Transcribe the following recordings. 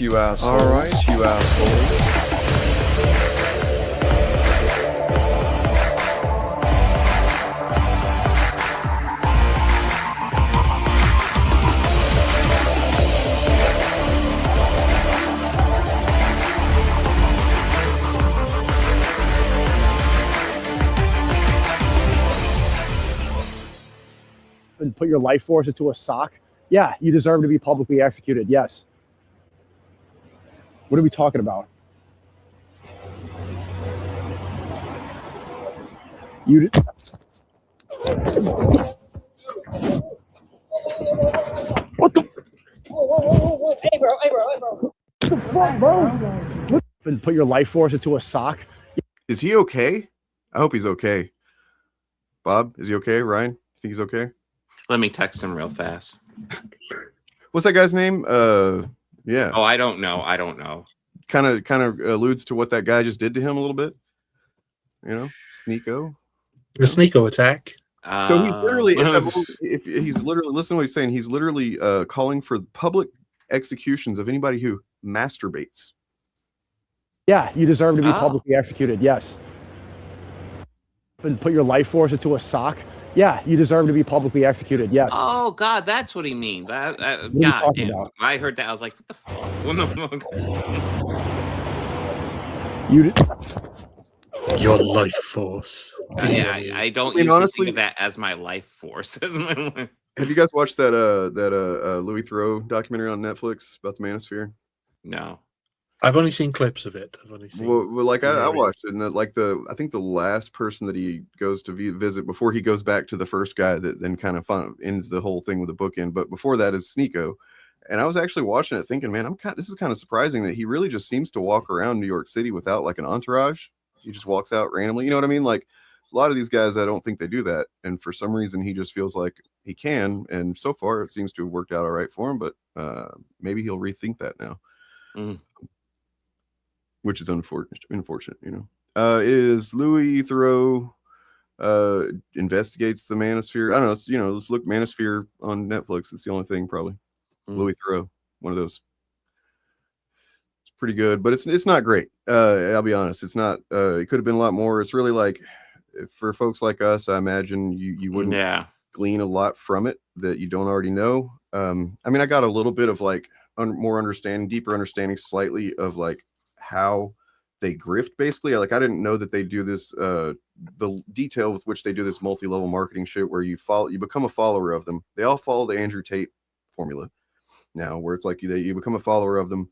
you assholes. All right. You assholes. And put your life force into a sock, yeah, you deserve to be publicly executed. Yes. What are we talking about? You. What the? Hey, bro. What the fuck, bro? And put your life force into a sock. Is he okay? I hope he's okay. Bob, is he okay? Ryan, you think he's okay? Let me text him real fast. What's that guy's name? Yeah. Oh, I don't know. Kind of alludes to what that guy just did to him a little bit. You know, Sneo. The Sneo attack. So he's literally, if he's literally, listen to what he's saying. He's literally calling for public executions of anybody who masturbates. Yeah, you deserve to be publicly executed. Yes. And put your life force into a sock. Yeah, you deserve to be publicly executed. Yes. Oh God, that's what he means. God damn. I heard that. I was like, what the fuck? What the fuck? You. Your life force. Yeah, I don't honestly think of that as my life force. As my life. Have you guys watched that Louis Theroux documentary on Netflix about the Manosphere? No. I've only seen clips of it. I've only seen. Well, like I watched it, and I think the last person that he goes to visit before he goes back to the first guy that then kind of ends the whole thing with a bookend. But before that is Sneo, and I was actually watching it thinking, man, this is kind of surprising that he really just seems to walk around New York City without like an entourage. He just walks out randomly. You know what I mean? Like a lot of these guys, I don't think they do that, and for some reason, he just feels like he can. And so far, it seems to have worked out all right for him. But maybe he'll rethink that now. Which is unfortunate, you know. Is Louis Theroux investigates the Manosphere? I don't know. It's, let's look Manosphere on Netflix. It's the only thing probably. Louis Theroux, one of those. It's pretty good, but it's not great. I'll be honest. It's not. It could have been a lot more. It's really like for folks like us. I imagine you wouldn't glean a lot from it that you don't already know. I mean, I got a little bit of like more understanding, deeper understanding, slightly of like how they grift basically. Like I didn't know that they do this the detail with which they do this multi-level marketing shit where you become a follower of them. They all follow the Andrew Tate formula now, where it's like you become a follower of them.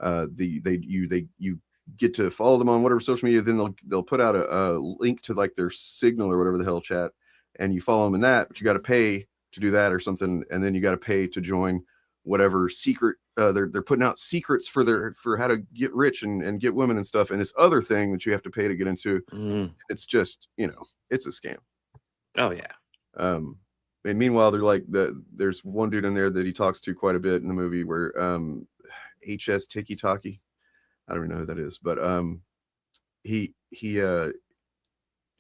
You get to follow them on whatever social media, then they'll put out a link to like their Signal or whatever the hell chat, and you follow them in that, but you got to pay to do that or something, and then you got to pay to join whatever secret they're putting out secrets for how to get rich and get women and stuff, and this other thing that you have to pay to get into. It's just it's a scam. Oh yeah. And meanwhile they're like there's one dude in there that he talks to quite a bit in the movie where HS Tiki Taki, I don't even know who that is, but he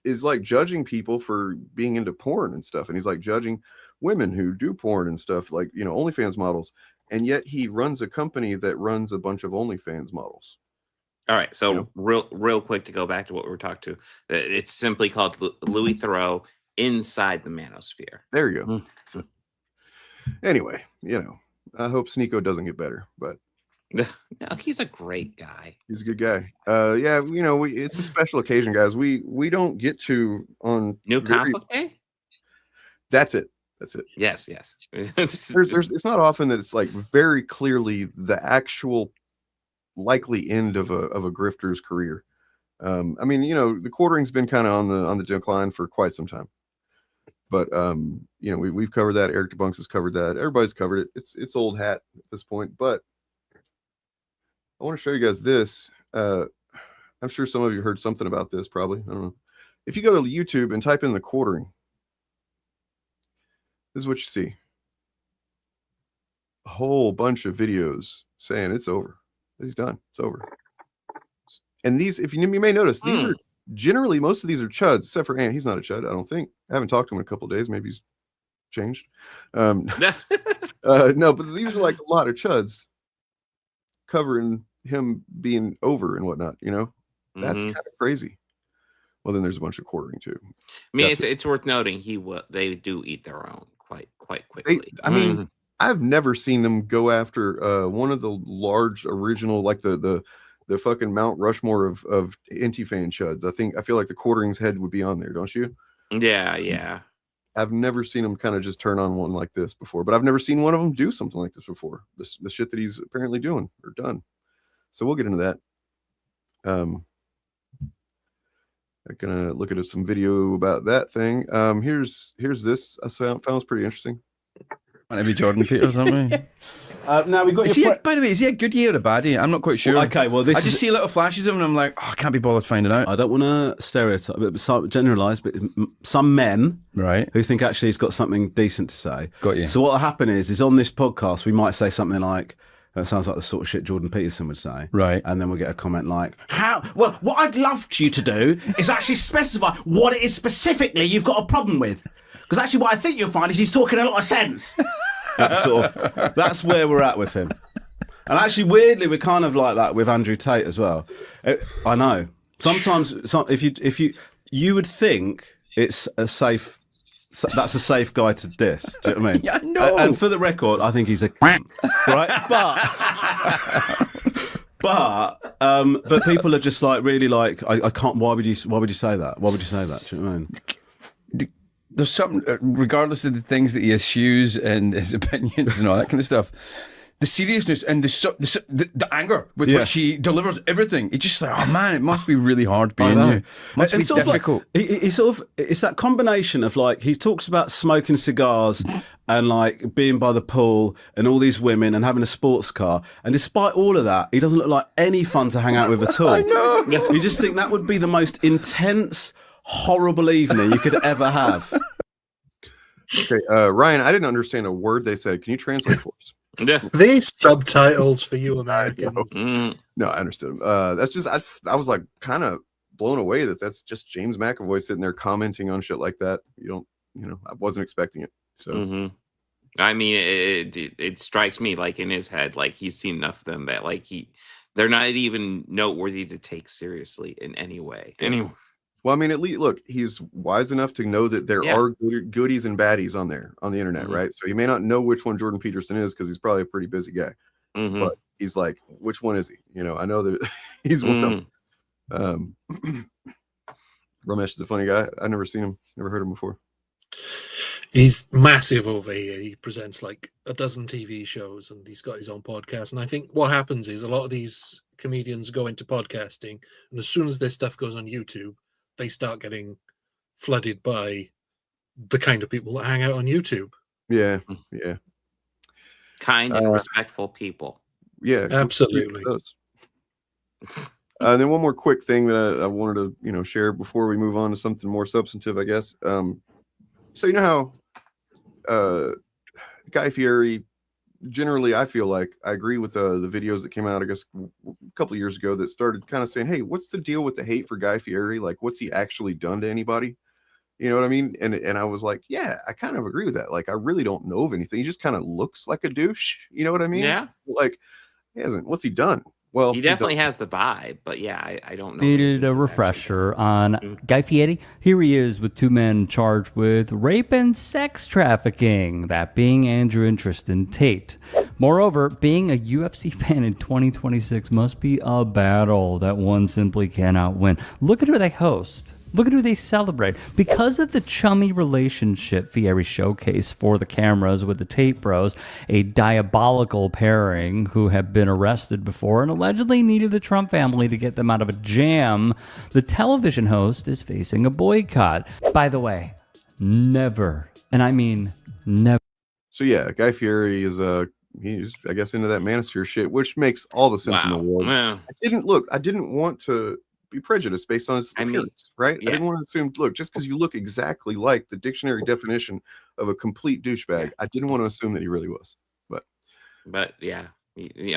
is like judging people for being into porn and stuff, and he's like judging women who do porn and stuff, like OnlyFans models, and yet he runs a company that runs a bunch of OnlyFans models. All right, so real quick to go back to what we were talking to, it's simply called Louis Theroux Inside the Manosphere. There you go. So, anyway, I hope Sneo doesn't get better, but no, he's a great guy. He's a good guy. Yeah, it's a special occasion, guys. We don't get to on New Comic Book Day. That's it. Yes. It's not often that it's like very clearly the actual likely end of a grifter's career. I mean, the quartering's been kind of on the decline for quite some time. But we've covered that. Eric DeBunks has covered that. Everybody's covered it. It's old hat at this point. But I want to show you guys this. I'm sure some of you heard something about this. Probably, I don't know. If you go to YouTube and type in the quartering, this is what you see. A whole bunch of videos saying it's over. He's done. It's over. And these, if you may notice, these are generally, most of these are chuds, except for Ant. He's not a chud, I don't think. I haven't talked to him in a couple of days. Maybe he's changed. No, but these are like a lot of chuds covering him being over and whatnot. You know, that's Mhm. kind of crazy. Well, then there's a bunch of quartering too. I mean, Gotcha. it's worth noting they do eat their own quite quickly. I mean, I've never seen them go after one of the large original, like the fucking Mount Rushmore of anti-fan chuds. I feel like the quartering's head would be on there, don't you? Yeah. I've never seen him kind of just turn on one like this before, but I've never seen one of them do something like this before. The shit that he's apparently doing or done. So we'll get into that. I'm gonna look at some video about that thing. Here's this. I found was pretty interesting. Want to be Jordan Peters, aren't we? Now we got. By the way, is he a good year or a bad year? I'm not quite sure. Well, okay, well, I just see little flashes of him, and I'm like, oh, I can't be bothered finding out. I don't want to stereotype, generalize, but some men, right, who think actually he's got something decent to say. Got you. So what'll happen is on this podcast we might say something like, that sounds like the sort of shit Jordan Peterson would say. Right. And then we'll get a comment like, how? Well, what I'd love you to do is actually specify what it is specifically you've got a problem with. Because actually what I think you'll find is he's talking a lot of sense. That's where we're at with him. And actually, weirdly, we're kind of like that with Andrew Tate as well. I know. Sometimes, if you would think it's a safe. That's a safe guy to diss. Do you know what I mean? Yeah, no. And for the record, I think he's a right. But people are just like really like I can't. Why would you say that? Why would you say that? Do you know what I mean? There's something, regardless of the things that he eschews and his opinions and all that kind of stuff, the seriousness and the anger with which he delivers everything. It's just like, oh man, it must be really hard being you. It must be difficult. Like, it's that combination of like, he talks about smoking cigars and like being by the pool and all these women and having a sports car. And despite all of that, he doesn't look like any fun to hang out with at all. I know. You just think that would be the most intense, horrible evening you could ever have. Okay, Ryan, I didn't understand a word they said. Can you translate for us? Yeah. These subtitles for you Americans. No, I understood. That's just I was like kind of blown away that's just James McAvoy sitting there commenting on shit like that. I wasn't expecting it. So I mean, it strikes me like in his head, like he's seen enough of them that like they're not even noteworthy to take seriously in any way. Anyway. Well, I mean, at least look, he's wise enough to know that there are goodies and baddies on the internet, right? So he may not know which one Jordan Peterson is because he's probably a pretty busy guy. But he's like, which one is he? I know that he's one of them. Ramesh is a funny guy. I've never seen him, never heard him before. He's massive over here. He presents like a dozen TV shows and he's got his own podcast. And I think what happens is a lot of these comedians go into podcasting, and as soon as their stuff goes on YouTube, they start getting flooded by the kind of people that hang out on YouTube. Yeah. Kind and respectful people. Yeah, absolutely. And then one more quick thing that I wanted to, share before we move on to something more substantive, I guess. So you know how Guy Fieri, generally, I feel like I agree with the videos that came out, I guess, a couple of years ago that started kind of saying, hey, what's the deal with the hate for Guy Fieri? Like, what's he actually done to anybody? You know what I mean? And I was like, yeah, I kind of agree with that. Like, I really don't know of anything. He just kind of looks like a douche. You know what I mean? Yeah. Like, he hasn't. What's he done? Well, he definitely has the vibe, but yeah, I don't know. Needed a refresher on Guy Fieri. Here he is with two men charged with rape and sex trafficking, that being Andrew and Tristan Tate. Moreover, being a UFC fan in 2026 must be a battle that one simply cannot win. Look at who they host. Look at who they celebrate. Because of the chummy relationship Fieri showcased for the cameras with the Tate bros, a diabolical pairing who have been arrested before and allegedly needed the Trump family to get them out of a jam, the television host is facing a boycott. By the way, never, and I mean never. So yeah, Guy Fieri is he's, I guess, into that Manosphere shit, which makes all the sense in the world. Yeah. I didn't want to be prejudiced based on his appearance, right? I didn't want to assume, look, just because you look exactly like the dictionary definition of a complete douchebag, I didn't want to assume that he really was. But yeah,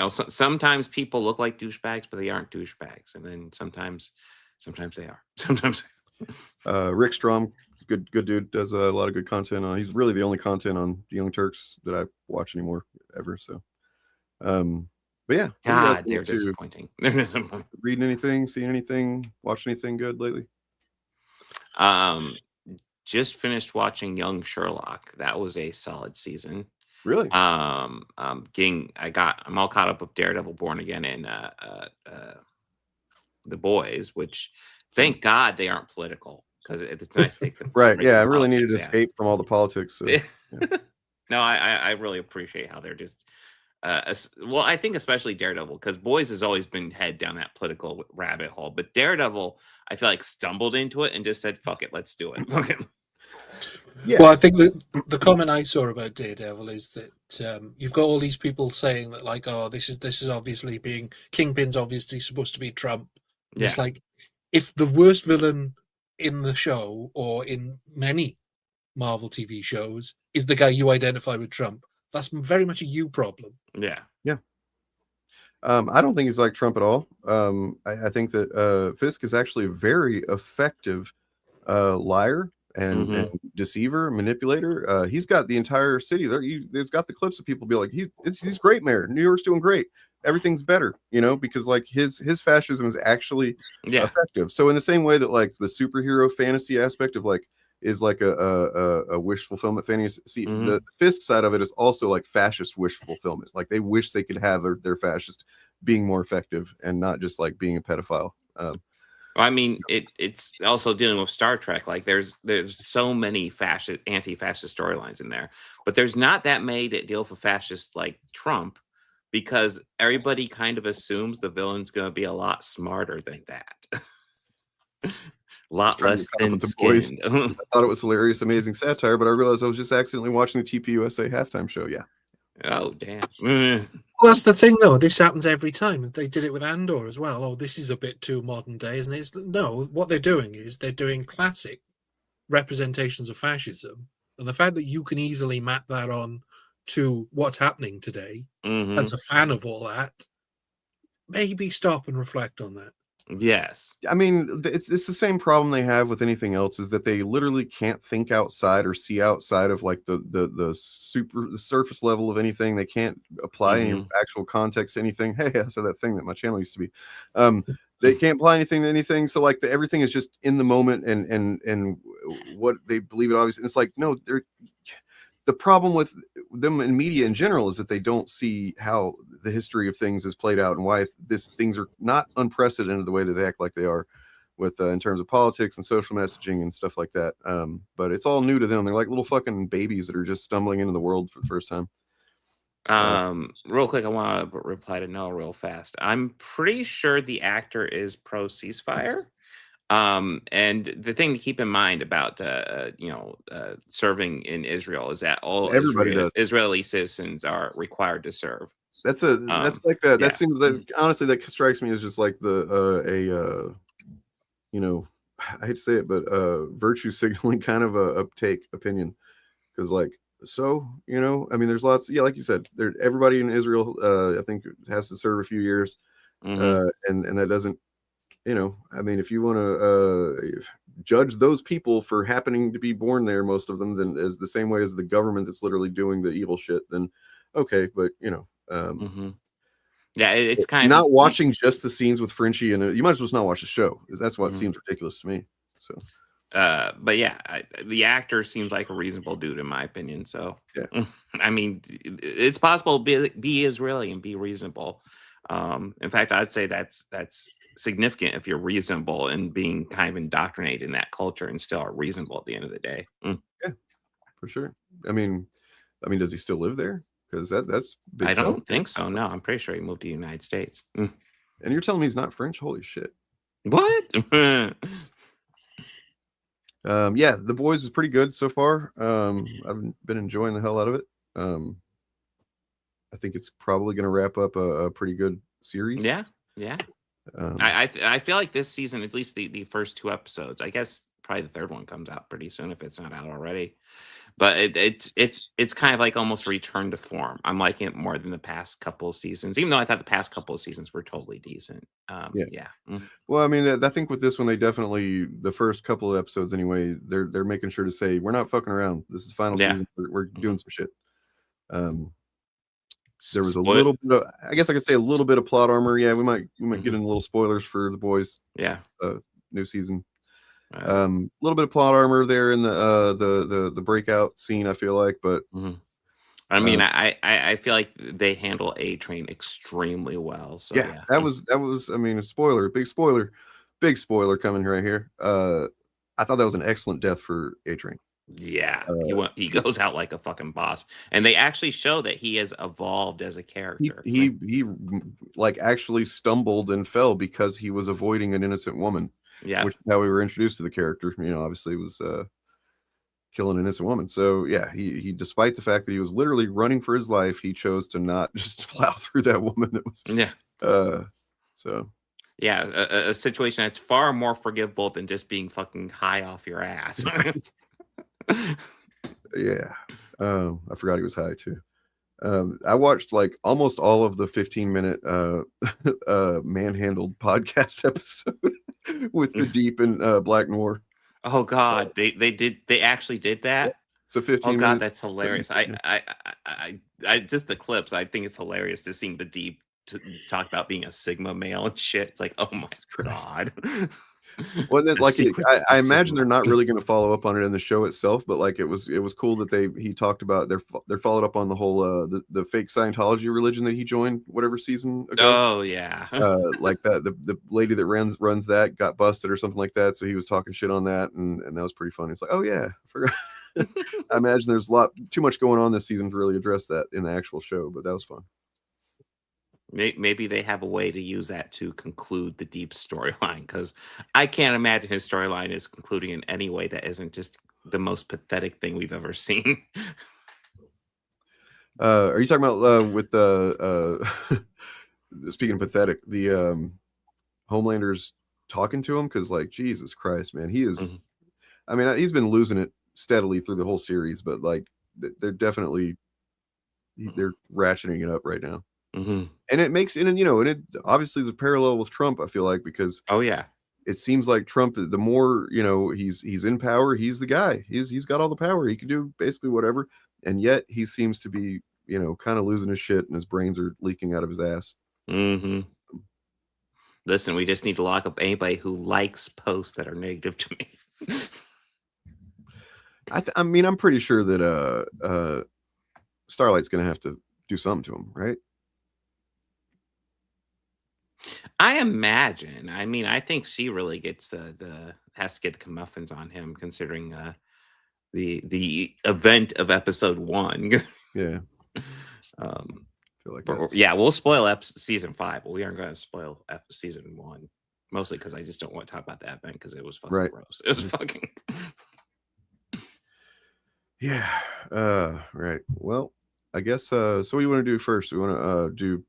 sometimes people look like douchebags, but they aren't douchebags, and then sometimes they are. Sometimes. Rick Strom, good dude, does a lot of good content on. He's really the only content on the Young Turks that I watch anymore ever. So, but But yeah, what do you guys God, they're into? disappointing. They're disappointing. Reading anything, seeing anything, watching anything good lately? Just finished watching Young Sherlock. That was a solid season. Really? I'm all caught up with Daredevil, Born Again, and The Boys, which thank God they aren't political, because it's nice they can Right. break Yeah, I the really needed to politics, escape from all the politics. So. No, I really appreciate how they're just well, I think especially Daredevil, because Boys has always been head down that political rabbit hole, but Daredevil, I feel like stumbled into it and just said, "Fuck it, let's do it." Yeah. Well, I think the comment I saw about Daredevil is that you've got all these people saying that, like, oh, this is obviously being Kingpin's obviously supposed to be Trump. And it's like, if the worst villain in the show or in many Marvel TV shows is the guy you identify with Trump, that's very much a you problem. Yeah. I don't think he's like Trump at all. I think that Fisk is actually a very effective liar and deceiver, manipulator. He's got the entire city there. He's got the clips of people be like, he's great, mayor. New York's doing great. Everything's better, because like his fascism is actually effective. So in the same way that like the superhero fantasy aspect of like is like a wish fulfillment fantasy. See, the Fisk side of it is also like fascist wish fulfillment. Like they wish they could have their fascist being more effective and not just like being a pedophile. I mean, it's also dealing with Star Trek. Like there's so many anti-fascist storylines in there, but there's not that many that deal with a fascist like Trump, because everybody kind of assumes the villain's going to be a lot smarter than that. A lot less thin-skinned. I thought it was hilarious, amazing satire, but I realized I was just accidentally watching the TPUSA halftime show. Yeah. Oh, damn. Well, that's the thing, though. This happens every time. They did it with Andor as well. Oh, this is a bit too modern day, isn't it? No, what they're doing is they're doing classic representations of fascism. And the fact that you can easily map that on to what's happening today, as a fan of all that, maybe stop and reflect on that. Yes. I mean, it's the same problem they have with anything else, is that they literally can't think outside or see outside of like the surface level of anything. They can't apply any actual context to anything. Hey, I said that thing that my channel used to be. They can't apply anything to anything. So like everything is just in the moment and what they believe it obviously. And it's like, no, the problem with them in media in general is that they don't see how the history of things is played out and why things are not unprecedented the way that they act like they are with in terms of politics and social messaging and stuff like that. But it's all new to them. They're like little fucking babies that are just stumbling into the world for the first time. Real quick, I want to reply to Noah real fast. I'm pretty sure the actor is pro ceasefire. And the thing to keep in mind about serving in Israel is that all Israeli citizens are required to serve. That seems like, honestly, that strikes me as just like I hate to say it, but virtue signaling kind of a opinion, because like, so I mean, there's lots, like you said, everybody in Israel I think has to serve a few years, and that doesn't, I mean, if you want to judge those people for happening to be born there, most of them, then as the same way as the government that's literally doing the evil shit, then okay, but yeah, it's kind of not watching just the scenes with Frenchie, and you might as well just not watch the show, because that's what seems ridiculous to me. So, but yeah, the actor seems like a reasonable dude in my opinion. So, yeah, I mean, it's possible to be Israeli and be reasonable. In fact, I'd say that's significant if you're reasonable and being kind of indoctrinated in that culture and still are reasonable at the end of the day. Yeah, for sure. I mean, does he still live there? Because that's big. I don't think so. No, I'm pretty sure he moved to the United States. And you're telling me he's not French? Holy shit! What? Yeah, The Boys is pretty good so far. I've been enjoying the hell out of it. I think it's probably going to wrap up a pretty good series. Yeah. I feel like this season, at least the first 2 episodes, I guess probably the third one comes out pretty soon if it's not out already. But it's kind of like almost returned to form. I'm liking it more than the past couple of seasons, even though I thought the past couple of seasons were totally decent. Yeah. Well, I mean, I think with this one, they definitely, the first couple of episodes anyway, they're making sure to say, we're not fucking around. This is the final season. We're doing some shit. There was a little bit of, I guess I could say a little bit of plot armor. Yeah, we might get in a little spoilers for The Boys. Yeah. New season. A little bit of plot armor there in the breakout scene, I feel like, but I mean, I feel like they handle A-Train extremely well. So yeah, that was I mean, big spoiler coming right here. I thought that was an excellent death for A-Train. Yeah, he goes out like a fucking boss, and they actually show that he has evolved as a character. He like actually stumbled and fell because he was avoiding an innocent woman. Yeah, which is how we were introduced to the character. You know, obviously, was killing an innocent woman. So yeah, he despite the fact that he was literally running for his life, he chose to not just plow through that woman. That was so. Yeah, a situation that's far more forgivable than just being fucking high off your ass. Yeah. I forgot he was high too. I watched like almost all of the 15-minute manhandled podcast episode with the Deep and Black Noir. Oh God, they actually did that. So 15. Oh God, that's hilarious. I just the clips. I think it's hilarious to seeing the Deep to talk about being a Sigma male and shit. It's like, oh my God. Well, then, like, I imagine they're not really going to follow up on it in the show itself, but like, it was cool that he talked about they're followed up on the whole the fake Scientology religion that he joined whatever season ago. Oh yeah, like that the lady that runs that got busted or something like that, so he was talking shit on that, and that was pretty funny. It's like, oh yeah, I forgot. I imagine there's too much going on this season to really address that in the actual show, but that was fun. Maybe they have a way to use that to conclude the Deep storyline, because I can't imagine his storyline is concluding in any way that isn't just the most pathetic thing we've ever seen. Are you talking about with the speaking of pathetic, the Homelander's talking to him? Because like, Jesus Christ, man, he is. I mean, he's been losing it steadily through the whole series, but like, they're definitely they're ratcheting it up right now. And it makes and it obviously is a parallel with Trump, I feel like, because it seems like Trump, the more he's in power, he's the guy, he's got all the power, he can do basically whatever, and yet he seems to be kind of losing his shit and his brains are leaking out of his ass. Listen, we just need to lock up anybody who likes posts that are negative to me. I mean, I'm pretty sure that Starlight's gonna have to do something to him, right? I imagine. I mean, I think she really gets has to get the comeuppance on him, considering the event of episode 1. Yeah. Feel like yeah, we'll spoil season 5, but we aren't going to spoil season 1, mostly because I just don't want to talk about that event because it was fucking gross. It was fucking. Yeah. Right. Well, I guess. So what do you want to do first? We want to do.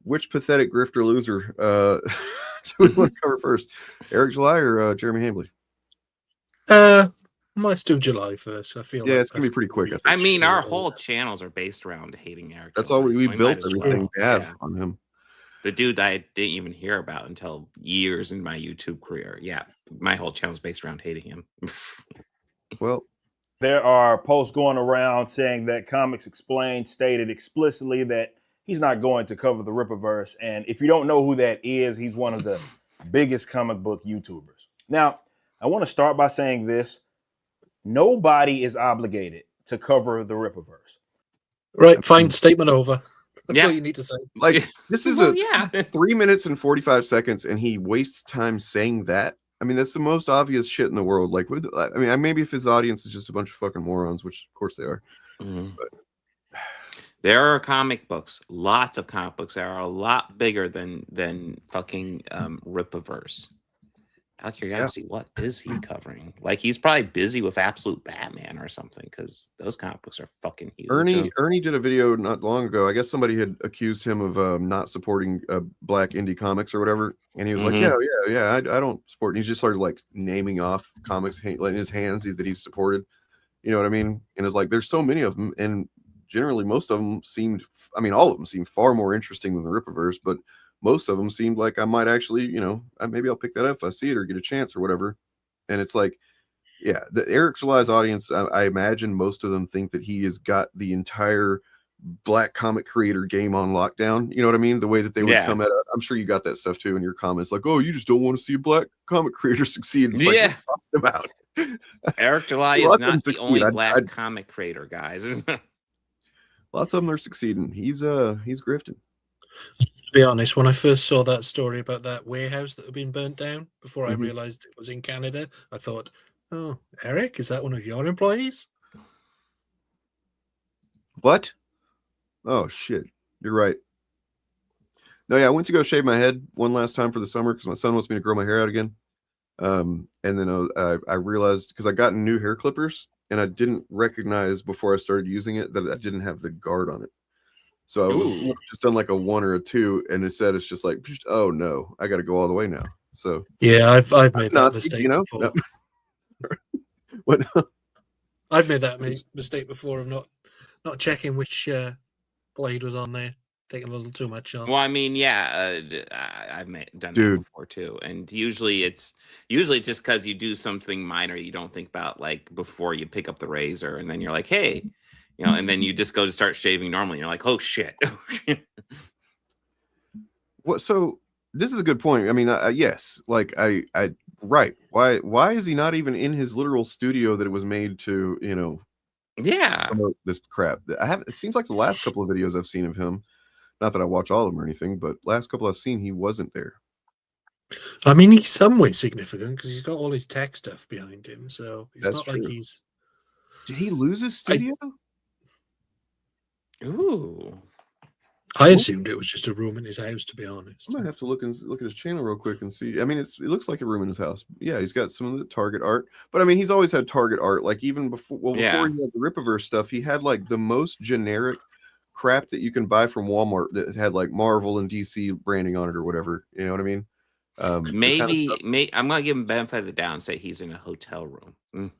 Which pathetic grifter loser do we want to cover first? Eric July or Jeremy Hambley? Let's do July first. I feel it's gonna be pretty quick. I mean, our whole channels are based around hating Eric. That's all we built everything we have on him. The dude that I didn't even hear about until years in my YouTube career. Yeah, my whole channel is based around hating him. Well, there are posts going around saying that Comics Explained stated explicitly that he's not going to cover the Rippaverse. And if you don't know who that is, he's one of the biggest comic book YouTubers. Now, I want to start by saying this. Nobody is obligated to cover the Rippaverse. Right, fine. Statement over. That's all you need to say. Like, this is 3 minutes and 45 seconds, and he wastes time saying that. I mean, that's the most obvious shit in the world. Like, I mean, maybe if his audience is just a bunch of fucking morons, which of course they are. But there are comic books, lots of comic books that are a lot bigger than fucking Rippaverse. Out of curiosity, what is he covering? Like, he's probably busy with Absolute Batman or something, because those comic books are fucking huge. Ernie did a video not long ago. I guess somebody had accused him of not supporting black indie comics or whatever, and he was like, yeah, I don't support. And he just started like naming off comics in his hands that he's supported. You know what I mean? And it's like, there's so many of them, and generally most of them seemed, I mean, all of them seemed far more interesting than the Rippaverse, but most of them seemed like I might actually, maybe I'll pick that up if I see it or get a chance or whatever. And it's like, yeah, the Eric July's audience, I imagine most of them think that he has got the entire black comic creator game on lockdown. You know what I mean? The way that they would come at it. I'm sure you got that stuff too in your comments, like, oh, you just don't want to see a black comic creator succeed. It's yeah. Like, about. Eric July is not the only black comic creator, guys. Lots of them are succeeding. He's grifting. To be honest, when I first saw that story about that warehouse that had been burnt down, before I realized it was in Canada, I thought, oh, Eric, is that one of your employees? What? Oh, shit. You're right. No, yeah, I went to go shave my head one last time for the summer because my son wants me to grow my hair out again. And then I realized, because I got new hair clippers, and I didn't recognize before I started using it that I didn't have the guard on it. So I was just done like a 1 or a 2, and instead it's just like, oh no, I got to go all the way now. So yeah, I've made that mistake before. What? I've made that mistake before of not checking which blade was on there, taking a little too much on. Well, I mean, yeah, I've done that before too, and usually it's just because you do something minor you don't think about, like before you pick up the razor, and then you're like, hey. You know, and then you just go to start shaving normally. And you're like, oh shit. What? So this is a good point. I mean, yes, like right. Why is he not even in his literal studio that it was made to, you know? Yeah. Promote this crap. It seems like the last couple of videos I've seen of him, not that I watch all of them or anything, but last couple I've seen, he wasn't there. I mean, he's some way significant because he's got all his tech stuff behind him. So it's not like he's. Did he lose his studio? Ooh. I assumed it was just a room in his house, to be honest. I might have to look at his channel real quick and see. I mean, it looks like a room in his house. Yeah, he's got some of the Target art, but I mean, he's always had Target art. Like even before he had the Rippaverse stuff, he had like the most generic crap that you can buy from Walmart that had like Marvel and DC branding on it or whatever. You know what I mean? Maybe I'm gonna give him benefit of the doubt and say he's in a hotel room.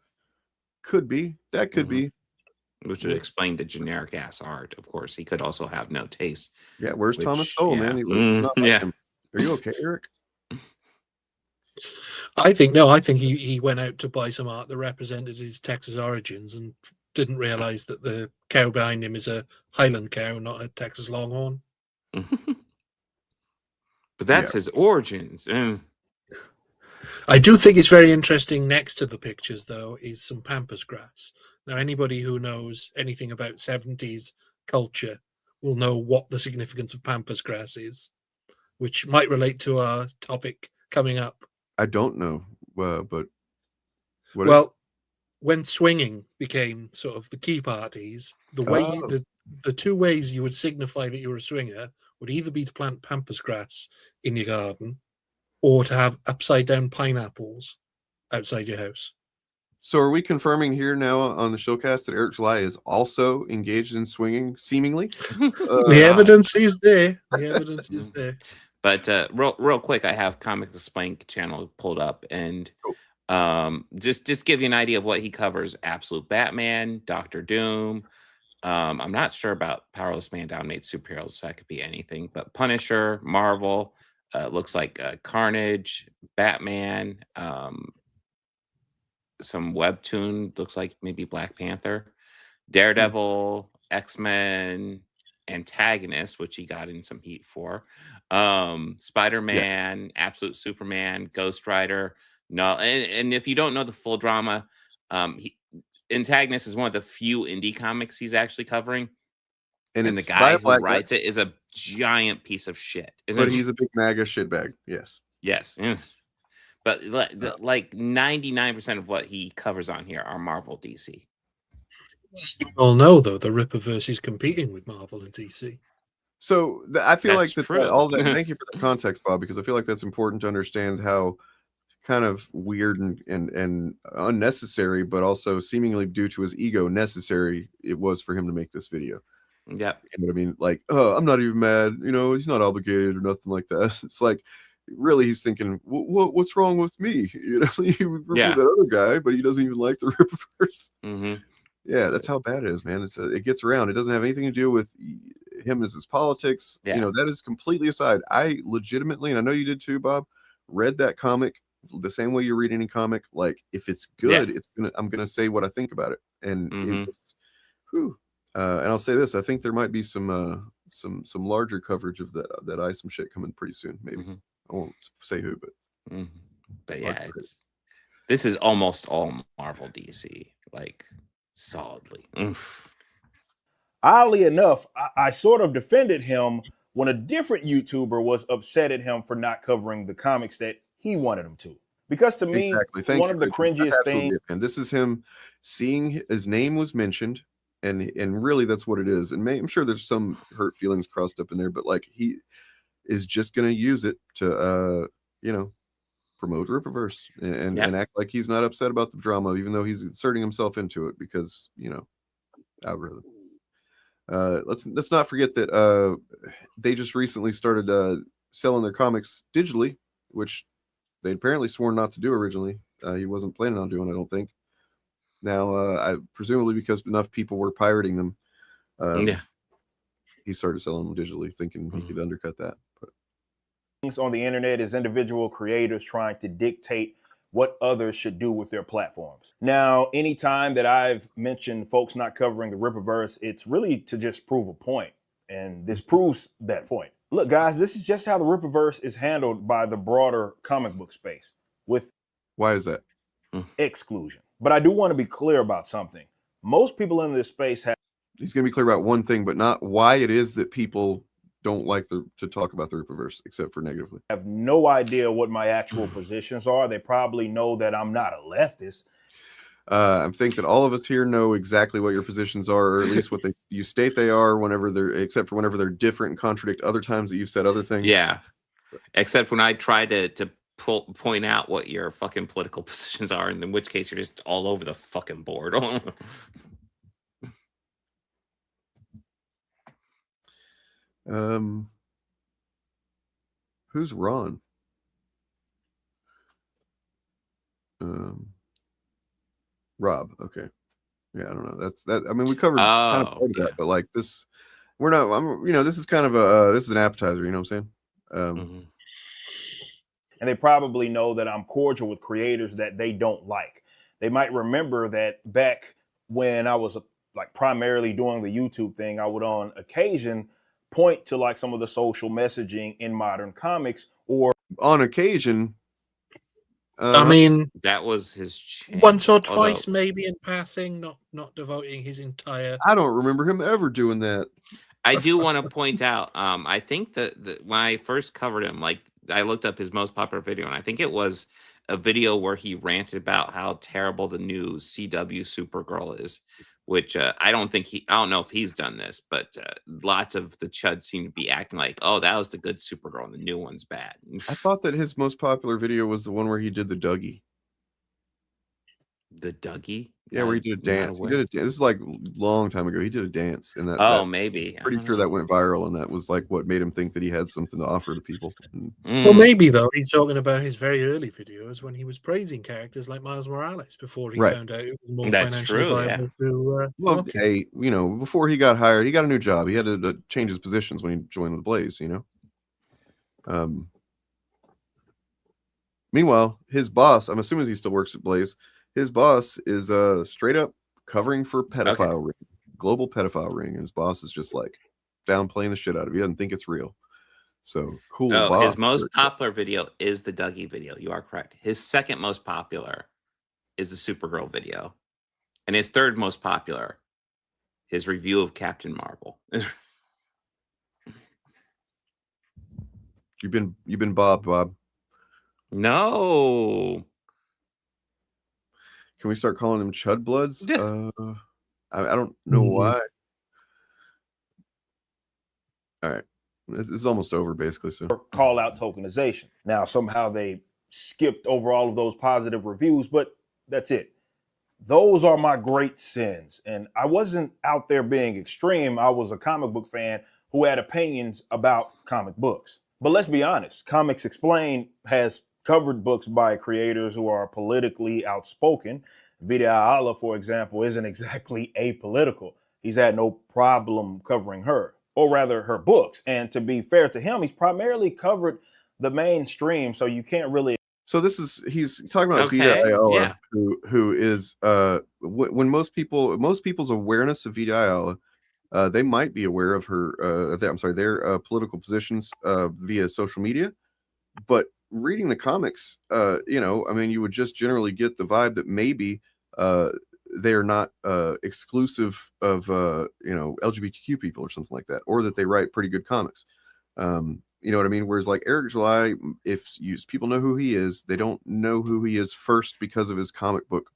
Could be. That could be. Which would explain the generic ass art. Of course, he could also have no taste. Yeah, where's Thomas Sowell, man? He looks not like him. Are you okay, Eric? I think he went out to buy some art that represented his Texas origins and didn't realize that the cow behind him is a Highland cow, not a Texas Longhorn. But that's his origins. I do think it's very interesting. Next to the pictures, though, is some pampas grass. Now, anybody who knows anything about 70s culture will know what the significance of pampas grass is, which might relate to our topic coming up. I don't know, but when swinging became sort of the key parties, the way the two ways you would signify that you were a swinger would either be to plant pampas grass in your garden or to have upside down pineapples outside your house. So are we confirming here now on the Shillcast that Eric July is also engaged in swinging, seemingly? The evidence is there. The evidence is there. But real quick, I have Comics Explained channel pulled up, and just give you an idea of what he covers: Absolute Batman, Doctor Doom. I'm not sure about Powerless Man Dominates Superheroes, so that could be anything. But Punisher, Marvel, looks like Carnage, Batman. Some webtoon, looks like maybe Black Panther, Daredevil, X-Men, Antagonist, which he got in some heat for, Spider-Man, Absolute Superman, Ghost Rider. No, and if you don't know the full drama, Antagonist is one of the few indie comics he's actually covering, and the guy who writes it is a giant piece of shit. But he's a big MAGA shitbag. Yes. But like 99% of what he covers on here are Marvel, DC. Well, no, though the Rippaverse is competing with Marvel and DC. So I feel like all that. Thank you for the context, Bob, because I feel like that's important to understand how kind of weird and unnecessary, but also seemingly due to his ego, necessary it was for him to make this video. Yeah, I mean, like, oh, I'm not even mad. You know, he's not obligated or nothing like that. It's like, really, he's thinking, what's wrong with me? You know, he would remove that other guy, but he doesn't even like the Rippaverse. Yeah, that's how bad it is, man. It gets around. It doesn't have anything to do with him as his politics. You know, that is completely aside. I legitimately, and I know you did too, Bob, read that comic the same way you read any comic. Like, if it's good, I'm gonna say what I think about it. And it was, And I'll say this: I think there might be some larger coverage of that ISOM shit coming pretty soon. Maybe I won't say who, but yeah, this is almost all Marvel DC, like solidly. Oddly enough, I sort of defended him when a different YouTuber was upset at him for not covering the comics that he wanted him to. Because to me, one of the cringiest things. And this is him seeing his name was mentioned, and really that's what it is. And I'm sure there's some hurt feelings crossed up in there, but like he is just going to use it to, promote Rippaverse and act like he's not upset about the drama, even though he's inserting himself into it because, algorithm. Let's not forget that they just recently started selling their comics digitally, which they'd apparently sworn not to do originally. He wasn't planning on doing, I don't think. Now, presumably because enough people were pirating them, he started selling them digitally, thinking he could undercut that. But on the internet is individual creators trying to dictate what others should do with their platforms. Now, anytime that I've mentioned folks not covering the Rippaverse, it's really to just prove a point. And this proves that point. Look, guys, this is just how the Rippaverse is handled by the broader comic book space with why is that? Exclusion. But I do want to be clear about something. Most people in this space have. He's going to be clear about one thing, but not why it is that people don't like to talk about the Rippaverse, except for negatively. I have no idea what my actual positions are. They probably know that I'm not a leftist. I think that all of us here know exactly what your positions are, or at least what you state they are whenever except for whenever they're different and contradict other times that you've said other things. Yeah. Except when I try to point out what your fucking political positions are, and in which case you're just all over the fucking board. Who's Ron? Rob. Okay. Yeah, I don't know. That's that. I mean, we covered kind of part of that, but like this, we're not. This is kind of this is an appetizer. You know what I'm saying? And they probably know that I'm cordial with creators that they don't like. They might remember that back when I was like primarily doing the YouTube thing, I would on occasion point to like some of the social messaging in modern comics, or on occasion. I mean, that was his chance. Once or twice, maybe in passing, not devoting his entire. I don't remember him ever doing that. I do want to point out. I think that when I first covered him, like I looked up his most popular video, and I think it was a video where he ranted about how terrible the new CW Supergirl is. Which I don't know if he's done this, but lots of the chuds seem to be acting like, oh, that was the good Supergirl and the new one's bad. I thought that his most popular video was the one where he did the Dougie. The Dougie? Yeah, where he did a dance. He did a dance. This is like a long time ago. He did a dance in that. Oh, maybe. Pretty sure that went viral, and that was like what made him think that he had something to offer to people. Well, maybe though he's talking about his very early videos when he was praising characters like Miles Morales before he found out it was more financially viable to. Hey, before he got hired, he got a new job. He had to change his positions when he joined the Blaze. Meanwhile, his boss, I'm assuming he still works at Blaze. His boss is straight up covering for pedophile ring, global pedophile ring, and his boss is just like downplaying the shit out of it. He doesn't think it's real. So cool. So his most popular video is the Dougie video. You are correct. His second most popular is the Supergirl video, and his third most popular, his review of Captain Marvel. You've been Bob. No. Can we start calling them Chud Bloods? I don't know why. All right. This is almost over, basically. So call out tokenization. Now, somehow they skipped over all of those positive reviews, but that's it. Those are my great sins. And I wasn't out there being extreme. I was a comic book fan who had opinions about comic books. But let's be honest. Comics Explained has covered books by creators who are politically outspoken. Vida Ayala, for example, isn't exactly apolitical. He's had no problem covering her, or rather her books. And to be fair to him, he's primarily covered the mainstream, so you can't really. So he's talking about Vida Ayala, who is when most people's awareness of Vida Ayala they might be aware of her, their political positions via social media. But reading the comics, you would just generally get the vibe that maybe they're not exclusive of LGBTQ people or something like that, or that they write pretty good comics. You know what I mean? Whereas like Eric July, if people know who he is, they don't know who he is first because of his comic book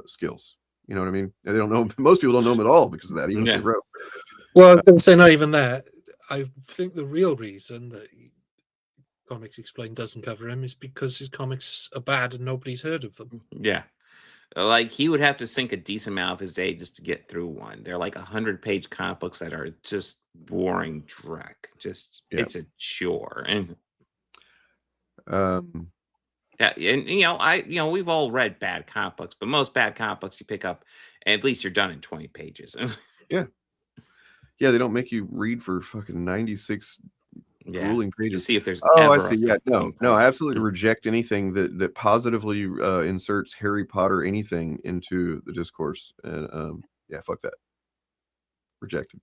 skills. You know what I mean? They don't know. Most people don't know him at all because of that, even if they wrote. Well, I was going to say not even that. I think the real reason that Comics Explained doesn't cover him is because his comics are bad and nobody's heard of them. Yeah. Like he would have to sink a decent amount of his day just to get through one. They're like 100-page comic books that are just boring dreck. Just it's a chore. And yeah, and we've all read bad comic books, but most bad comic books you pick up, and at least you're done in 20 pages. Yeah, they don't make you read for fucking 96 grueling pages. To see if there's I see. Yeah, no, I absolutely reject anything that positively inserts Harry Potter anything into the discourse. And yeah, fuck that. Rejected.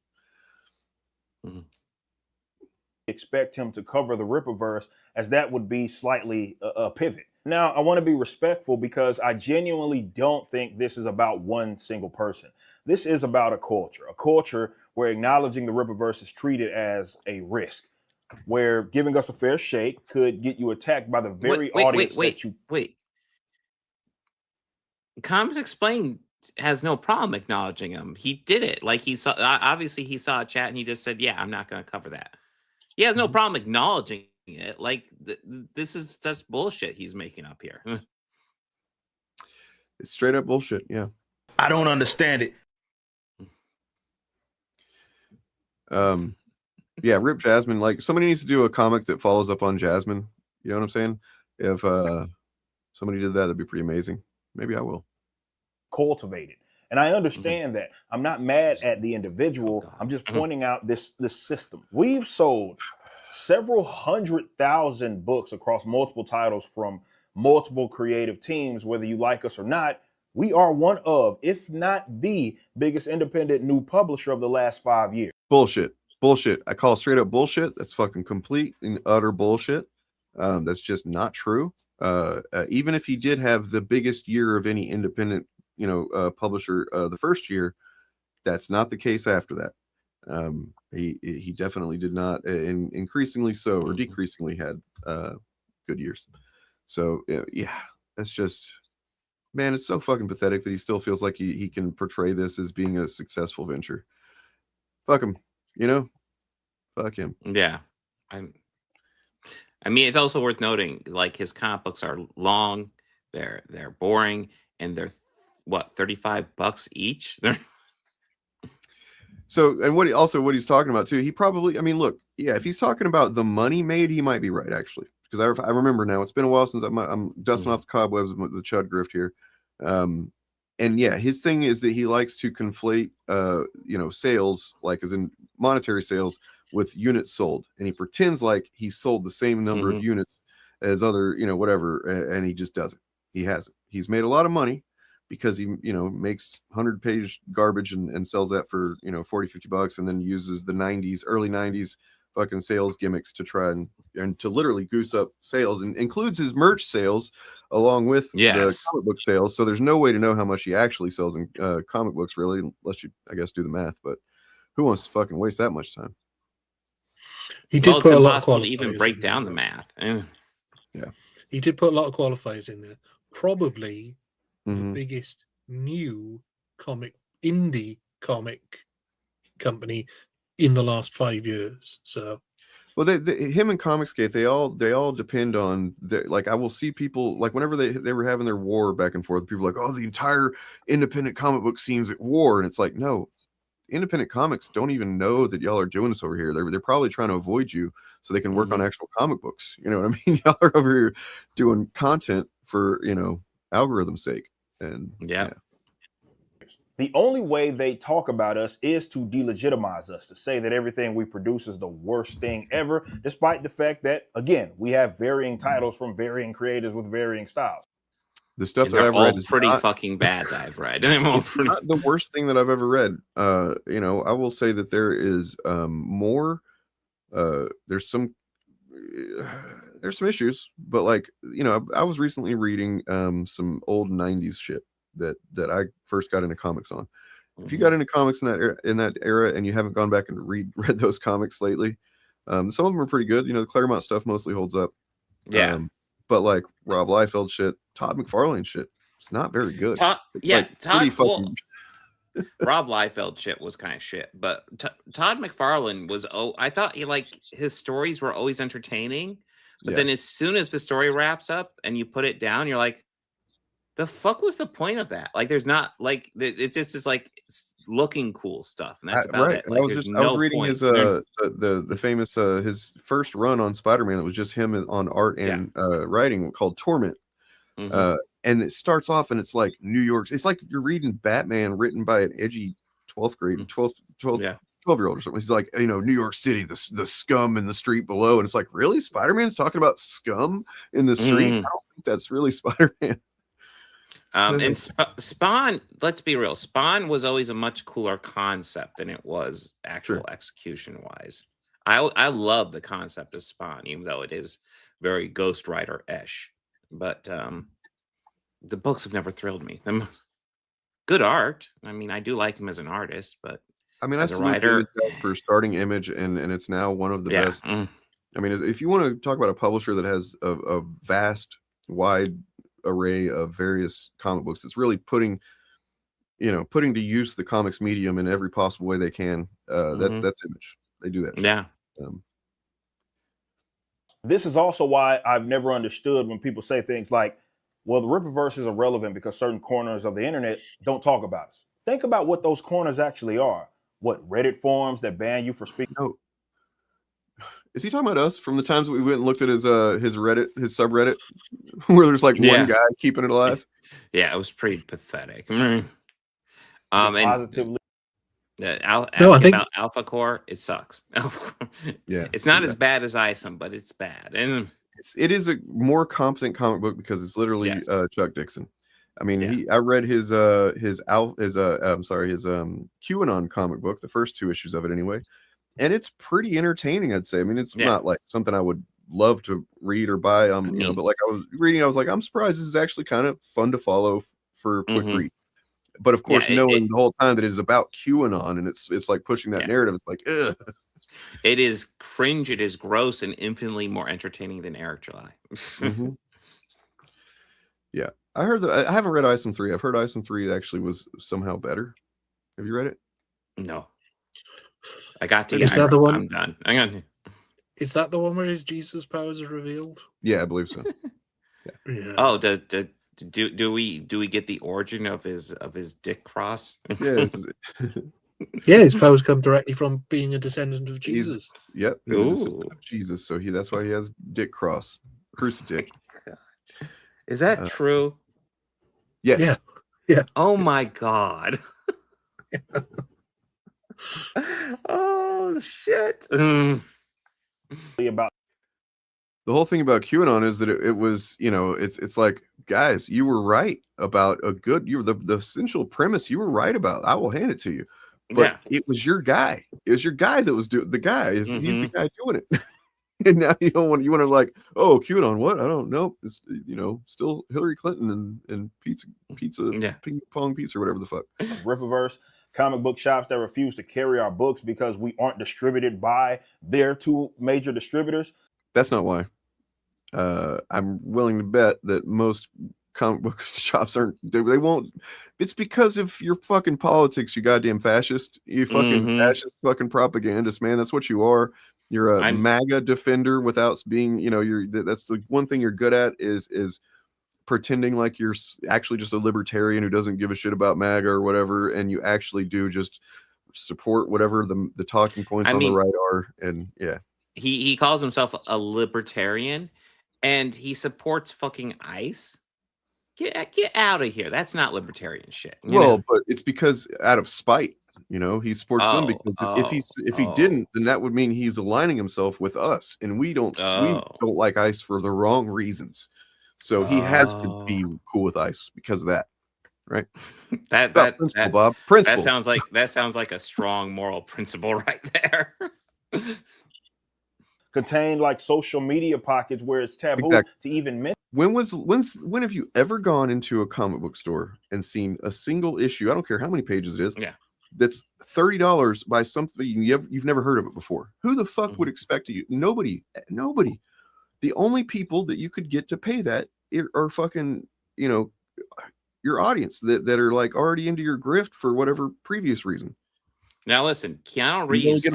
Expect him to cover the Rippaverse, as that would be slightly a pivot. Now, I want to be respectful because I genuinely don't think this is about one single person. This is about a culture where acknowledging the Rippaverse is treated as a risk, where giving us a fair shake could get you attacked by the very audience that you... Wait. Comics Explained has no problem acknowledging him. He did it. Like he saw, obviously he saw a chat and he just said, yeah, I'm not going to cover that. He has no problem acknowledging it. Like this is just bullshit he's making up here. It's straight up bullshit. Yeah. I don't understand it. Yeah, rip Jasmine. Like somebody needs to do a comic that follows up on Jasmine. You know what I'm saying? If somebody did that, that'd be pretty amazing. Maybe I will. Cultivated. And I understand that. I'm not mad at the individual. I'm just pointing out this system. We've sold several 100,000 books across multiple titles from multiple creative teams. Whether you like us or not, we are one of, if not the biggest independent new publisher of the last 5 years. Bullshit. I call straight up bullshit. That's fucking complete and utter bullshit. That's just not true. Even if he did have the biggest year of any independent publisher the first year, that's not the case after that. He definitely did not, and increasingly so, or decreasingly had good years. So yeah, that's just, man, it's so fucking pathetic that he still feels like he can portray this as being a successful venture. Fuck him, fuck him. Yeah. I mean, it's also worth noting, like his comic books are long, they're boring, and they're what, $35 each. So, and what he's talking about too, he probably, I mean, look, yeah, if he's talking about the money made, he might be right actually, because I remember now. It's been a while since I'm dusting off the cobwebs of the Chud grift here. And yeah, his thing is that he likes to conflate, sales, like as in monetary sales, with units sold, and he pretends like he sold the same number of units as other, whatever, and he just doesn't. He hasn't. He's made a lot of money because he, makes 100-page garbage and sells that for, $40, $50, and then uses the early 90s fucking sales gimmicks to try and to literally goose up sales, and includes his merch sales along with the comic book sales. So there's no way to know how much he actually sells in comic books, really, unless you, I guess, do the math. But who wants to fucking waste that much time? He did put a lot of qualifiers. Even break down the math. Yeah, he did put a lot of qualifiers in there. Probably the biggest new indie comic company in the last 5 years. So, well, him and Comicsgate, they all depend on like, I will see people like whenever they were having their war back and forth, people were like, oh, the entire independent comic book scene's at war, and it's like, no, independent comics don't even know that y'all are doing this over here. They're probably trying to avoid you so they can work on actual comic books. You know what I mean? Y'all are over here doing content for algorithm's sake. And yeah. The only way they talk about us is to delegitimize us, to say that everything we produce is the worst thing ever, despite the fact that, again, we have varying titles from varying creators with varying styles. The stuff And that they're I've all read is pretty not, fucking bad that I've read. I'm all it's pretty... not the worst thing that I've ever read. You know, I will say that there is more. There's some issues, but like, you know, I was recently reading some old 90s shit that I first got into comics on. If you got into comics in that era and you haven't gone back and read those comics lately, some of them are pretty good. You know, the Claremont stuff mostly holds up. Yeah. But like Rob Liefeld shit, Todd McFarlane shit, it's not very good. Todd Fucking... Rob Liefeld shit was kind of shit, but Todd McFarlane was, I thought his stories were always entertaining, but then as soon as the story wraps up and you put it down, you're like, the fuck was the point of that? Like, there's not, like, it's just is like looking cool stuff, and that's about it. Like, I was reading his the famous his first run on Spider-Man that was just him on art and writing, called Torment. And it starts off and it's like New York. It's like you're reading Batman written by an edgy 12th grade, 12-year-old or something. He's like, you know, New York City, the scum in the street below. And it's like, really? Spider-Man's talking about scum in the street? I don't think that's really Spider-Man. And Spawn, let's be real, Spawn was always a much cooler concept than it was actual execution wise. I love the concept of Spawn, even though it is very Ghost Rider-ish. But the books have never thrilled me. Good art. I mean, I do like him as an artist, but I mean, as a writer, for starting Image, and it's now one of the best. I mean, if you want to talk about a publisher that has a vast, wide array of various comic books, it's really putting to use the comics medium in every possible way they can. That's Image. They do that. Yeah. This is also why I've never understood when people say things like, well, the Rippaverse is irrelevant because certain corners of the internet don't talk about us. Think about what those corners actually are. What, Reddit forums that ban you for speaking? No. Is he talking about us from the times that we went and looked at his Reddit, his subreddit, where there's like one guy keeping it alive? Yeah, it was pretty pathetic. Positively. I think about Alpha Core, it sucks. Yeah, it's not as bad as ISOM, but it's bad, and it is a more competent comic book because it's literally Chuck Dixon. I mean, I read his QAnon comic book, the first 2 issues of it anyway, and it's pretty entertaining, I'd say. I mean, it's not like something I would love to read or buy, you know, but like I was reading, I was like, I'm surprised this is actually kind of fun to follow for a quick read. But of course, knowing the whole time that it is about QAnon and it's like pushing that narrative, it's like, ugh. It is cringe, it is gross, and infinitely more entertaining than Eric July. Yeah, I heard that. I haven't read ISOM 3. I've heard ISOM 3 actually was somehow better. Have you read it? No. I got to. Is that the one? I'm done. Hang on. Is that the one where his Jesus powers are revealed? Yeah, I believe so. Yeah. Oh, do we get the origin of his dick cross? Yeah. Yeah, his powers come directly from being a descendant of Jesus. Yep. Of Jesus. So that's why he has dick cross. Crucidick. Is that true? Yes. Yeah. Oh my God. Oh shit. About the whole thing about QAnon is that it was, you know, it's like, guys, you were right about the essential premise you were right about. I will hand it to you. But it was your guy. It was your guy that was doing he's the guy doing it. And now you want to like, oh, QAnon, what? I don't know. It's, you know, still Hillary Clinton and pizza, ping pong pizza, or whatever the fuck. Rippaverse, comic book shops that refuse to carry our books because we aren't distributed by their 2 major distributors. That's not why. I'm willing to bet that most comic book shops they won't. It's because of your fucking politics, you goddamn fascist. You fucking fascist fucking propagandist, man. That's what you are. You're a MAGA defender without being, you know, that's the one thing you're good at is pretending like you're actually just a libertarian who doesn't give a shit about MAGA or whatever, and you actually do just support whatever the talking points on the right are. And he calls himself a libertarian, and he supports fucking ICE. Get out of here. That's not libertarian shit. But it's because out of spite, you know, he supports them because if he didn't, then that would mean he's aligning himself with us, and we don't like ICE for the wrong reasons. So he has to be cool with ICE because of that, right? That principle, Bob. Principles. That sounds like a strong moral principle right there. Contain like social media pockets where it's taboo to even mention. When have you ever gone into a comic book store and seen a single issue? I don't care how many pages it is. Yeah. That's $30 by something you've never heard of it before. Who the fuck would expect you? Nobody. The only people that you could get to pay that are fucking, your audience that are like already into your grift for whatever previous reason. Now listen, Keanu Reeves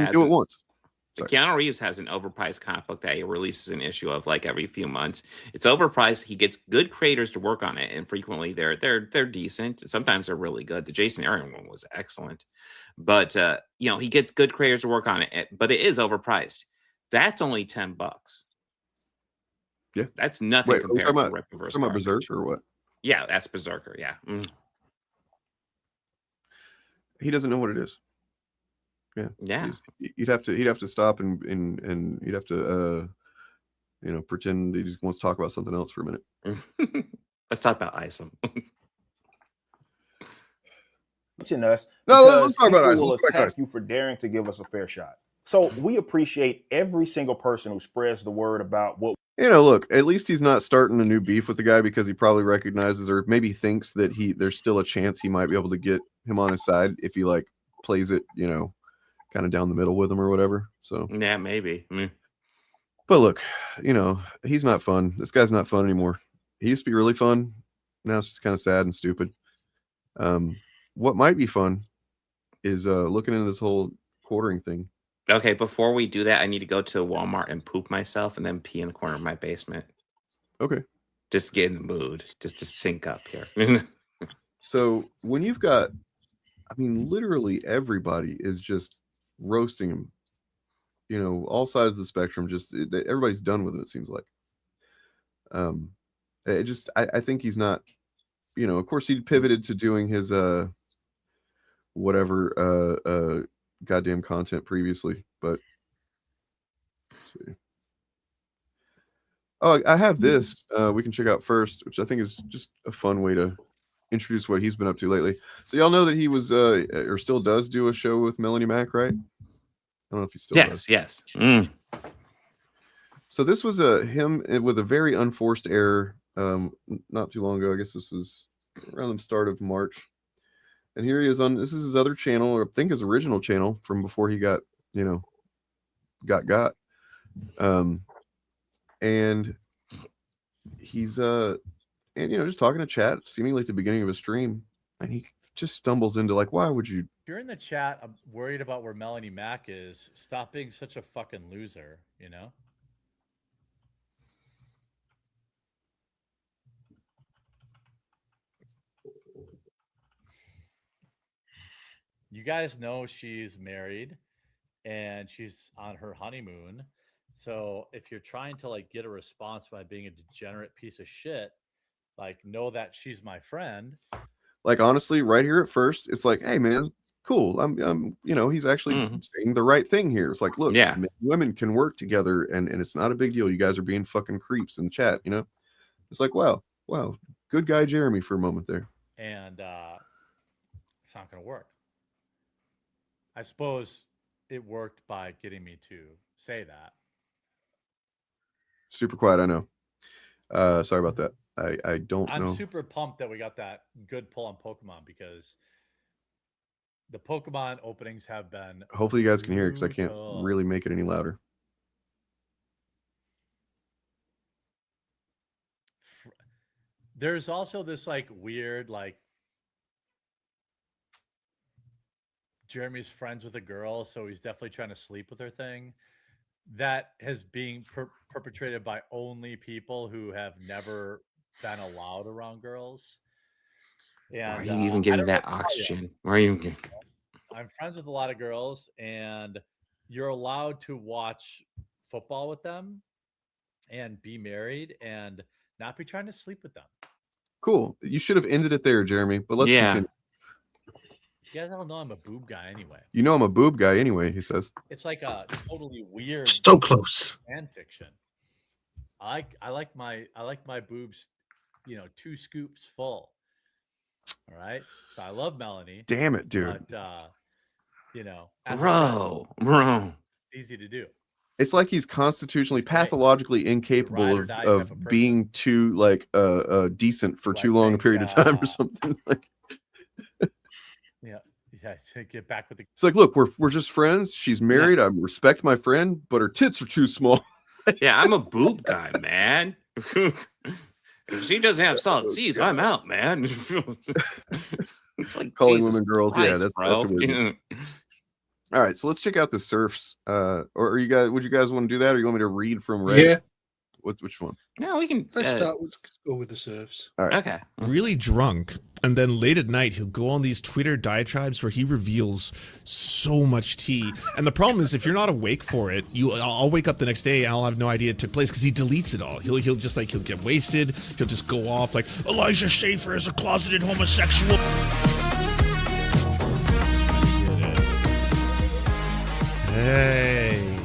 has an overpriced comic book that he releases an issue of like every few months. It's overpriced. He gets good creators to work on it, and frequently they're decent. Sometimes they're really good. The Jason Aaron one was excellent, but he gets good creators to work on it. But it is overpriced. That's only $10. Yeah, that's nothing compared to Rippaverse. Talking about Berserker or what? Yeah, that's Berserker. Yeah. He doesn't know what it is. Yeah. He'd have to stop and he'd have to pretend he just wants to talk about something else for a minute. Let's talk about ISOM. Us. No, let's talk about ISOM. We'll attack you for daring to give us a fair shot. So we appreciate every single person who spreads the word about what. Look, at least he's not starting a new beef with the guy because he probably recognizes or maybe thinks that there's still a chance he might be able to get him on his side if he like plays it, kind of down the middle with him or whatever. So yeah, maybe. But look, he's not fun. This guy's not fun anymore. He used to be really fun. Now it's just kind of sad and stupid. What might be fun is looking into this whole quartering thing. Okay, before we do that, I need to go to Walmart and poop myself and then pee in the corner of my basement. Okay. Just get in the mood, just to sync up here. So when you've got, literally everybody is just roasting him, all sides of the spectrum, just everybody's done with it, it seems like. I think he's not, of course he pivoted to doing his, goddamn content previously, but let's see. Oh, I have this we can check out first, which I think is just a fun way to introduce what he's been up to lately. So y'all know that he was or still does do a show with Melanie Mac, right? I don't know if he still does. Yes. So this was him with a very unforced error not too long ago. I guess this was around the start of March. And here he is this is his other channel, or I think his original channel from before he got, got. And he's just talking to chat, seemingly at the beginning of a stream, and he just stumbles into like, why would you? If you're in the chat, I'm worried about where Melanie Mac is. Stop being such a fucking loser, You guys know she's married and she's on her honeymoon. So if you're trying to like get a response by being a degenerate piece of shit, like know that she's my friend. Like honestly, right here at first, it's like, hey man, cool. I'm he's actually saying the right thing here. It's like, look, men and women can work together and it's not a big deal. You guys are being fucking creeps in the chat, It's like, wow, good guy Jeremy for a moment there. And it's not gonna work. I suppose it worked by getting me to say that. Super quiet, I know. Sorry about that. I don't know. I'm super pumped that we got that good pull on Pokemon because the Pokemon openings have been. Hopefully you guys can hear it because I can't really make it any louder. There's also this like weird like Jeremy's friends with a girl, so he's definitely trying to sleep with her thing. That has being perpetrated by only people who have never been allowed around girls. And why are you even getting that oxygen? Why are you? I'm friends with a lot of girls, and you're allowed to watch football with them and be married and not be trying to sleep with them. Cool. You should have ended it there, Jeremy, but let's continue. You guys all know I'm a boob guy anyway. You know I'm a boob guy anyway, he says. It's like a totally weird so close fan fiction. I like my boobs 2 scoops full. All right. So I love Melanie. Damn it, dude. But, Bro. It's easy to do. It's like he's constitutionally, pathologically incapable of being too decent for too long a period of time or something. Like, yeah, to get back with the. It's like, look, we're just friends. She's married. I respect my friend, but her tits are too small. Yeah, I'm a boob guy, man. If she doesn't have solid C's, I'm out, man. It's like calling Jesus women girls. Christ, Yeah, that's bro. a weird. All right, so let's check out the surfs. Or are you guys? Would you guys want to do that, or you want me to read from Reddit? Yeah. Which one? No, we can. Let's go with the surfs. All right. Okay. Really drunk, and then late at night he'll go on these Twitter diatribes where he reveals so much tea. And the problem is, if you're not awake for it, I'll wake up the next day and I'll have no idea it took place because he deletes it all. He'll just he'll get wasted. He'll just go off like Elijah Schaefer is a closeted homosexual. Hey,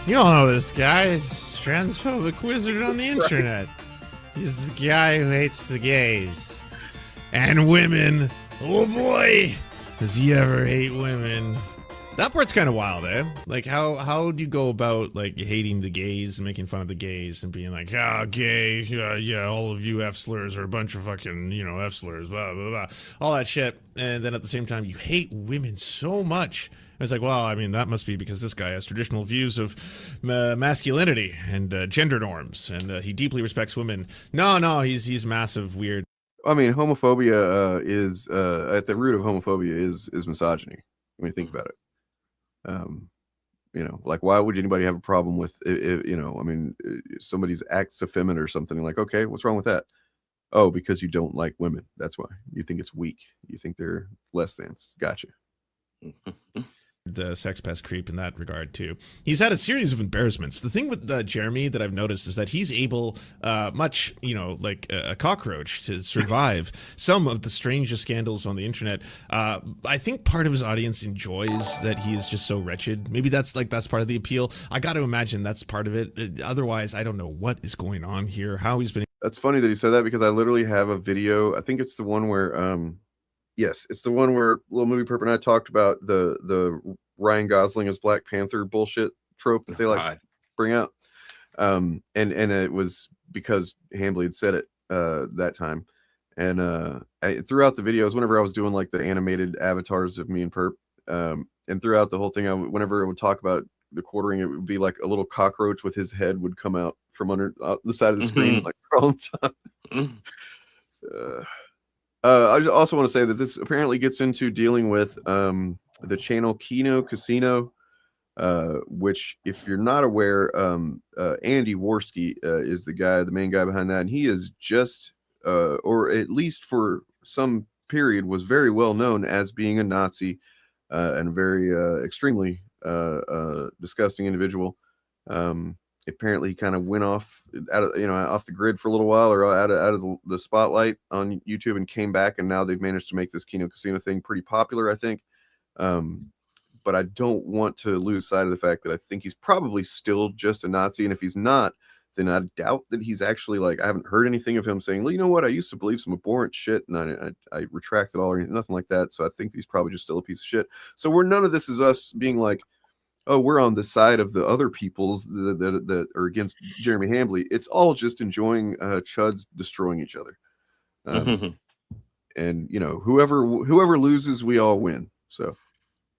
you all know this guy. He's a transphobic wizard on the internet. He's the guy who hates the gays. And women. Oh boy, does he ever hate women. That part's kind of wild, eh? Like, how do you go about, like, hating the gays and making fun of the gays and being like, gay, yeah, all of you F-slurs are a bunch of fucking, F-slurs, blah, blah, blah, all that shit. And then at the same time, you hate women so much. It's like, well, I mean, that must be because this guy has traditional views of masculinity and gender norms, and he deeply respects women. No, he's massive, weird. I mean, homophobia is at the root of homophobia is misogyny when you think about it. Like, why would anybody have a problem with somebody's acts effeminate or something? Like, okay, what's wrong with that? Oh, because you don't like women. That's why you think it's weak. You think they're less than. Gotcha. Sex pest creep in that regard too. He's had a series of embarrassments. The thing with Jeremy that I've noticed is that he's able, much like a cockroach, to survive some of the strangest scandals on the internet. I think part of his audience enjoys that he is just so wretched. Maybe that's part of the appeal. I got to imagine that's part of it. Otherwise, I don't know what is going on here. How he's been. That's funny that you said that because I literally have a video. I think it's the one where yes, it's the one where Little Movie Perp and I talked about the Ryan Gosling as Black Panther bullshit trope that they bring out. And it was because Hambly had said it that time. And throughout the videos, whenever I was doing like the animated avatars of me and Perp, and throughout the whole thing, whenever I would talk about the quartering, it would be like a little cockroach with his head would come out from under the side of the screen, like all the time. I just also want to say that this apparently gets into dealing with the channel Kino Casino, which, if you're not aware, Andy Worski is the main guy behind that, and he is just, or at least for some period, was very well known as being a Nazi and very extremely disgusting individual. Apparently, he kind of went off off the grid for a little while, or out of the spotlight on YouTube, and came back, and now they've managed to make this Kino Casino thing pretty popular, I think. But I don't want to lose sight of the fact that I think he's probably still just a Nazi, and if he's not, then I doubt that he's actually, like, I haven't heard anything of him saying, well, you know what, I used to believe some abhorrent shit, and I retracted all, or nothing like that. So I think he's probably just still a piece of shit. So none of this is us being like, oh, we're on the side of the other peoples that are against Jeremy Hambly. It's all just enjoying chuds destroying each other. And whoever loses, we all win. So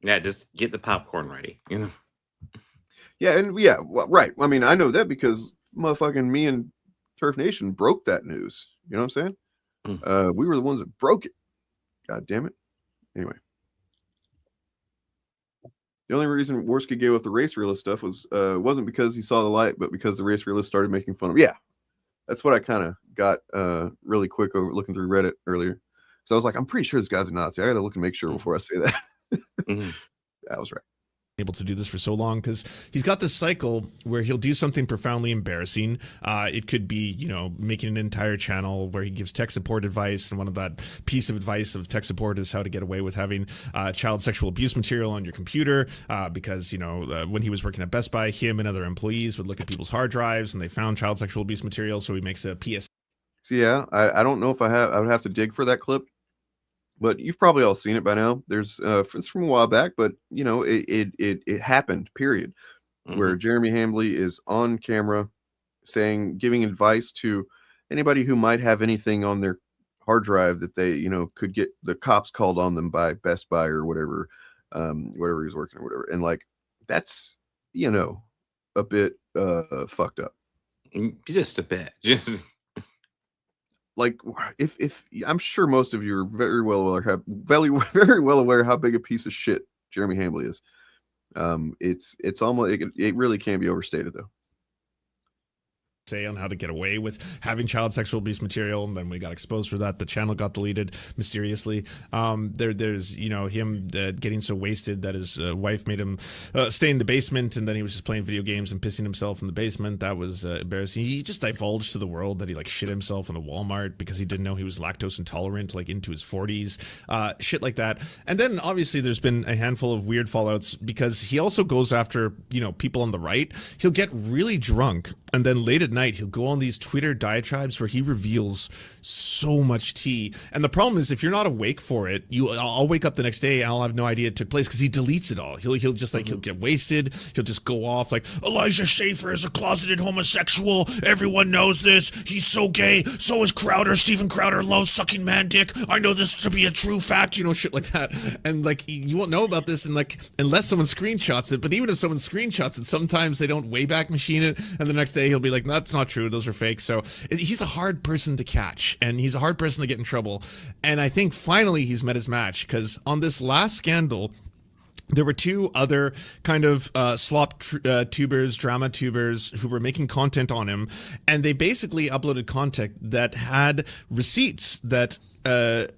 yeah, just get the popcorn ready. Yeah, and right. I mean, I know that because motherfucking me and Turf Nation broke that news. You know what I'm saying? We were the ones that broke it. God damn it. Anyway. The only reason Worski gave up the race realist stuff wasn't because he saw the light, but because the race realist started making fun of him. Yeah, that's what I kind of got really quick over looking through Reddit earlier. So I was like, I'm pretty sure this guy's a Nazi. I got to look and make sure before I say that. I was right. Able to do this for so long because he's got this cycle where he'll do something profoundly embarrassing. It could be, making an entire channel where he gives tech support advice, and one of that piece of advice of tech support is how to get away with having child sexual abuse material on your computer. Because when he was working at Best Buy, him and other employees would look at people's hard drives and they found child sexual abuse material. So he makes a PS. So yeah, I don't know if I would have to dig for that clip, but you've probably all seen it by now. There's it's from a while back, but you know, it happened, period. Where Jeremy Hambley is on camera giving advice to anybody who might have anything on their hard drive that they, you know, could get the cops called on them by Best Buy or whatever, whatever he's working or whatever. And like, that's, you know, a bit fucked up. Just a bit. Just like, if I'm sure most of you are very well aware how big a piece of shit Jeremy Hambley is. It's almost, it really can be overstated though. Say on how to get away with having child sexual abuse material, and then we got exposed for that. The channel got deleted mysteriously. There's, you know, him getting so wasted that his wife made him stay in the basement, and then he was just playing video games and pissing himself in the basement. That was embarrassing. He just divulged to the world that he like shit himself in a Walmart because he didn't know he was lactose intolerant, like into his 40s, shit like that. And then obviously there's been a handful of weird fallouts because he also goes after, you know, people on the right. He'll get really drunk, and then late at night he'll go on these Twitter diatribes where he reveals so much tea. And the problem is, if you're not awake for it, I'll wake up the next day and I'll have no idea it took place because he deletes it all. He'll just like, he'll get wasted. He'll just go off like, Elijah Schaefer is a closeted homosexual. Everyone knows this. He's so gay. So is Crowder. Steven Crowder loves sucking man dick. I know this to be a true fact, you know, shit like that. And like, you won't know about this and like, unless someone screenshots it. But even if someone screenshots it, sometimes they don't Wayback Machine it. And the next day he'll be like, no, that's not true. Those are fake. So he's a hard person to catch, and he's a hard person to get in trouble. And I think finally he's met his match, because on this last scandal, there were two other kind of slop tubers, drama tubers, who were making content on him, and they basically uploaded content that had receipts that the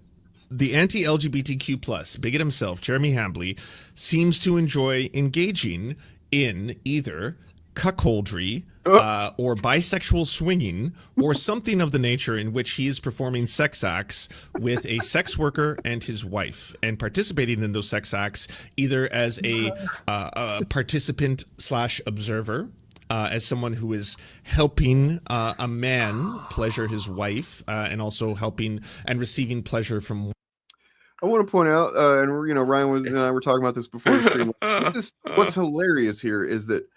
anti-LGBTQ+, bigot himself, Jeremy Hambley, seems to enjoy engaging in either cuckoldry or bisexual swinging or something of the nature in which he is performing sex acts with a sex worker and his wife, and participating in those sex acts either as a participant / observer, as someone who is helping a man pleasure his wife, and also helping and receiving pleasure from. I want to point out, and you know, Ryan and I were talking about this before the stream. What's hilarious here is that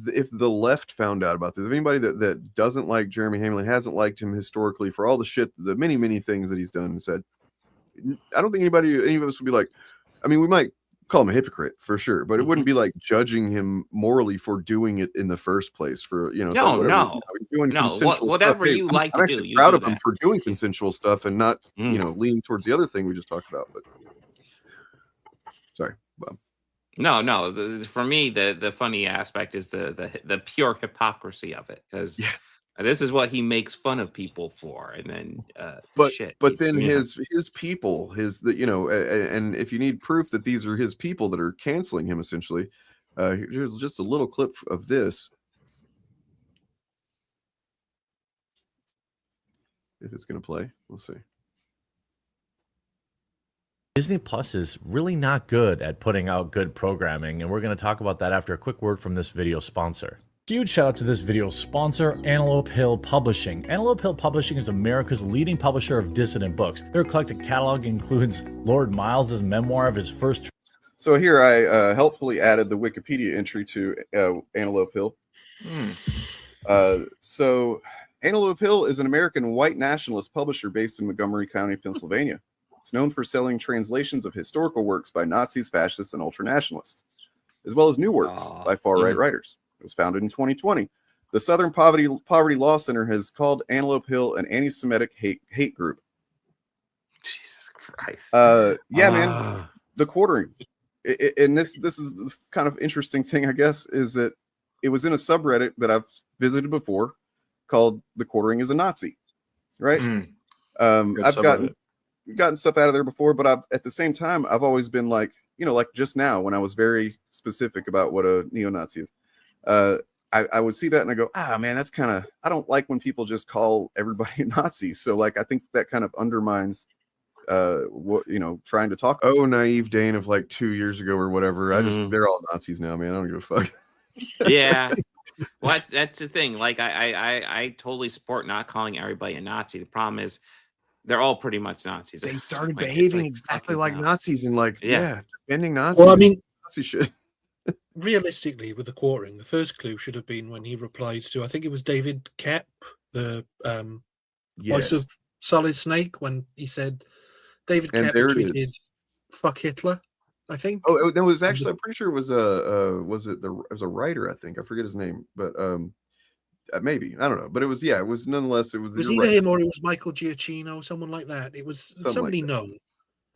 if the left found out about this, if anybody that doesn't like Jeremy Hamblin, hasn't liked him historically for all the shit, the many things that he's done and said, I don't think any of us would be like, I mean, we might call him a hypocrite for sure, but it wouldn't be like judging him morally for doing it in the first place. For, you know, whatever you like to do. I'm actually proud of him for doing consensual stuff and not, you know, leaning towards the other thing we just talked about. But sorry, Bob. No. For me, the funny aspect is the pure hypocrisy of it, because this is what he makes fun of people for, and then but then his people, you know, and if you need proof that these are his people that are canceling him, essentially, here's just a little clip of this. If it's gonna play, we'll see. Disney Plus is really not good at putting out good programming, and we're going to talk about that after a quick word from this video sponsor. Huge shout out to this video sponsor, Antelope Hill Publishing. Antelope Hill Publishing is America's leading publisher of dissident books. Their eclectic catalog includes Lord Miles's memoir of his first. So here I helpfully added the Wikipedia entry to Antelope Hill. So Antelope Hill is an American white nationalist publisher based in Montgomery County, Pennsylvania. It's known for selling translations of historical works by Nazis, fascists, and ultranationalists, as well as new works by far-right writers. It was founded in 2020. The Southern Poverty Law Center has called Antelope Hill an anti-Semitic hate group. Jesus Christ. Man, the quartering. And this is the kind of interesting thing, I guess, is that it was in a subreddit that I've visited before called The Quartering is a Nazi, right? I've gotten stuff out of there before, but at the same time, I've always been like, you know, like just now when I was very specific about what a neo-Nazi is, I would see that and I go, man, that's kind of, I don't like when people just call everybody a Nazi. So like, I think that kind of undermines what, you know, trying to talk. Oh, naive Dane of like 2 years ago or whatever. They're all Nazis now, man. I don't give a fuck. Yeah. Well, that's the thing. Like, I totally support not calling everybody a Nazi. The problem is they're all pretty much Nazis. They It's started like- it's behaving like exactly fucking like hell. Nazis and like, Yeah. defending Nazis. Well, I mean, Nazi shit. realistically, with the quartering, the first clue should have been when he replied to, I think it was David Kep, the voice of Solid Snake, when he said David And Kep there it tweeted is. "fuck Hitler." I think. Oh, that was actually. I'm pretty sure it was it was a writer. I think I forget his name, but maybe I don't know. But it was it was nonetheless. It was. Was you're either right. him or it was Michael Giacchino, someone like that. It was somebody like that. known.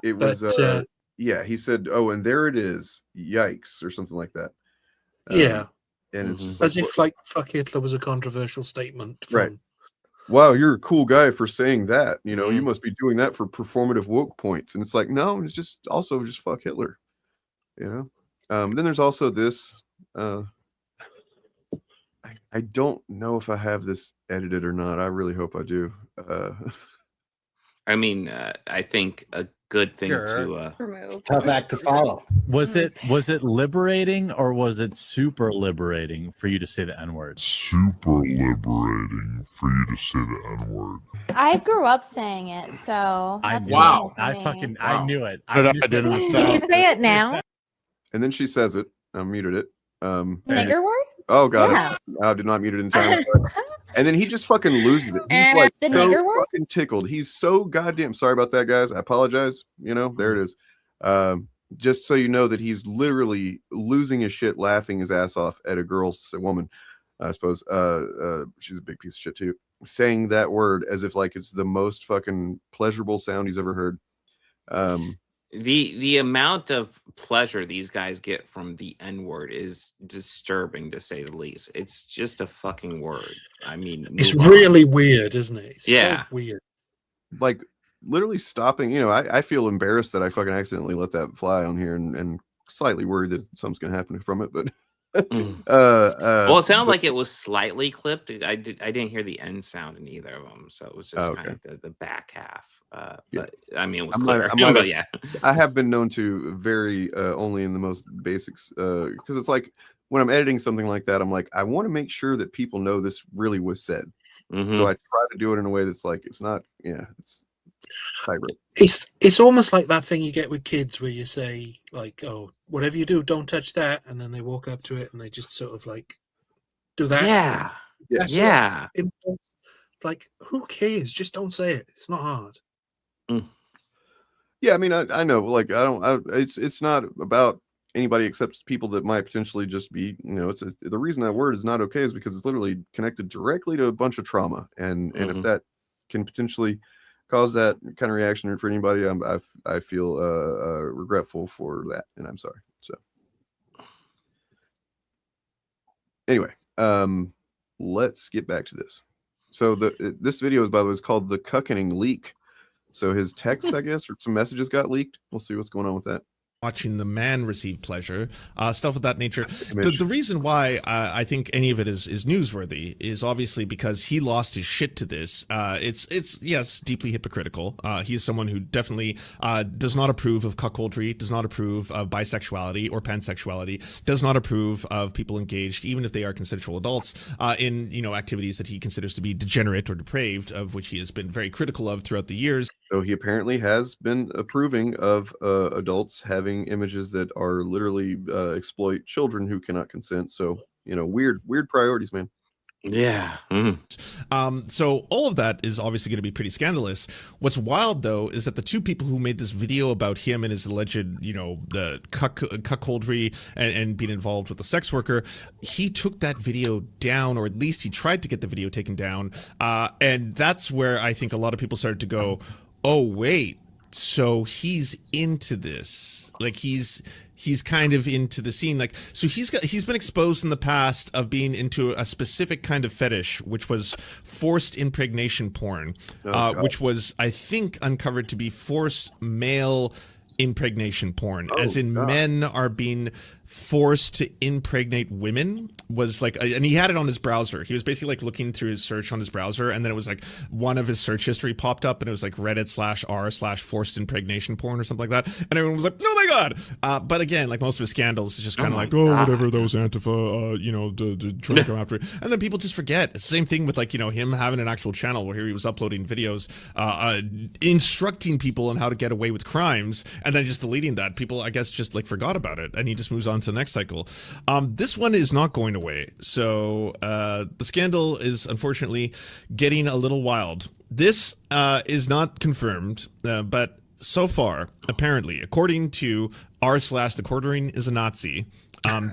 It was. But, he said, "Oh, and there it is. Yikes," or something like that. Yeah. And it's just As like, if like "fuck Hitler" was a controversial statement. right. From, Wow, you're a cool guy for saying that. You know, you must be doing that for performative woke points. And it's like, no, it's just also just fuck Hitler. You know. Then there's also this. I don't know if I have this edited or not. I really hope I do. I mean, I think a good thing to remove. Tough act to follow. Was it liberating or was it super liberating for you to say the N-word? Super liberating for you to say the N-word. I grew up saying it, so I that's knew normal it. for me. I knew it. I didn't Can you say it now? And then she says it. I muted it. Nigger word? Oh, got Yeah. it. I did not mute it in time. And then he just fucking loses it. He's like The so nigger word? fucking tickled. He's so goddamn sorry about that, guys. I apologize. You know, there it is. Just so you know that he's literally losing his shit, laughing his ass off at a woman, I suppose. She's a big piece of shit too. Saying that word as if like it's the most fucking pleasurable sound he's ever heard. the amount of pleasure these guys get from the N-word is disturbing, to say the least. It's just a fucking word. I mean, it's move on. really weird, isn't it? It's Yeah. so weird. Like literally stopping. You know, I feel embarrassed that I fucking accidentally let that fly on here, and slightly worried that something's gonna happen from it. But Well, it sounded like it was slightly clipped. I didn't hear the end sound in either of them, so it was just kind of the back half. But I mean, it was clear. But yeah, I have been known to vary only in the most basics because it's like when I'm editing something like that, I'm like, I want to make sure that people know this really was said. So I try to do it in a way that's like it's not. Yeah, it's tightrope. It's almost like that thing you get with kids where you say like, "Oh, whatever you do, don't touch that," and then they walk up to it and they just sort of like do that. Yeah. That's Yeah. it. Like, who cares? Just don't say it. It's not hard. Yeah, I mean, I know, like, it's not about anybody except people that might potentially just be, you know, the reason that word is not okay is because it's literally connected directly to a bunch of trauma, and if that can potentially cause that kind of reaction for anybody, I feel regretful for that, and I'm sorry. So anyway, let's get back to this. So this video is, by the way, is called the cuckening leak. So his text, I guess, or some messages got leaked. We'll see what's going on with that. Watching the man receive pleasure, stuff of that nature. The reason why I think any of it is newsworthy is obviously because he lost his shit to this. It's yes, deeply hypocritical. He is someone who definitely does not approve of cuckoldry, does not approve of bisexuality or pansexuality, does not approve of people engaged, even if they are consensual adults, in activities that he considers to be degenerate or depraved, of which he has been very critical of throughout the years. So he apparently has been approving of adults having images that are literally exploit children who cannot consent. So, weird priorities, man. Yeah. So all of that is obviously going to be pretty scandalous. What's wild, though, is that the two people who made this video about him and his alleged, the cuckoldry and being involved with the sex worker, he took that video down, or at least he tried to get the video taken down. And that's where I think a lot of people started to go, oh, wait, so he's into this. Like he's kind of into the scene. Like, so he's been exposed in the past of being into a specific kind of fetish, which was forced impregnation porn, which was, I think, uncovered to be forced male impregnation porn, as in men are being forced to impregnate women was like, and he had it on his browser. He was basically like looking through his search on his browser, and then it was like one of his search history popped up, and it was like Reddit/r/forced impregnation porn or something like that, and everyone was like, oh my god. But again, like most of his scandals, it's just kind of like, oh, whatever, those Antifa, trying to go after it, and then people just forget. It's the same thing with like him having an actual channel where he was uploading videos, instructing people on how to get away with crimes, and then just deleting that. People, I guess, just like forgot about it, and he just moves on to the next cycle. This one is not going away. So the scandal is unfortunately getting a little wild. This is not confirmed, but so far, apparently, according to r/the quartering is a Nazi,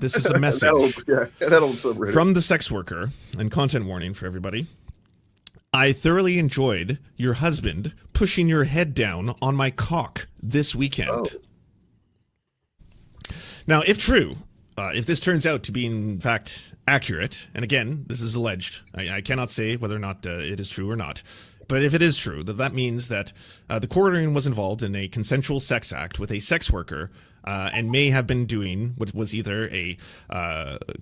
this is a message that old subreddit. From the sex worker, and content warning for everybody. I thoroughly enjoyed your husband pushing your head down on my cock this weekend. Oh. Now, if true, if this turns out to be in fact accurate, and again, this is alleged, I cannot say whether or not it is true or not, but if it is true, that means that the quartering was involved in a consensual sex act with a sex worker, and may have been doing what was either a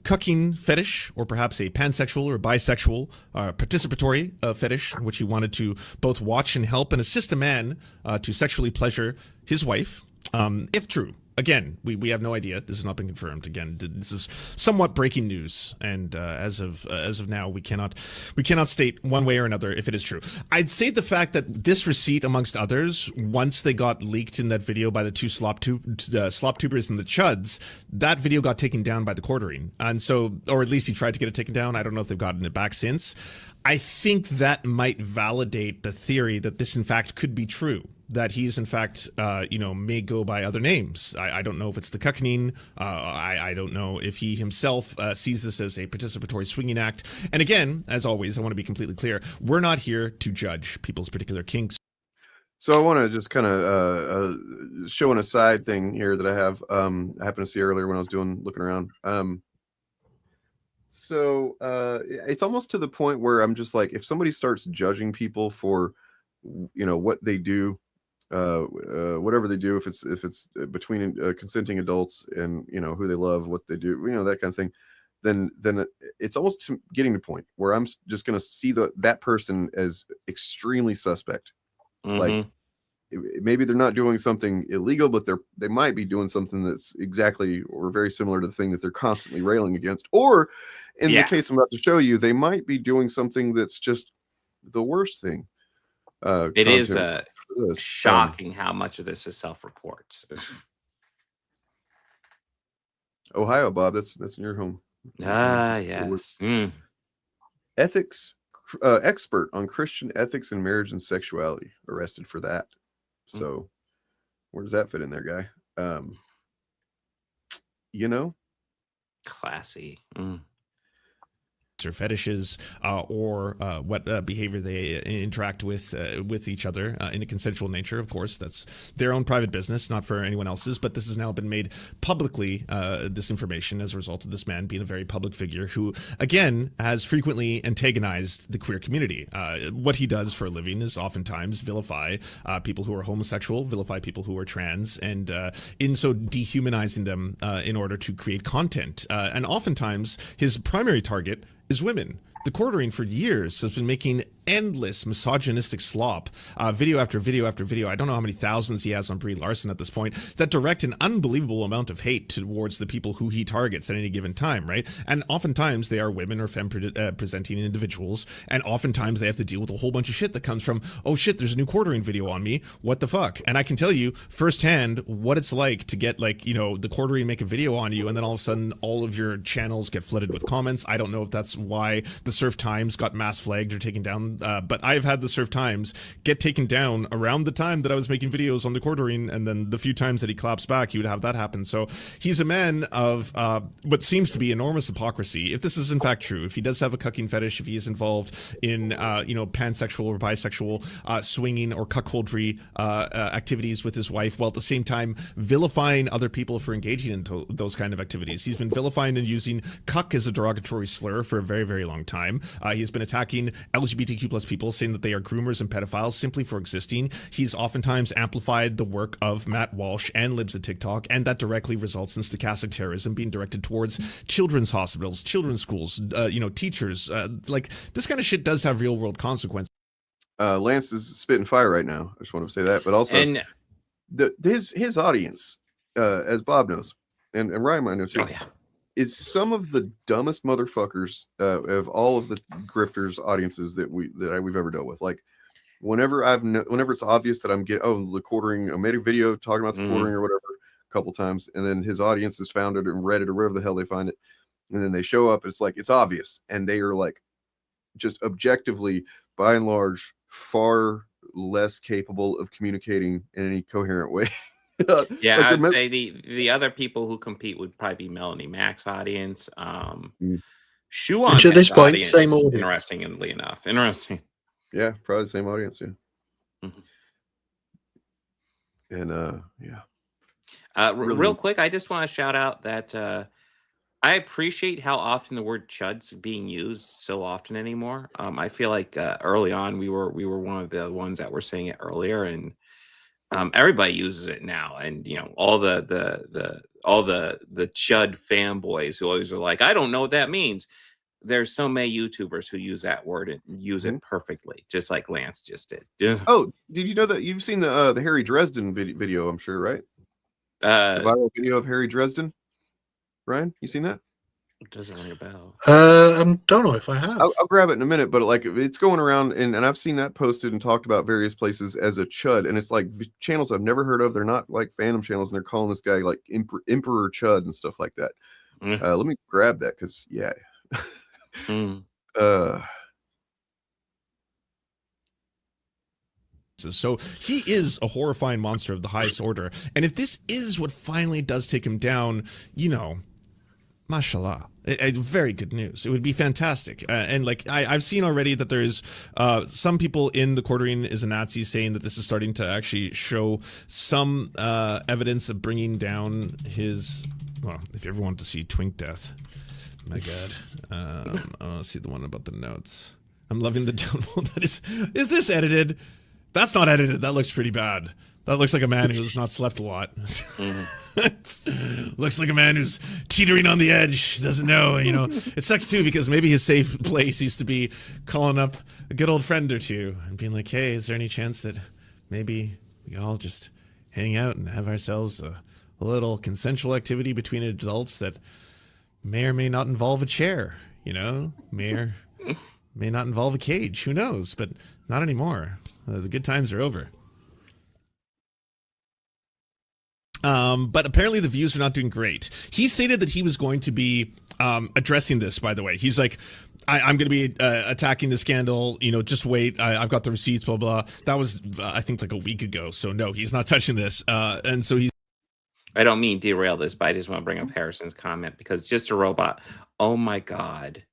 cucking fetish or perhaps a pansexual or bisexual participatory fetish, in which he wanted to both watch and help and assist a man to sexually pleasure his wife, if true. Again, we have no idea. This has not been confirmed. Again, this is somewhat breaking news, and as of now, we cannot state one way or another if it is true. I'd say the fact that this receipt, amongst others, once they got leaked in that video by the two slop tubers and the chuds, that video got taken down by the quartering, and so, or at least he tried to get it taken down. I don't know if they've gotten it back since. I think that might validate the theory that this, in fact, could be true. That he's in fact, may go by other names. I don't know if it's the cuckening. I don't know if he himself sees this as a participatory swinging act. And again, as always, I want to be completely clear. We're not here to judge people's particular kinks. So I want to just kind of show an aside thing here that I have. I happened to see earlier when I was looking around. So it's almost to the point where I'm just like, if somebody starts judging people for, what they do, whatever they do, if it's between consenting adults and who they love, what they do, that kind of thing, then it's almost getting to the point where I'm just going to see that person as extremely suspect. Mm-hmm. Like maybe they're not doing something illegal, but they might be doing something that's exactly or very similar to the thing that they're constantly railing against. Or in the case I'm about to show you, they might be doing something that's just the worst thing. It is shocking how much of this is self-reports. Ohio, Bob, that's in your home. Yes. Ethics expert on Christian ethics and marriage and sexuality arrested for that. So where does that fit in there, guy? Classy. Or fetishes, or what behavior they interact with each other in a consensual nature. Of course, that's their own private business, not for anyone else's. But this has now been made publicly, this information, as a result of this man being a very public figure who, again, has frequently antagonized the queer community. What he does for a living is oftentimes vilify people who are homosexual, vilify people who are trans, and in so dehumanizing them in order to create content. And oftentimes, his primary target is women. The quartering for years has been making endless misogynistic slop, video after video after video. I don't know how many thousands he has on Brie Larson at this point, that direct an unbelievable amount of hate towards the people who he targets at any given time, right? And oftentimes they are women or femme presenting individuals, and oftentimes they have to deal with a whole bunch of shit that comes from, oh shit, there's a new quartering video on me, what the fuck? And I can tell you firsthand what it's like to get the quartering make a video on you, and then all of a sudden all of your channels get flooded with comments. I don't know if that's why the Surf Times got mass flagged or taken down, but I've had the Surf Times get taken down around the time that I was making videos on the quartering, and then the few times that he claps back, he would have that happen. So he's a man of what seems to be enormous hypocrisy. If this is in fact true, if he does have a cucking fetish, if he is involved in pansexual or bisexual swinging or cuckoldry activities with his wife, while at the same time vilifying other people for engaging in those kind of activities. He's been vilifying and using cuck as a derogatory slur for a very, very long time. He's been attacking LGBTQ LGBTQ+ people, saying that they are groomers and pedophiles simply for existing. He's oftentimes amplified the work of Matt Walsh and Libs of TikTok, and that directly results in stochastic terrorism being directed towards children's hospitals, children's schools, teachers. Like, this kind of shit does have real world consequences. Lance is spitting fire right now. I just want to say that, but also his audience, as Bob knows, and Ryan might know too, is some of the dumbest motherfuckers of all of the grifters audiences that we've ever dealt with. Like, whenever it's obvious that I'm the quartering, I made a video talking about the quartering or whatever a couple times, and then his audience has found it and Reddit or wherever the hell they find it, and then they show up. It's like, it's obvious, and they are like, just objectively, by and large, far less capable of communicating in any coherent way. Yeah, like, I'd say the other people who compete would probably be Melanie Mack's audience. Shoe on Which at this point, audience, same audience. Interestingly enough. Interesting. Yeah, probably the same audience, yeah. Mm-hmm. And real quick, I just want to shout out that I appreciate how often the word chud's being used so often anymore. I feel like early on we were one of the ones that were saying it earlier, and everybody uses it now. And you know, all the chud fanboys who always are like, I don't know what that means. There's so many YouTubers who use that word and use it perfectly, just like Lance just did. Oh, did you know that you've seen the Harry Dresden video? I'm sure, right? The viral video of Harry Dresden. Ryan, you seen that? It doesn't ring a bell. I don't know if I have. I'll grab it in a minute, but like, it's going around, and I've seen that posted and talked about various places as a chud, and it's like channels I've never heard of. They're not like fandom channels, and they're calling this guy like Emperor Chud and stuff like that. Let me grab that, because So he is a horrifying monster of the highest order, and if this is what finally does take him down, you know, mashallah, very good news. It would be fantastic. And like, I've seen already that there's some people in the quartering is a Nazi saying that this is starting to actually show some evidence of bringing down his, well, if you ever want to see Twink Death, my god, I want to see the one about the notes. I'm loving the download. That is this edited? That's not edited. That looks pretty bad. That looks like a man who's not slept a lot. Looks like a man who's teetering on the edge. Doesn't know, you know. It sucks too, because maybe his safe place used to be calling up a good old friend or two and being like, hey, is there any chance that maybe we all just hang out and have ourselves a little consensual activity between adults that may or may not involve a chair, you know? May not involve a cage. Who knows? But not anymore. The good times are over. But apparently the views are not doing great. He stated that he was going to be addressing this, by the way. He's like, I'm going to be attacking the scandal. You know, just wait. I've got the receipts, blah, blah. That was, I think, like a week ago. So, no, he's not touching this. And so he's... I don't mean derail this, but I just want to bring up Harrison's comment, because just a robot. Oh, my God.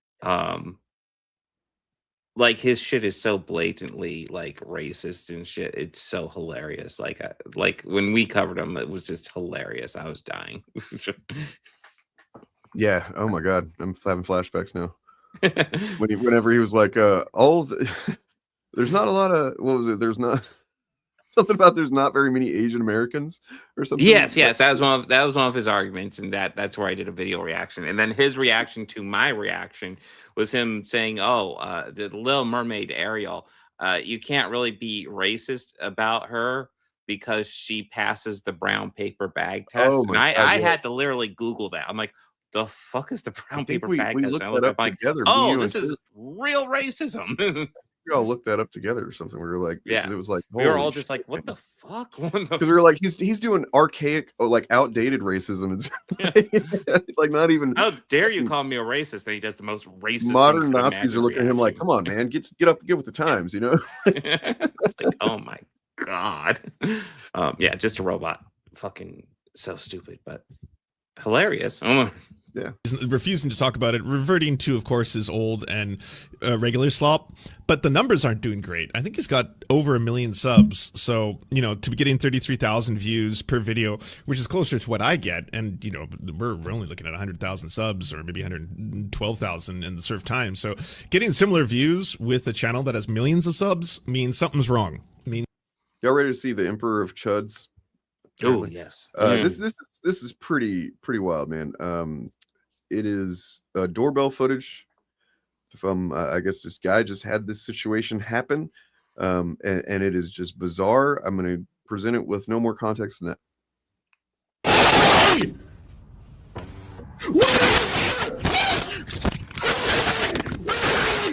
Like, his shit is so blatantly like racist and shit. It's so hilarious. Like when we covered him, it was just hilarious. I was dying. Yeah. Oh my god, I'm having flashbacks now. Whenever he was like, there's not a lot of, what was it? There's not something about there's not very many Asian Americans or something. Yes, that was one of his arguments, and that's where I did a video reaction. And then his reaction to my reaction was him saying, the Little Mermaid Ariel, you can't really be racist about her because she passes the brown paper bag test. And I had to literally Google that. I'm like, the fuck is the brown paper bag test? Looked that up together. This is real racism. We all looked that up together or something. We were like, yeah, it was like, we were all just like, what the fuck? Because we were like, he's doing archaic, like outdated racism. It's like, not even. How dare you call me a racist? Then he does the most racist. Modern Nazis are looking at him like, come on, man, get with the times, you know? It's like, oh my god. Yeah, just a robot. Fucking so stupid, but hilarious. Yeah. He's refusing to talk about it, reverting to, of course, his old and regular slop. But the numbers aren't doing great. I think he's got over 1 million subs. So, to be getting 33,000 views per video, which is closer to what I get. And, we're only looking at 100,000 subs or maybe 112,000 in the surf time. So getting similar views with a channel that has millions of subs means something's wrong. Y'all ready to see the Emperor of Chuds? Oh, yes. This is pretty wild, man. It is doorbell footage from I guess this guy just had this situation happen, and it is just bizarre. I'm going to present it with no more context than that.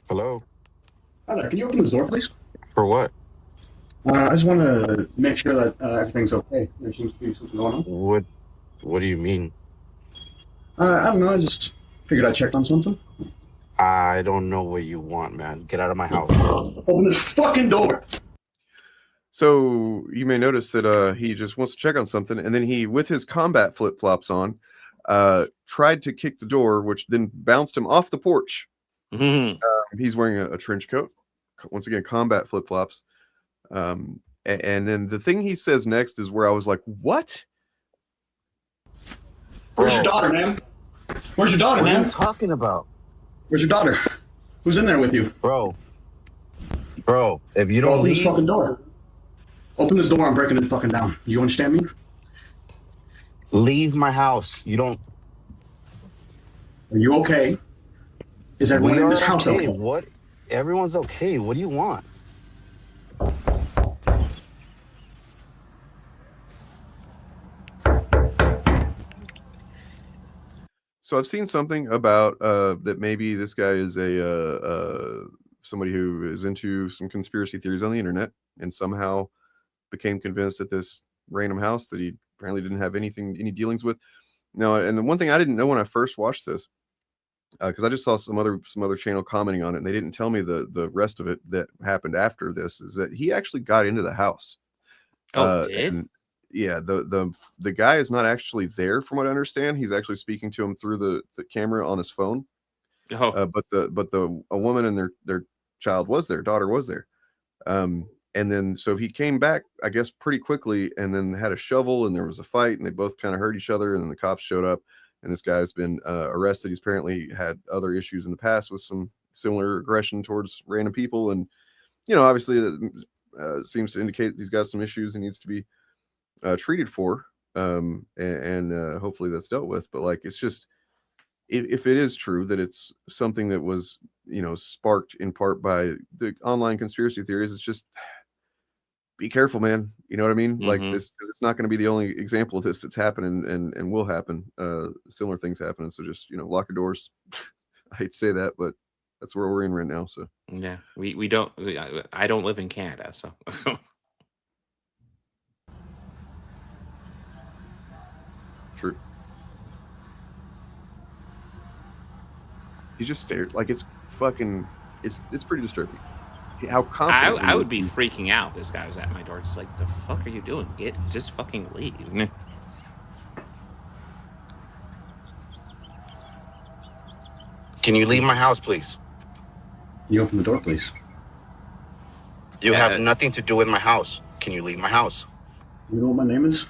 Hello. Hi there. Can you open this door, please? For what? I just want to make sure that everything's okay. There seems to be something going on. What do you mean? I don't know. I just figured I'd check on something. I don't know what you want, man. Get out of my house. Open this fucking door. So you may notice that he just wants to check on something, and then he, with his combat flip-flops on, tried to kick the door, which then bounced him off the porch. He's wearing a trench coat. Once again, combat flip-flops. And then the thing he says next is where I was like, what? Where's your daughter, man? Where's your daughter, man? What are you talking about? Where's your daughter? Who's in there with you? Bro, if you don't open this fucking door. Open this door, I'm breaking it fucking down. You understand me? Leave my house. You don't... Are you okay? Is everyone in this house okay? What? Everyone's okay. What do you want? So I've seen something about that maybe this guy is somebody who is into some conspiracy theories on the internet and somehow became convinced that this random house that he apparently didn't have any dealings with. Now, and the one thing I didn't know when I first watched this, because I just saw some other channel commenting on it, and they didn't tell me the rest of it that happened after this, is that he actually got into the house. Did? And yeah, the guy is not actually there, from what I understand. He's actually speaking to him through the camera on his phone. But a woman and their child was there, daughter was there. And then so he came back, I guess, pretty quickly, and then had a shovel, and there was a fight, and they both kind of hurt each other, and then the cops showed up, and this guy's been arrested. He's apparently had other issues in the past with some similar aggression towards random people, and obviously that seems to indicate that he's got some issues and needs to be treated for, and hopefully that's dealt with. But like, it's just, if it is true that it's something that was sparked in part by the online conspiracy theories, it's just, be careful, man. You know what I mean? Like this, it's not going to be the only example of this that's happening and will happen. Similar things happening. So just lock your doors. I hate to say that, but that's where we're in right now. So yeah, we don't. I don't live in Canada, so. True. He just stared like it's fucking. It's pretty disturbing. How confident I would be freaking out if this guy was at my door. Just like, the fuck are you doing? Just fucking leave. Can you leave my house, please? You open the door, please. You have nothing to do with my house. Can you leave my house? You know what my name is?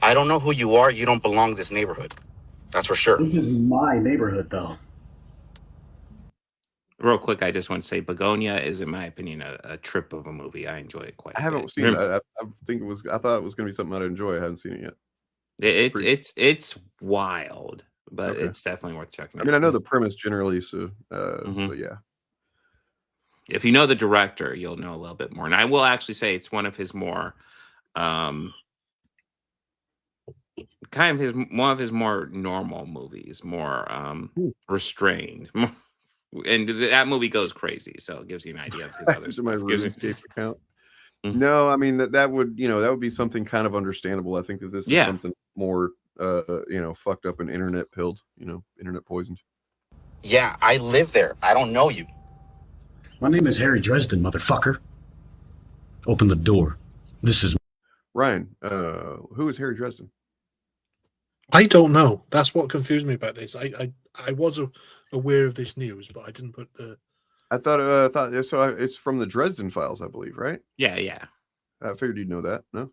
I don't know who you are. You don't belong to this neighborhood. That's for sure. This is my neighborhood, though. Real quick, I just want to say Begonia is, in my opinion, a trip of a movie. I enjoy it quite a bit. I haven't seen it. I thought it was going to be something I'd enjoy. I haven't seen it yet. It's wild, but it's definitely worth checking out. I mean, I know the premise generally, so but yeah. If you know the director, you'll know a little bit more. And I will actually say it's one of his more one of his more normal movies, more restrained. And that movie goes crazy, so it gives you an idea of his other stuff. My RuneScape account. No, I mean that would be something kind of understandable. I think that this is something more fucked up and internet pilled, internet poisoned. Yeah, I live there. I don't know you. My name is Harry Dresden, motherfucker. Open the door. This is Ryan. Who is Harry Dresden? I don't know. That's what confused me about this. I was aware of this news, but I didn't put the. I thought so. It's from the Dresden Files, I believe, right? Yeah, yeah. I figured you'd know that. No.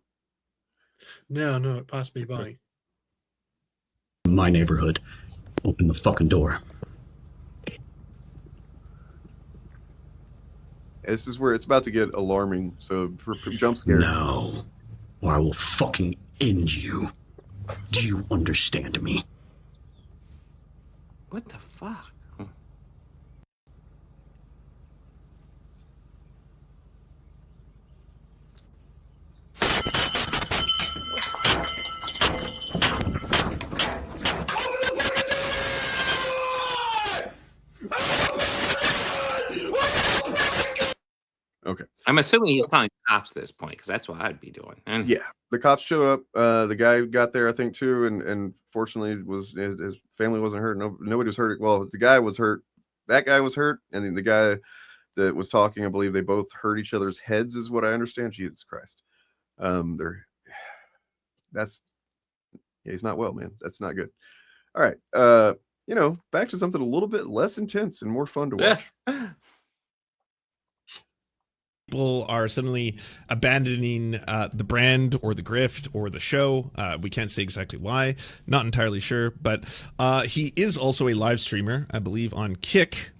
No, it passed me by. My neighborhood. Open the fucking door. This is where it's about to get alarming. So for jump scare. No, or I will fucking end you. Do you understand me? What the fuck? Okay. I'm assuming he's calling cops at this point because that's what I'd be doing. And Yeah, the cops show up. The guy got there, I think, too, and fortunately, his family wasn't hurt. Nobody was hurt. Well, the guy was hurt. That guy was hurt, and then the guy that was talking, I believe, they both hurt each other's heads, is what I understand. Jesus Christ, he's not well, man. That's not good. All right, back to something a little bit less intense and more fun to watch. People are suddenly abandoning the brand or the grift or the show. We can't say exactly why. Not entirely sure, but he is also a live streamer, I believe, on Kick.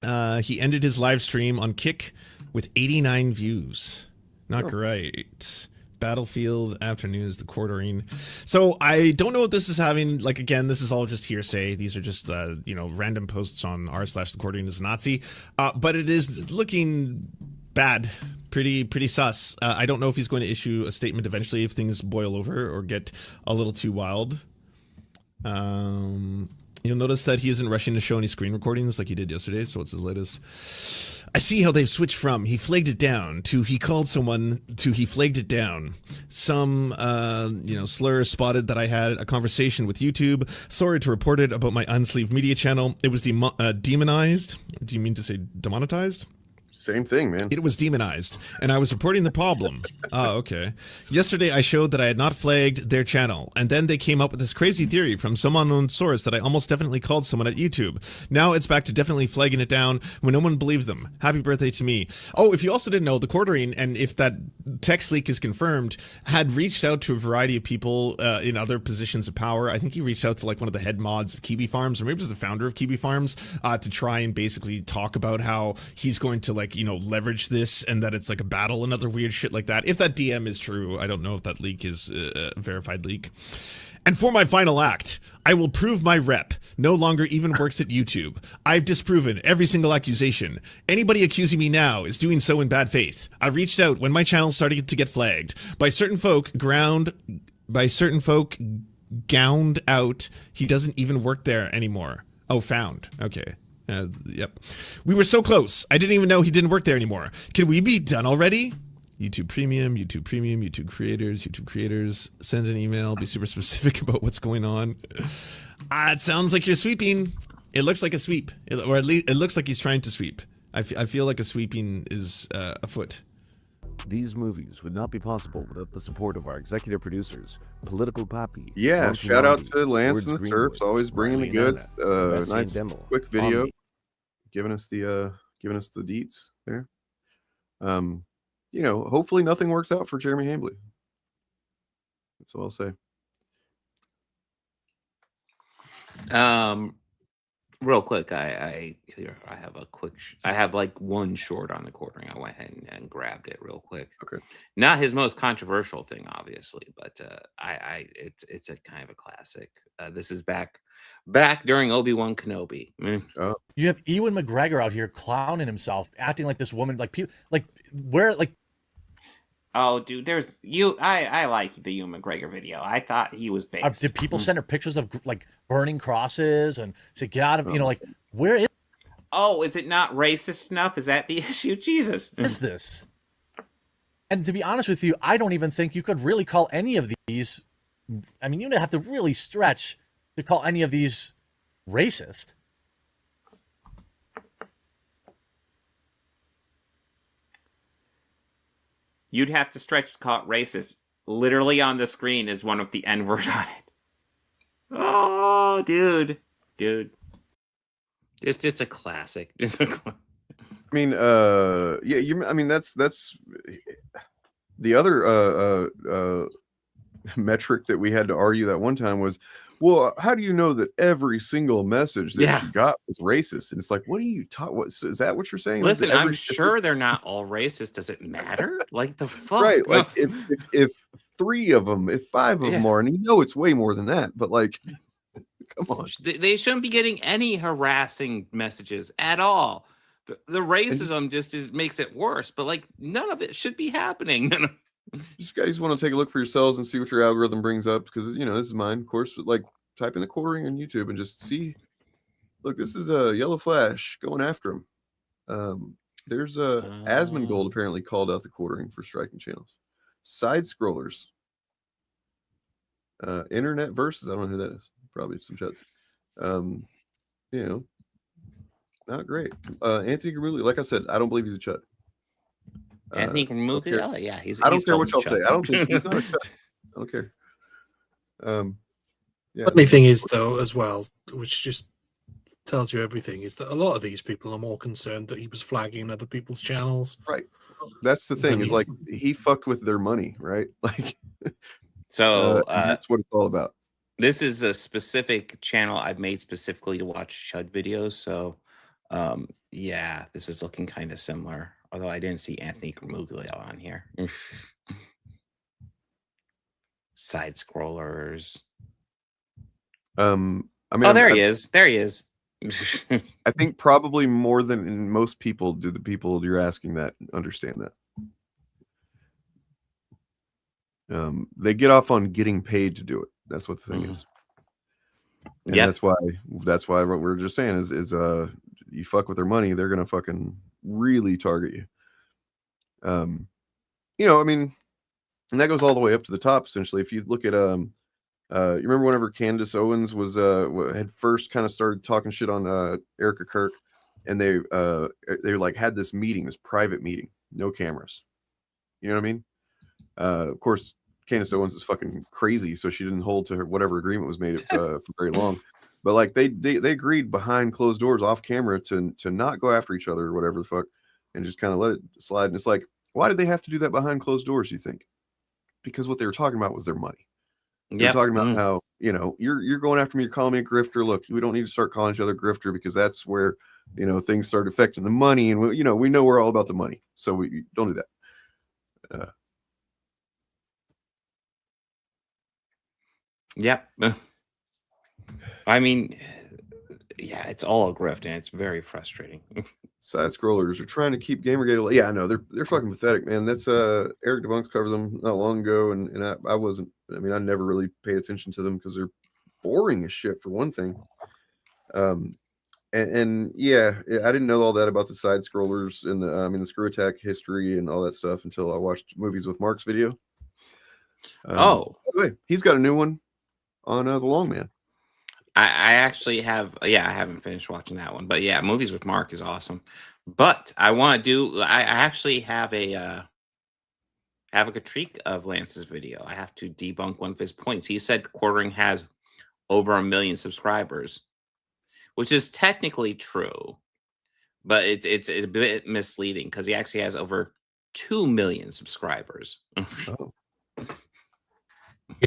He ended his live stream on Kick with 89 views. Not great. Battlefield Afternoons, the quartering. So I don't know what this is having. Like, again, this is all just hearsay. These are just random posts on r/the quartering is Nazi. But it is looking bad. Pretty sus. I don't know if he's going to issue a statement eventually if things boil over or get a little too wild. You'll notice that he isn't rushing to show any screen recordings like he did yesterday. So what's his latest? I see how they've switched from he flagged it down to he called someone to he flagged it down. Some slur spotted that I had a conversation with YouTube. Sorry to report it about my unsleeved media channel. It was demonized. Do you mean to say demonetized? Same thing, man. It was demonized, and I was reporting the problem. Oh, okay. Yesterday, I showed that I had not flagged their channel, and then they came up with this crazy theory from some unknown source that I almost definitely called someone at YouTube. Now it's back to definitely flagging it down when no one believed them. Happy birthday to me. Oh, if you also didn't know, the quartering, and if that text leak is confirmed, had reached out to a variety of people in other positions of power. I think he reached out to like one of the head mods of Kiwi Farms, or maybe it was the founder of Kiwi Farms, to try and basically talk about how he's going to leverage this and that it's like a battle and other weird shit like that. If that DM is true, I don't know if that leak is a verified leak. And for my final act, I will prove my rep no longer even works at YouTube. I've disproven every single accusation. Anybody accusing me now is doing so in bad faith. I reached out when my channel started to get flagged by certain folk gowned out. He doesn't even work there anymore. Oh, found. Okay. Yep. We were so close. I didn't even know he didn't work there anymore. Can we be done already? YouTube Premium, YouTube Creators, send an email, be super specific about what's going on. It sounds like you're sweeping. It looks like a sweep, or at least it looks like he's trying to sweep. I feel like a sweeping is afoot. These movies would not be possible without the support of our executive producers, Political Poppy. Yeah, Mark shout out Ronaldo, to Lance Words and the Greenwood, Terps, always bringing the Riley goods. Nana, Sebastian Nice Dembele, quick video, Omni. giving us the deets there. Hopefully nothing works out for Jeremy Hambley. That's all I'll say. Real quick, I have like one short on the quartering. I went ahead and grabbed it real quick. Okay. Not his most controversial thing, obviously, but it's a kind of a classic. This is back during Obi-Wan Kenobi. Oh. You have Ewan McGregor out here clowning himself, acting like this woman, like people, like where, like. Oh, dude, there's you. I like the Ewan McGregor video. I thought he was based. Did people send her pictures of like burning crosses and say, get out of, like, where is? Oh, is it not racist enough? Is that the issue? Jesus. Is this? And to be honest with you, I don't even think you could really call any of these. I mean, you'd have to really stretch to call any of these racist. You'd have to stretch to call it racist. Literally on the screen is one of the N-word on it. Oh, dude. It's just a classic. I mean, yeah, I mean, that's the other metric that we had to argue that one time was, well, how do you know that every single message that she got was racist? And it's like, what are you talking? Is that what you're saying? Listen, I'm sure they're not all racist. Does it matter? Like the fuck? Right. Like if 3 of them, if 5 of them are, and you know it's way more than that, but like, come on. They shouldn't be getting any harassing messages at all. The racism just makes it worse, but like none of it should be happening. Just guys want to take a look for yourselves and see what your algorithm brings up, because you know this is mine, of course. But like, type in the quartering on YouTube and just see. Look, this is a yellow flash going after him. There's a Asmongold apparently called out the quartering for striking channels. Side scrollers. Internet versus, I don't know who that is. Probably some chuds. You know, not great. Anthony Gramuglia, like I said, I don't believe he's a chud. Anthony Gramuglia, oh yeah, I don't care what y'all say. I don't think he's not a chud. I don't care. Yeah. Funny thing is, though, as well, which just tells you everything, is that a lot of these people are more concerned that he was flagging other people's channels. Right. That's the thing. Is like he fucked with their money, right? Like, so that's what it's all about. This is a specific channel I've made specifically to watch chud videos. So, yeah, this is looking kind of similar. Although I didn't see Anthony Gramuglia on here. Side scrollers. I mean, oh, there he is. There he is. I think probably more than most people do the people you're asking that understand that. They get off on getting paid to do it. That's what the thing is. And that's why what we're just saying is you fuck with their money, they're gonna fucking really target you. You know, I mean, and that goes all the way up to the top essentially. If you look at you remember whenever Candace Owens was had first kind of started talking shit on Erica Kirk, and they like had this meeting, this private meeting, no cameras. You know what I mean? Of course, Candace Owens is fucking crazy, so she didn't hold to her whatever agreement was made for very long. But like they agreed behind closed doors, off camera, to not go after each other or whatever the fuck, and just kind of let it slide. And it's like, why did they have to do that behind closed doors? You think? Because what they were talking about was their money. They're talking about how, you know, you're going after me, you're calling me a grifter. Look, we don't need to start calling each other grifter, because that's where, you know, things start affecting the money, and we know we're all about the money, so we don't do that. Yep. I mean, yeah, it's all a grift, and it's very frustrating. Side scrollers are trying to keep Gamergate alive. Yeah, I know they're fucking pathetic, man. That's Eric DeBunks covered them not long ago, and I wasn't. I mean, I never really paid attention to them because they're boring as shit for one thing. And yeah, I didn't know all that about the side scrollers and the screw attack history and all that stuff until I watched Movies with Mark's video. Oh, by the way, he's got a new one on The Long Man. I actually have, I haven't finished watching that one, but yeah, Movies with Mark is awesome. But I want to do, I actually have a critique of Lance's video. I have to debunk one of his points. He said quartering has over 1 million subscribers, which is technically true, but it's a bit misleading because he actually has over 2 million subscribers. Oh.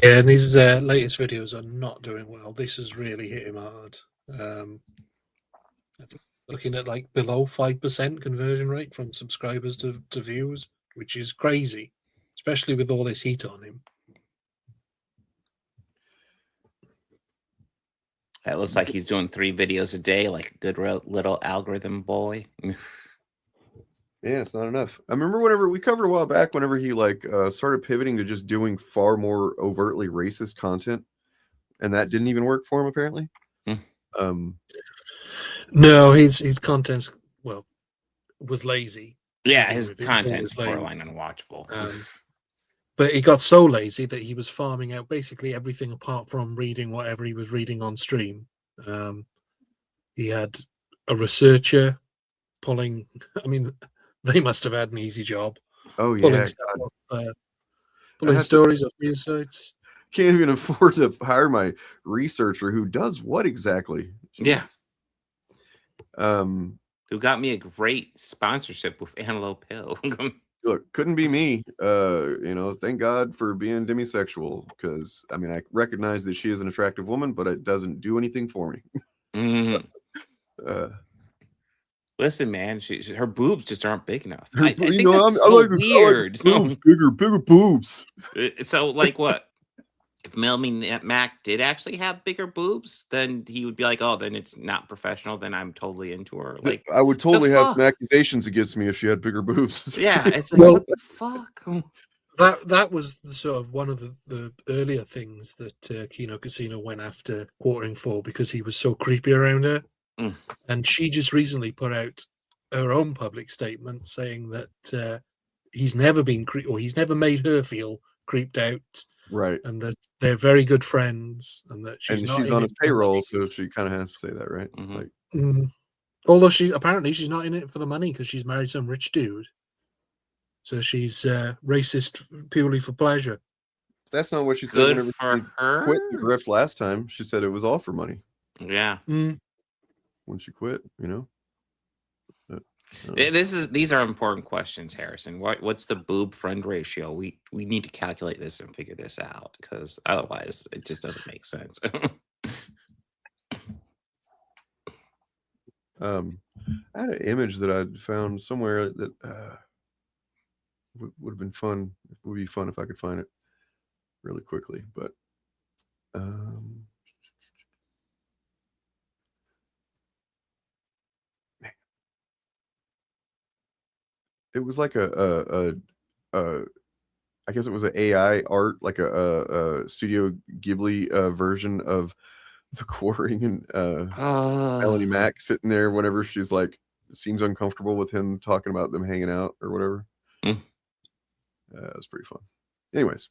Yeah, and his latest videos are not doing well. This has really hit him hard. Looking at like below 5% conversion rate from subscribers to views, which is crazy, especially with all this heat on him. It looks like he's doing 3 videos a day, like a good little algorithm boy. Yeah, it's not enough. I remember whenever we covered a while back, whenever he like started pivoting to just doing far more overtly racist content, and that didn't even work for him apparently. No, his content's was lazy. Yeah, his content's borderline unwatchable. But he got so lazy that he was farming out basically everything apart from reading whatever he was reading on stream. He had a researcher pulling. I mean, they must have had an easy job. Oh pulling yeah, stuff off, pulling stories off news sites. can't even afford to hire my researcher who does what exactly? Yeah. Who got me a great sponsorship with Antelope Hill. Look, couldn't be me. Thank God for being demisexual, because I mean I recognize that she is an attractive woman, but it doesn't do anything for me. Listen, man, her boobs just aren't big enough. Her I boo- think you know, that's I so like weird. boobs, bigger boobs. So, like, what? If Melanie Mac did actually have bigger boobs, then he would be like, "Oh, then it's not professional. Then I'm totally into her." Like, I would totally the have fuck? some accusations against me if she had bigger boobs. Yeah, it's like, Well, what the fuck? That was sort of one of the earlier things that Kino Casino went after Quartering for, because he was so creepy around her. And she just recently put out her own public statement saying that he's never been he's never made her feel creeped out, right? And that they're very good friends, and that she's And not she's in on a it for the money. payroll, so she kind of has to say that, right? Like, Although she's not in it for the money, because she's married some rich dude. So she's racist purely for pleasure. that's not what she said. Good Whenever for she her. quit the grift last time, she said it was all for money. Yeah. When she quit, These are important questions, Harrison. What's the boob friend ratio? We need to calculate this and figure this out, because otherwise it just doesn't make sense. I had an image that I found somewhere that would have been fun. It would be fun if I could find it really quickly, but it was like I guess it was an AI art, like a Studio Ghibli version of the Quartering and Melanie Mac sitting there whenever she's like seems uncomfortable with him talking about them hanging out or whatever. It was pretty fun. Anyways,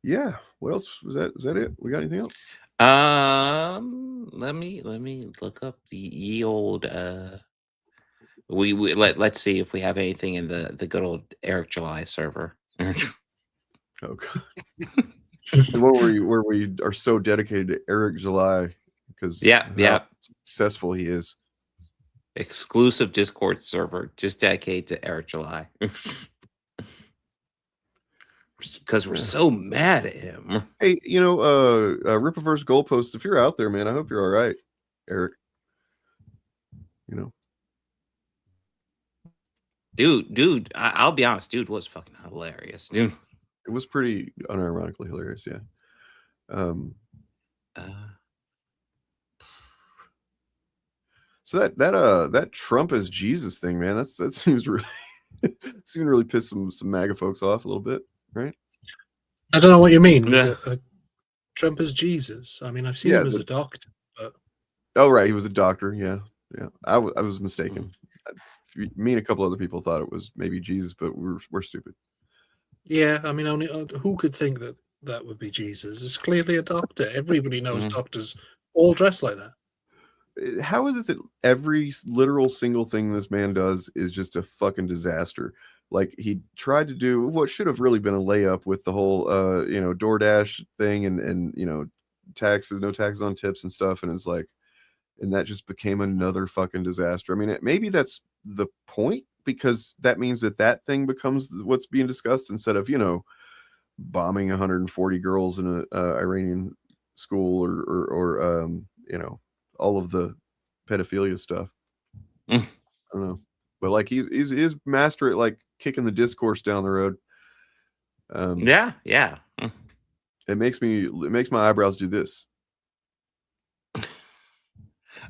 yeah. What else was that? Is that it? We got anything else? Let me look up the old let's see if we have anything in the good old Eric July server. Oh god. The one where we are so dedicated to Eric July because how successful he is. Exclusive Discord server just dedicated to Eric July. Because we're so mad at him. Hey, Ripaverse Goalpost, if you're out there, man, I hope you're all right, Eric. Dude, I'll be honest, dude was fucking hilarious, dude. It was pretty unironically hilarious, yeah. So that Trump as Jesus thing, man, that seems really seemed really piss some MAGA folks off a little bit, right? I don't know what you mean. Trump as Jesus. I mean, I've seen him as a doctor. But... Oh, right, he was a doctor. Yeah. I was mistaken. Me and a couple other people thought it was maybe Jesus, but we're stupid. Yeah, I mean, only who could think that would be Jesus? It's clearly a doctor. Everybody knows doctors all dress like that. How is it that every literal single thing this man does is just a fucking disaster? Like, he tried to do what should have really been a layup with the whole DoorDash thing and no taxes on tips and stuff, and it's like, and that just became another fucking disaster. I mean, maybe that's the point, because that means that thing becomes what's being discussed instead of bombing 140 girls in a Iranian school or all of the pedophilia stuff. I don't know, but like he is master at like kicking the discourse down the road. Yeah. It makes my eyebrows do this.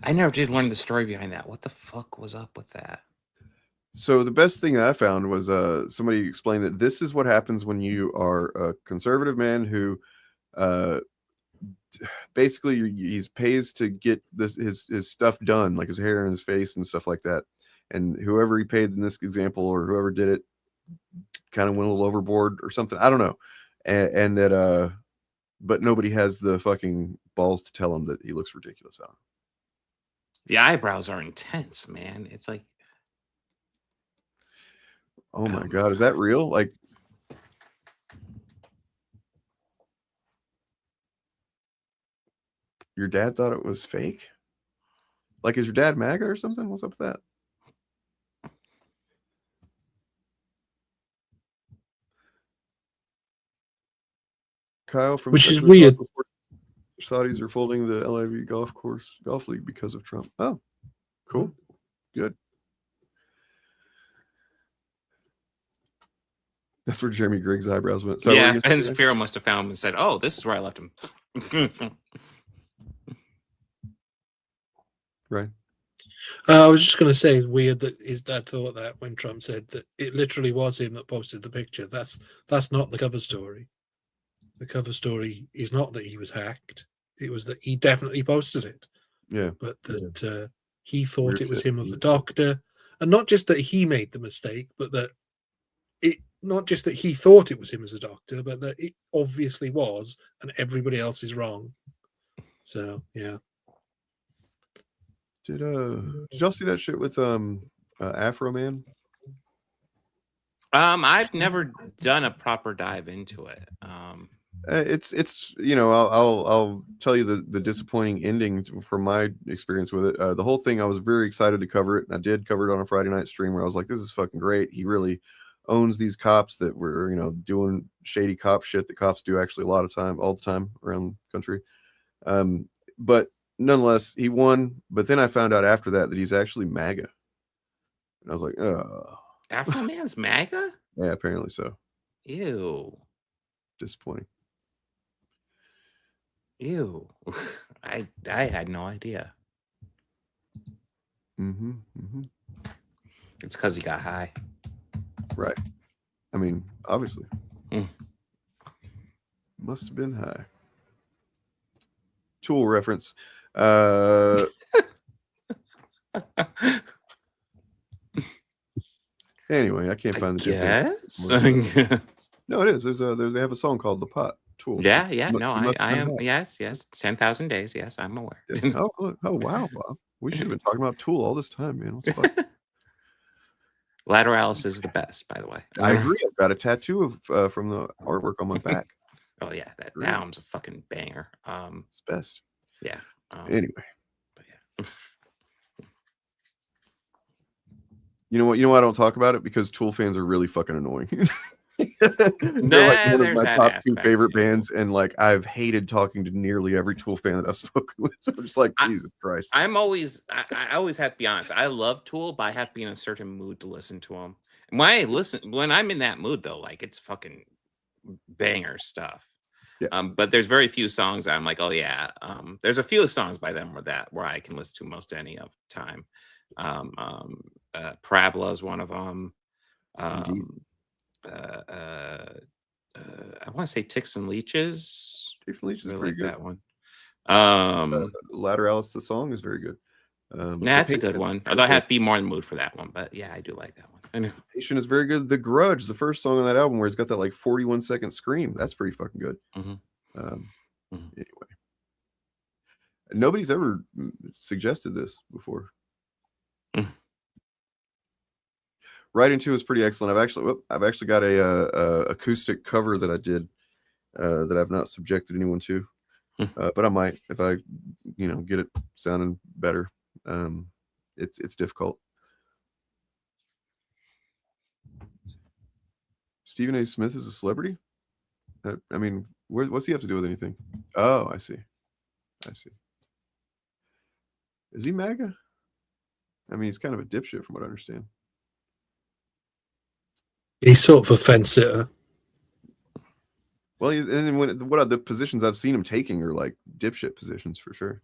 I never did learn the story behind that. What the fuck was up with that? So the best thing I found was somebody explained that this is what happens when you are a conservative man who basically he's pays to get his stuff done, like his hair and his face and stuff like that. And whoever he paid in this example, or whoever did it, kind of went a little overboard or something. I don't know. And that but nobody has the fucking balls to tell him that he looks ridiculous on him. The eyebrows are intense, man. It's like, oh my god, is that real? Like, Your dad thought it was fake? Like, is your dad MAGA or something? What's up with that? Kyle from Which is Texas weird. Saudis are folding the LIV golf league because of Trump. Oh, cool. Good. That's where Jeremy Griggs' eyebrows went. So yeah, and Shapiro must have found him and said, "Oh, this is where I left him." Right. I was just going to say, weird that his dad thought that when Trump said that it literally was him that posted the picture. That's not the cover story. The cover story is not that he was hacked. It was that he definitely posted it. Yeah. But that he thought Weird it was shit. him of the doctor. And not just that he made the mistake, but that not just that he thought it was him as a doctor, but that it obviously was, and everybody else is wrong. So, yeah. Did y'all see that shit with Afro Man? I've never done a proper dive into it. It's you know, I'll tell you the disappointing ending from my experience with it. The whole thing, I was very excited to cover it. I did cover it on a Friday night stream where I was like, this is fucking great. He really owns these cops that were, you know, doing shady cop shit that cops do actually a lot of time, all the time around the country. But nonetheless, he won. But then I found out after that he's actually MAGA. And I was like, oh. Afro Man's MAGA? Yeah, apparently so. Ew. Disappointing. Ew. I had no idea. It's because he got high. Right. I mean, obviously. Must have been high. Tool reference. Anyway, I can't find the Yes. No, it is. They have a song called "The Pot." Tool. Yeah. No, I am. Yes. 10,000 days. Yes, I'm aware. Yes. Oh, wow, Bob. We should have been talking about Tool all this time, man. What's up? Lateralis is the best, by the way. I agree. I've got a tattoo of from the artwork on my back. Oh yeah, that album's a fucking banger. It's best. Yeah. Anyway. But yeah. You know what? I don't talk about it because Tool fans are really fucking annoying. They're like one of my top two favorite bands, and like I've hated talking to nearly every Tool fan that I've spoken with. I'm just like, Jesus Christ. I always have to be honest. I love Tool, but I have to be in a certain mood to listen to them. And when I'm in that mood though, like it's fucking banger stuff. Yeah. But there's very few songs that I'm like, oh yeah. There's a few songs by them where I can listen to most any of the time. Parabola is one of them. I want to say Ticks and Leeches. Ticks and Leeches is really pretty good. That one. Lateralis, the song is very good. That's a good one. Although I have to be more in the mood for that one, but yeah, I do like that one. I know. Patient is very good. The Grudge, the first song on that album, where it's got that like 41-second scream, that's pretty fucking good. Anyway, nobody's ever suggested this before. Right Into is pretty excellent. I've actually got a acoustic cover that I did that I've not subjected anyone to, but I might if I get it sounding better. It's difficult. Stephen A. Smith is a celebrity. I mean, what's he have to do with anything? Oh, I see. Is he MAGA? I mean, he's kind of a dipshit from what I understand. He's sort of a fence sitter. Well, and then what are the positions I've seen him taking are like dipshit positions for sure.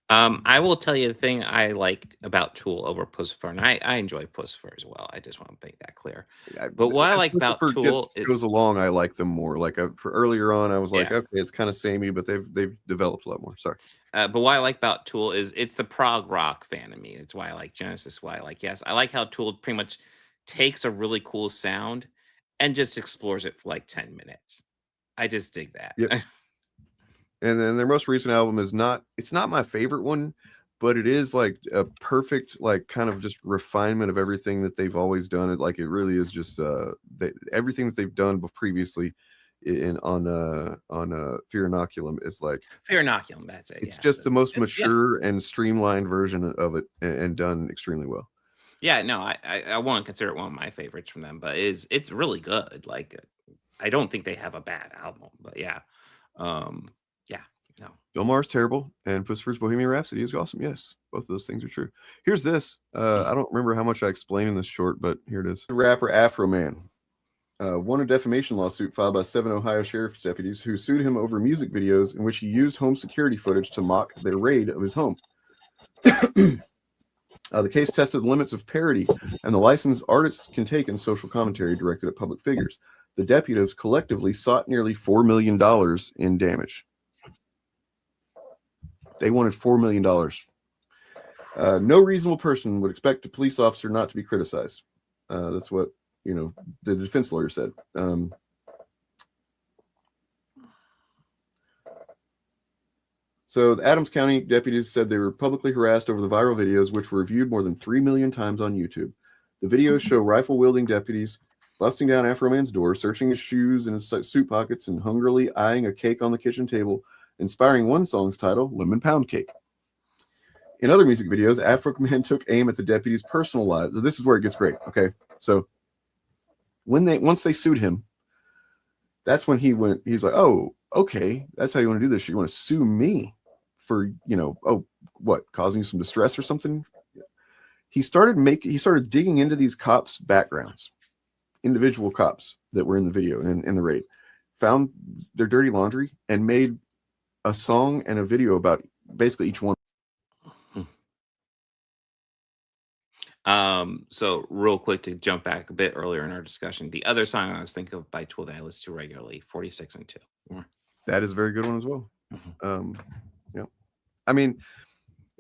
I will tell you the thing I liked about Tool over Pussifer, and I enjoy Pussifer as well. I just want to make that clear. But what I like about Tool goes along, I like them more. Like for earlier on, I was like, okay, it's kind of samey, but they've developed a lot more. Sorry. But what I like about Tool is it's the prog rock fan of me. It's why I like Genesis. Why I like Yes. I like how Tool pretty much takes a really cool sound and just explores it for like 10 minutes. I just dig that. Yep. And then their most recent album is not my favorite one, but it is like a perfect, like kind of just refinement of everything that they've always done. It really is just everything that they've done previously on Fear Inoculum is like Fear Inoculum. That's it. It's yeah. just the most mature and streamlined version of it, and done extremely well. Yeah, no, I won't consider it one of my favorites from them, but it's really good. Like, I don't think they have a bad album, but yeah, no. Bill Maher's terrible, and Pussifer's Bohemian Rhapsody is awesome. Yes, both of those things are true. Here's this. I don't remember how much I explained in this short, but here it is. The rapper Afro Man won a defamation lawsuit filed by 7 Ohio sheriff's deputies who sued him over music videos in which he used home security footage to mock their raid of his home. The case tested the limits of parody and the license artists can take in social commentary directed at public figures. The deputies collectively sought nearly $4 million in damage. They wanted $4 million. No reasonable person would expect a police officer not to be criticized. That's what, the defense lawyer said. So the Adams County deputies said they were publicly harassed over the viral videos, which were viewed more than 3 million times on YouTube. The videos show rifle-wielding deputies busting down Afro Man's door, searching his shoes and his suit pockets, and hungrily eyeing a cake on the kitchen table, inspiring one song's title, Lemon Pound Cake. In other music videos, Afro Man took aim at the deputies' personal lives. This is where it gets great, okay? So once they sued him, that's when he's like, oh, okay, that's how you want to do this. You want to sue me for, causing you some distress or something? He started digging into these cops' backgrounds, individual cops that were in the video and in the raid, found their dirty laundry and made a song and a video about basically each one. So real quick to jump back a bit earlier in our discussion, the other song I was thinking of by Tool that I listen to regularly, 46 and 2. That is a very good one as well. Yeah. I mean,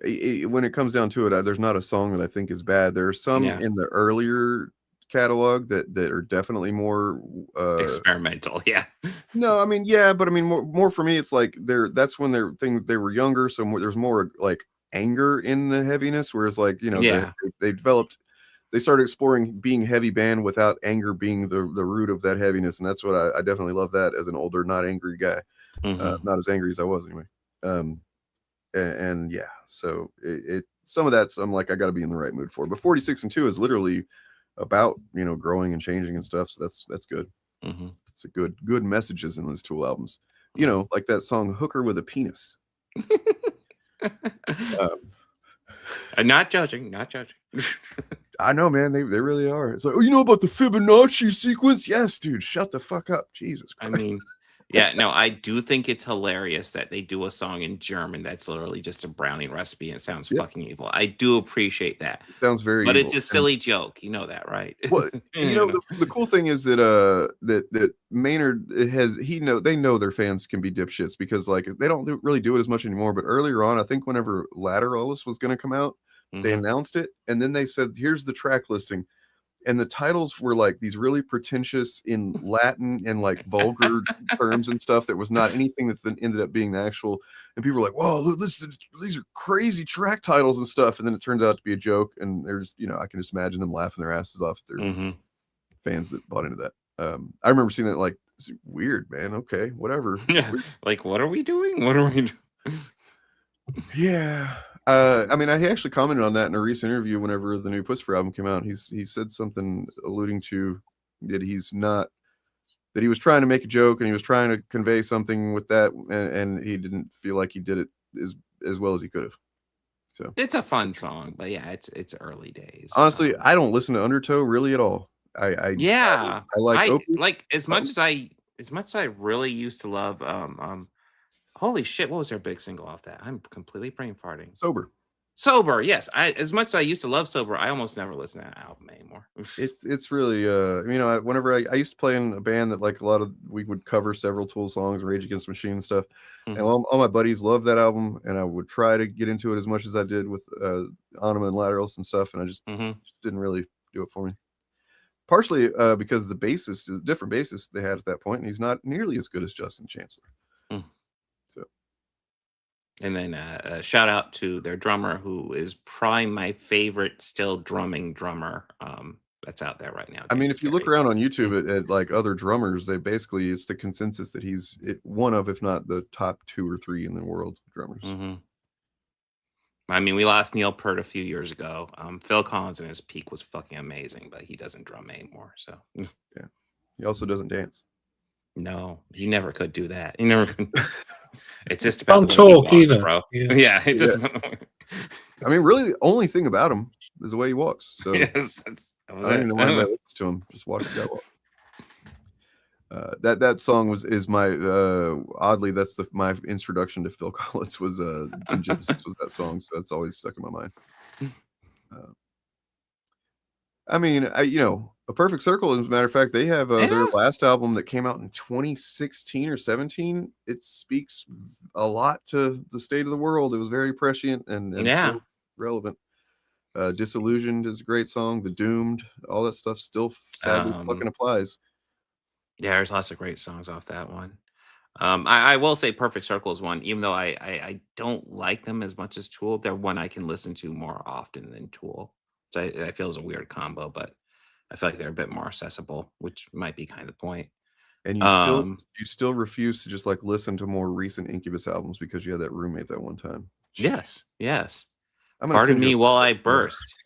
when it comes down to it, there's not a song that I think is bad. There are some in the earlier catalog that are definitely more experimental. Yeah. No, I mean, but I mean, more for me, it's like that's when they were younger, so there's more like anger in the heaviness, whereas like they started exploring being heavy band without anger being the root of that heaviness, and that's what I definitely love that as an older, not angry guy. Not as angry as I was anyway. And yeah, so it some of that's I'm like I got to be in the right mood for. But 46 and 2 is literally about growing and changing and stuff, so that's good. It's a good messages in those Tool albums. Like that song "Hooker with a Penis." Not judging. I know, man. They really are. It's like, oh, you know about the Fibonacci sequence? Yes, dude. Shut the fuck up, Jesus Christ. I mean, yeah, no, I do think it's hilarious that they do a song in German that's literally just a browning recipe and it sounds fucking evil. I do appreciate that. It sounds very but evil. It's a silly joke. You know that, right? Well, the cool thing is that that Maynard they know their fans can be dipshits because like they don't really do it as much anymore. But earlier on, I think whenever Lateralis was going to come out, they announced it and then they said, "Here's the track listing." And the titles were like these really pretentious in Latin and like vulgar terms and stuff that was not anything that then ended up being the actual. And people were like, "Whoa, these are crazy track titles and stuff." And then it turns out to be a joke. And there's, I can just imagine them laughing their asses off. Their fans that bought into that. I remember seeing that like, it's weird, man. Okay, whatever. Yeah. Like, what are we doing? What are we doing? Yeah. I mean, he actually commented on that in a recent interview whenever the new Pussifer album came out. He said something alluding to that that he was trying to make a joke and he was trying to convey something with that, and he didn't feel like he did it as well as he could have. So it's a fun song, but yeah, it's early days. Honestly, I don't listen to Undertow really at all. I like as much as I really used to love holy shit, what was their big single off that? I'm completely brain farting. Sober, yes. As much as I used to love Sober, I almost never listen to that album anymore. It's really whenever I used to play in a band that like we would cover several Tool songs, Rage Against the Machine and stuff. And all my buddies loved that album, and I would try to get into it as much as I did with Anima and Lateralis and stuff, and I just didn't really do it for me. Partially because the bassist is a different bassist they had at that point, and he's not nearly as good as Justin Chancellor. And then a shout out to their drummer, who is probably my favorite still drumming drummer that's out there right now. I mean, if you look around on YouTube at like other drummers, they basically, it's the consensus that he's one of, if not the top 2 or 3 in the world drummers. I mean, we lost Neil Peart a few years ago. Phil Collins in his peak was fucking amazing, but he doesn't drum anymore. So yeah, he also doesn't dance. No, he never could do that. He never could. It's just about Don't the way he talk walks, either. bro. Yeah. Yeah, it just. I mean, really, the only thing about him is the way he walks. So Yes, I don't even know why anybody listens to him. Just watch the guy walk. That song is my oddly that's my introduction to Phil Collins was in Genesis was that song, so that's always stuck in my mind. I mean, A Perfect Circle, as a matter of fact, they have their last album that came out in 2016 or 17. It speaks a lot to the state of the world. It was very prescient and still relevant. Disillusioned is a great song. The Doomed, all that stuff still sadly fucking applies. Yeah, there's lots of great songs off that one. I will say Perfect Circle is one, even though I don't like them as much as Tool. They're one I can listen to more often than Tool. So I feel is a weird combo, but I feel like they're a bit more accessible, which might be kind of the point. And you still refuse to just like listen to more recent Incubus albums because you had that roommate that one time. Yes. Pardon me while I burst.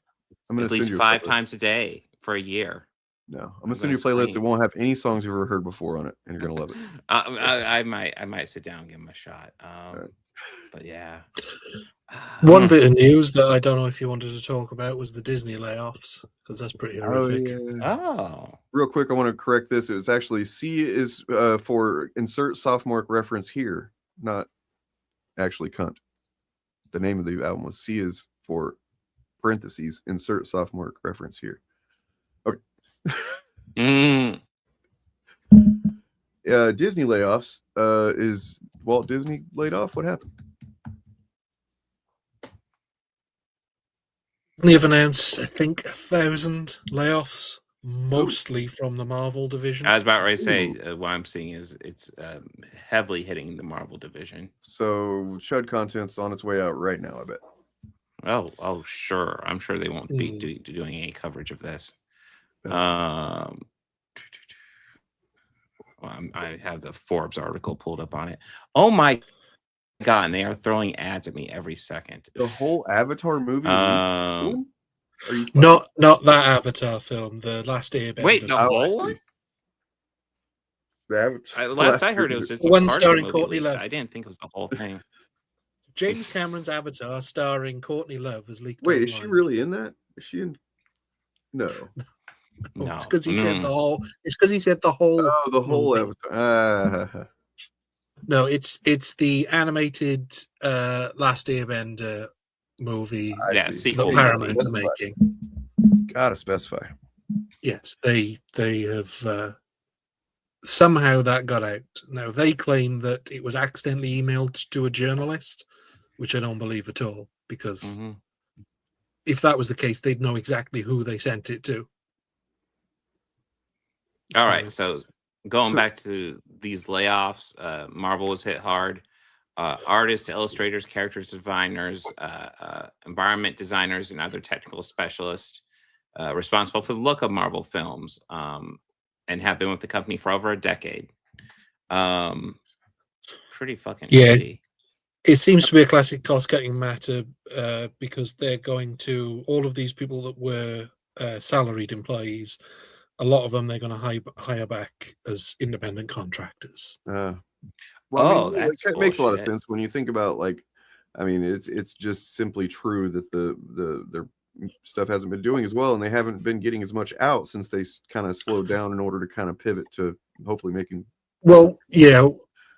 I'm gonna at least send you 5 times a day for a year. No, I'm gonna send you a playlist that won't have any songs you've ever heard before on it, and you're gonna love it. I might sit down and give them a shot. But yeah. One bit of news that I don't know if you wanted to talk about was the Disney layoffs, because that's pretty horrific. Real quick, I want to correct this. It was actually C is for insert sophomore reference here, not actually cunt. The name of the album was C is for parentheses insert sophomore reference here. Okay. Disney layoffs. Is Walt Disney laid off? What happened? They've announced, I think, 1,000 layoffs, mostly from the Marvel division. I was about ready to say what I'm seeing is it's heavily hitting the Marvel division. So Chud content's on its way out right now, I bet. Oh, sure. I'm sure they won't be doing any coverage of this. I have the Forbes article pulled up on it. Oh my God, and they are throwing ads at me every second. The whole Avatar movie? Not that Avatar film, the Last Airbender. Wait, the whole one? Last I heard, it was just the one starring Courtney Love. I didn't think it was the whole thing. James Cameron's Avatar starring Courtney Love was leaked. Wait, is she really in that? Is she in? No. No. It's because he said the whole. It's because he said the whole. Oh, the whole Avatar. No, it's the animated Last Airbender movie. Sequel. That Paramount are making. Gotta specify. Yes, they have somehow that got out. Now they claim that it was accidentally emailed to a journalist, which I don't believe at all, because if that was the case, they'd know exactly who they sent it to. All right, so going back to these layoffs, Marvel was hit hard. Artists, illustrators, character designers, environment designers, and other technical specialists responsible for the look of Marvel films and have been with the company for over a decade. Pretty fucking shitty. It seems to be a classic cost-cutting matter because they're going to all of these people that were salaried employees. A lot of them they're going to hire back as independent contractors. Well, I mean, it makes a lot of sense when you think about, like, I mean, it's just simply true that their stuff hasn't been doing as well, and they haven't been getting as much out since they kind of slowed down in order to kind of pivot to hopefully making. Well, yeah,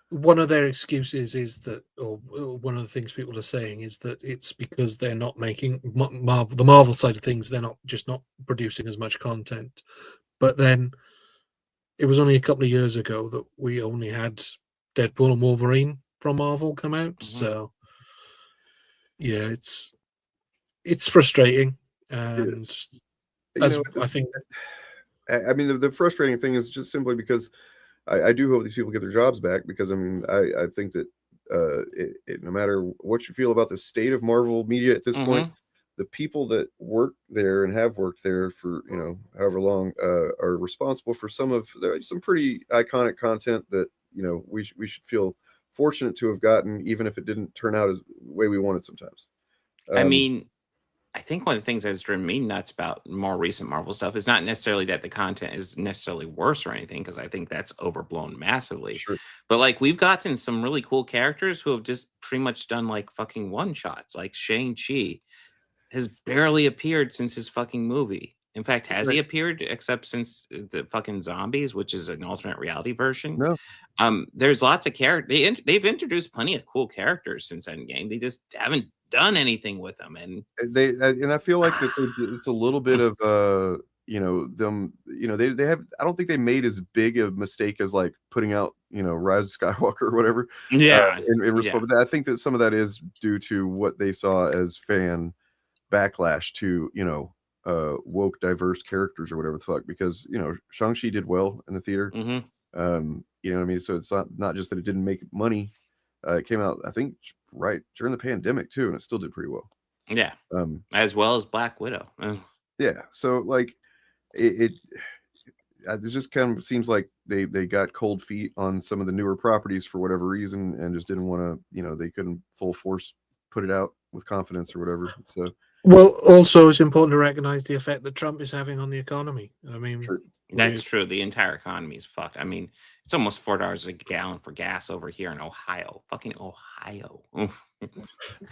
one of their excuses is that, or one of the things people are saying is that it's because they're not making the Marvel side of things. They're not producing as much content. But then it was only a couple of years ago that we only had Deadpool and Wolverine from Marvel come out. So yeah, it's frustrating. And I think, I mean, the frustrating thing is just simply because I do hope these people get their jobs back, because I mean, I think that no matter what you feel about the state of Marvel media at this point, the people that work there and have worked there for, you know, however long, are responsible for some pretty iconic content that, you know, we should feel fortunate to have gotten, even if it didn't turn out as the way we wanted sometimes. I mean, I think one of the things that's driven me nuts about more recent Marvel stuff is not necessarily that the content is necessarily worse or anything, because I think that's overblown massively. Sure. But like, we've gotten some really cool characters who have just pretty much done like fucking one shots. Like Shang-Chi has barely appeared since his fucking movie. In fact, has he appeared except since the fucking Zombies, which is an alternate reality version? No. There's lots of characters. They've introduced plenty of cool characters since Endgame. They just haven't done anything with them, and I feel like that it's a little bit of you know, them, you know, they have, I don't think they made as big a mistake as like putting out, you know, Rise of Skywalker or whatever. Yeah. In response, but I think that some of that is due to what they saw as fan backlash to, you know, woke diverse characters or whatever the fuck, because, you know, Shang-Chi did well in the theater. You know what I mean? So it's not just that it didn't make money. It came out, I think, right during the pandemic too, and it still did pretty well. Yeah. As well as Black Widow. Yeah. So like it just kind of seems like they got cold feet on some of the newer properties for whatever reason, and just didn't want to, you know, they couldn't full force put it out with confidence or whatever. So, well, also it's important to recognize the effect that Trump is having on the economy. I mean, That's true. The entire economy is fucked. I mean, it's almost $4 a gallon for gas over here in Ohio. Fucking Ohio.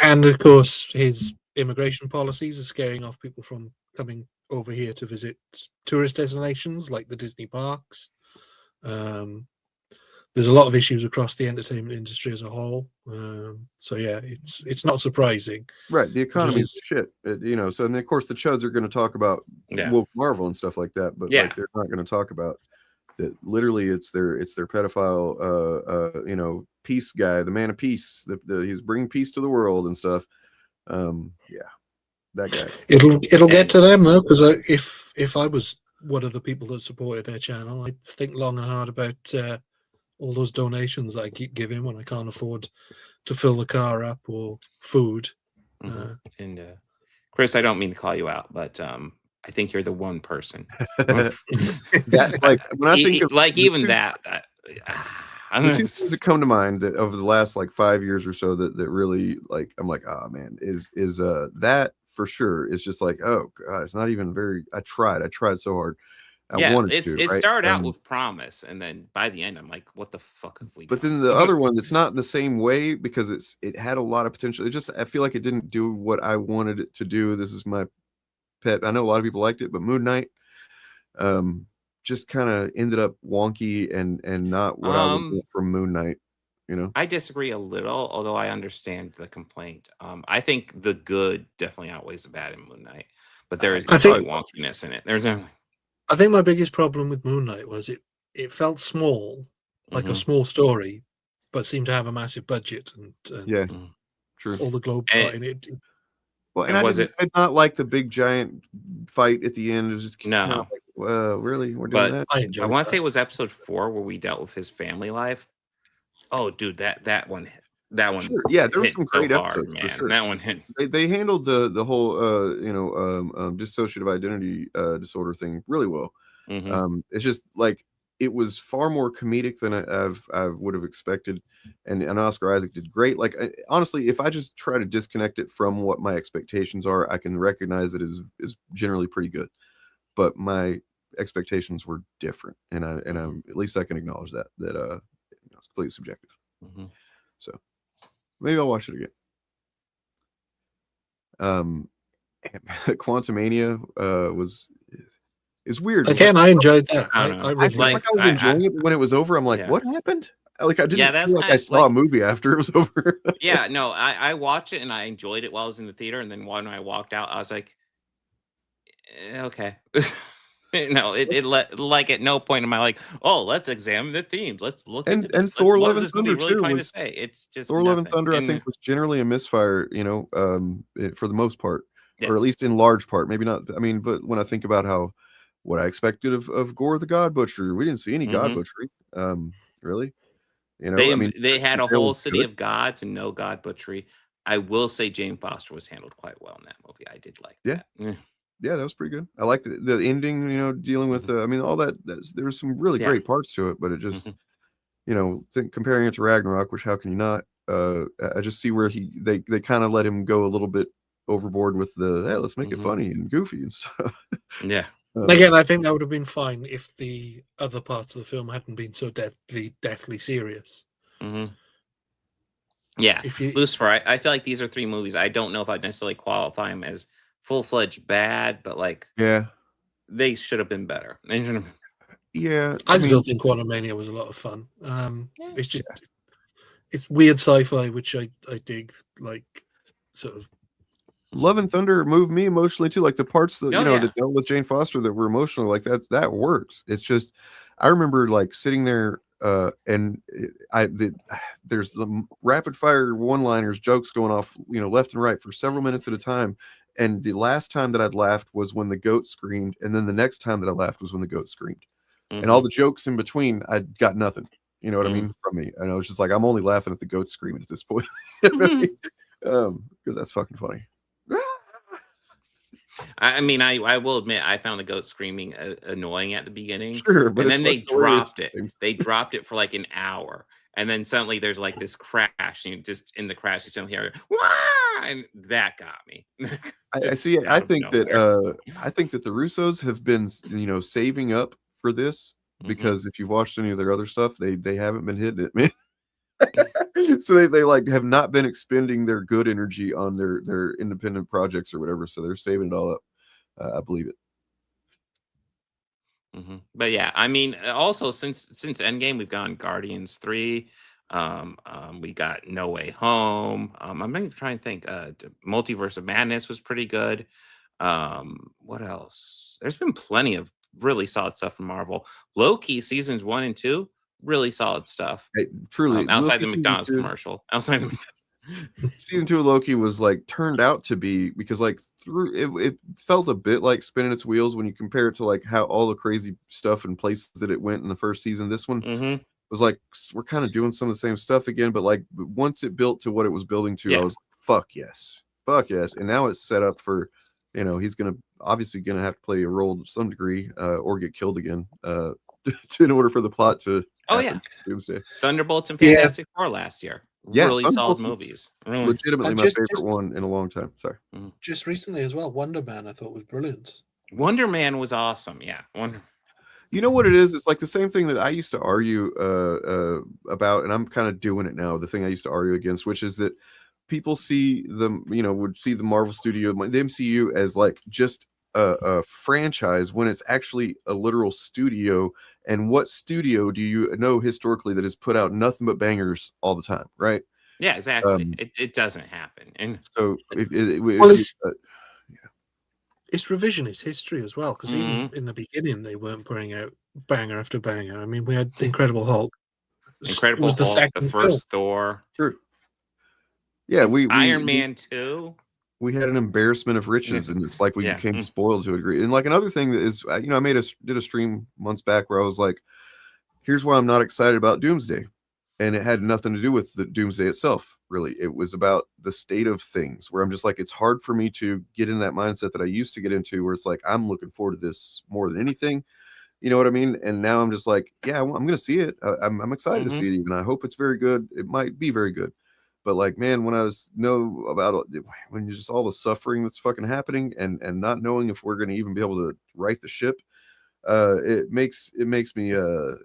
and of course, his immigration policies are scaring off people from coming over here to visit tourist destinations like the Disney parks. There's a lot of issues across the entertainment industry as a whole. So yeah, it's not surprising. Right, the economy is shit. You know, so and of course the chuds are going to talk about woke Marvel and stuff like that, but like they're not going to talk about that. Literally, it's their pedophile, you know, peace guy, the man of peace. He's bringing peace to the world and stuff. Yeah, that guy. It'll get to them though, because if I was one of the people that supported their channel, I'd think long and hard about all those donations that I keep giving when I can't afford to fill the car up or food. And Chris, I don't mean to call you out, but I think you're the one person. That's like when I think of like even that. The two things that come to mind that over the last like 5 years or so that really like I'm like, oh man, is that for sure. It's just like, oh god, it's not even very. I tried so hard. It started out with promise, and then by the end, I'm like, what the fuck have we done? But then the other one, it's not in the same way because it had a lot of potential. I feel like it didn't do what I wanted it to do. This is my pet. I know a lot of people liked it, but Moon Knight just kind of ended up wonky and not what I would want from Moon Knight. You know, I disagree a little, although I understand the complaint. I think the good definitely outweighs the bad in Moon Knight, but there is definitely wonkiness in it. There's definitely. I think my biggest problem with Moon Knight was it felt small, like a small story, but seemed to have a massive budget and true. All the globe trotting. Well, and I did not like the big giant fight at the end. It was just kind of like, really, we're doing that. I want to say it was episode 4 where we dealt with his family life. Oh, dude, that one. Sure. Yeah, there was some great episodes, man. for sure. That one hit. They handled the whole dissociative identity disorder thing really well. It's just like it was far more comedic than I would have expected, and Oscar Isaac did great. Like honestly, if I just try to disconnect it from what my expectations are, I can recognize that it is generally pretty good. But my expectations were different, and I'm at least I can acknowledge that it's completely subjective. So. Maybe I'll watch it again. Quantumania is weird. Again, I enjoyed that. I was enjoying it, but when it was over, I'm like, what happened? Like I didn't feel like I saw a movie after it was over. I watched it and I enjoyed it while I was in the theater, and then when I walked out, I was like, okay. No, like at no point am I like, oh, let's examine the themes. Let's look and Thor: Love and Thunder really too. trying to say? It's just Thor: Love and Thunder. I think was generally a misfire. You know, for the most part, or at least in large part. Maybe not. I mean, but when I think about what I expected of Gore the God Butcher, we didn't see any God butchery. Really, you know, they had a whole city of gods and no God butchery. I will say Jane Foster was handled quite well in that movie. I did like Yeah. that. Yeah, that was pretty good. I liked the ending, you know, dealing with I mean, all that. There was some really great parts to it, but it just, you know, comparing it to Ragnarok, which how can you not? I just see where they kind of let him go a little bit overboard with the hey, let's make it funny and goofy and stuff. Yeah. Again, I think that would have been fine if the other parts of the film hadn't been so deathly serious. Yeah, If you- Lucifer. I feel like these are 3 movies. I don't know if I'd necessarily qualify them as full-fledged bad, but like, they should have been better. Yeah, I still think Quantumania was a lot of fun. It's just it's weird sci-fi, which I dig. Like sort of Love and Thunder moved me emotionally too. Like the parts that Oh, that dealt with Jane Foster that were emotional, like that works. It's just I remember like sitting there and there's the rapid fire one-liners, jokes going off, you know, left and right for several minutes at a time. And the last time that I'd laughed was when the goat screamed, and then the next time that I laughed was when the goat screamed. And all the jokes in between, I got nothing. You know what I mean from me? And I was just like, I'm only laughing at the goat screaming at this point, because that's fucking funny. I mean, I will admit, I found the goat screaming annoying at the beginning. Sure, but and it's then they like hilarious dropped it. They dropped it for like an hour, and then suddenly there's like this crash, and just in the crash, you suddenly hear "Wah!" and that got me. I see. I think that the Russos have been, you know, saving up for this because if you've watched any of their other stuff, they haven't been hitting it, man. So they like have not been expending their good energy on their independent projects or whatever. So they're saving it all up. I believe it. But yeah, I mean, also since Endgame, we've gone Guardians 3. We got No Way Home. I'm even trying to think. Multiverse of Madness was pretty good. What else? There's been plenty of really solid stuff from Marvel. Loki seasons 1 and 2, really solid stuff. Hey, truly, outside Loki the season McDonald's 2 commercial. Outside the season 2 of Loki was like turned out to be, because like through it felt a bit like spinning its wheels when you compare it to like how all the crazy stuff and places that it went in the first season. This one was like we're kind of doing some of the same stuff again, but like once it built to what it was building to, I was like, fuck yes. And now it's set up for, you know, he's obviously gonna have to play a role to some degree, or get killed again, in order for the plot to Doomsday. Thunderbolts and Fantastic Four last year. Really solid movies. Legitimately my favorite one in a long time. Sorry. Just recently as well, Wonder Man I thought was brilliant. Wonder Man was awesome. Yeah. You know what it is? It's like the same thing that I used to argue about, and I'm kind of doing it now. The thing I used to argue against, which is that people see would see the Marvel Studio, the MCU, as like just a franchise when it's actually a literal studio. And what studio do you know historically that has put out nothing but bangers all the time, right? Yeah, exactly. It doesn't happen. And so it's revisionist history as well, because even in the beginning they weren't putting out banger after banger. I mean, we had Incredible Hulk. Incredible was the Hulk, second the first film. Thor. True. Yeah, Iron Man 2. We had an embarrassment of riches, and it's like we became spoiled to a degree. And like another thing that is, I did a stream months back where I was like, here's why I'm not excited about Doomsday. And it had nothing to do with the Doomsday itself, really. It was about the state of things, where I'm just like, it's hard for me to get in that mindset that I used to get into, where it's like, I'm looking forward to this more than anything. You know what I mean? And now I'm just like, yeah, I'm going to see it. I'm excited to see it even. I hope it's very good. It might be very good. But like, man, when I know about when you just all the suffering that's fucking happening and not knowing if we're going to even be able to right the ship, it makes me a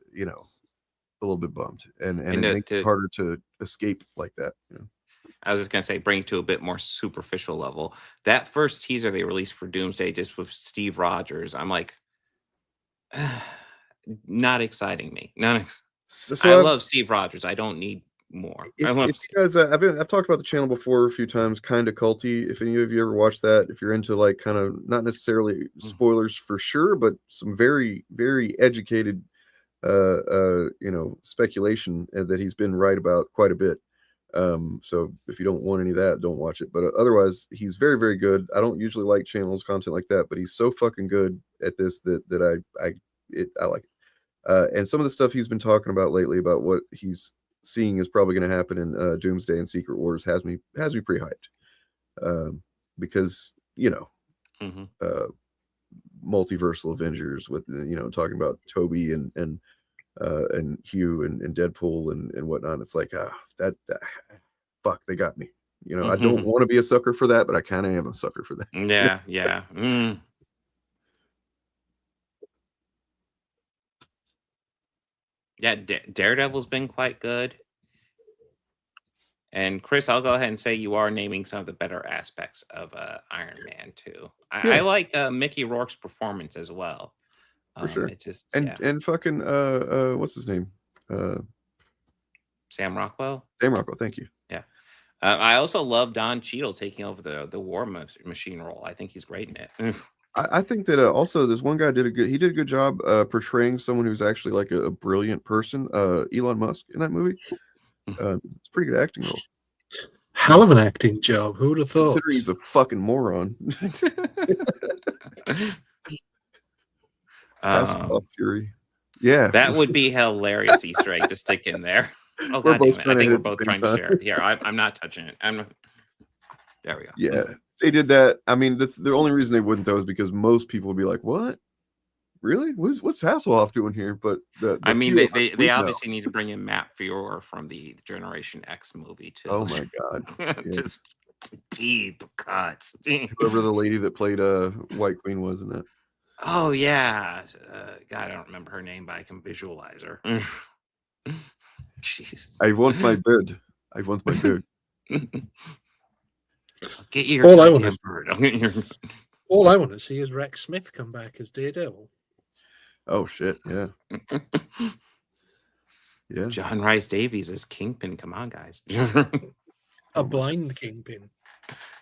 little bit bummed, and it makes it harder to escape like that. You know? I was just gonna say, bring it to a bit more superficial level. That first teaser they released for Doomsday, just with Steve Rogers, I'm like, not exciting me. I love Steve Rogers. I don't need more. If you guys, I've talked about the channel before a few times, kind of culty. If any of you ever watched that, if you're into like kind of not necessarily spoilers for sure, but some very, very educated speculation that he's been right about quite a bit. So if you don't want any of that, don't watch it. But otherwise, he's very, very good. I don't usually like channels content like that, but he's so fucking good at this that I like it. And some of the stuff he's been talking about lately about what he's seeing is probably going to happen in Doomsday and Secret Wars has me pretty hyped. Because multiversal Avengers with talking about Toby and Hugh and Deadpool and whatnot. It's like that fuck, they got me. I don't want to be a sucker for that, but I kind of am a sucker for that. Yeah. Yeah, Daredevil's been quite good. And Chris, I'll go ahead and say you are naming some of the better aspects of Iron Man 2. I like Mickey Rourke's performance as well. For sure. It's just and fucking what's his name? Sam Rockwell. Sam Rockwell, thank you. Yeah. I also love Don Cheadle taking over the War Machine role. I think he's great in it. I think that also this one guy did a good job portraying someone who's actually like a brilliant person. Elon Musk in that movie. It's a pretty good acting role. Hell of an acting job. Who would have thought? Considering he's a fucking moron. Fury. Yeah, that would be hilarious Easter egg to stick in there. Oh god damn it. I think we're both trying to share it. Here, I'm not touching it. There we go. Yeah, they did that. I mean, the only reason they wouldn't though is because most people would be like, "What? Really? What's Hasselhoff doing here?" But I mean, they obviously need to bring in Matt Fiore from the Generation X movie too. Oh my god, yeah. Just deep cuts. Whoever the lady that played White Queen was in that. Oh yeah, God, I don't remember her name, but I can visualize her. Jesus. I want my bed. Get your all I want to see is Rex Smith come back as Daredevil. Oh shit! Yeah. Yeah. John Rhys Davies as Kingpin. Come on, guys. A blind Kingpin.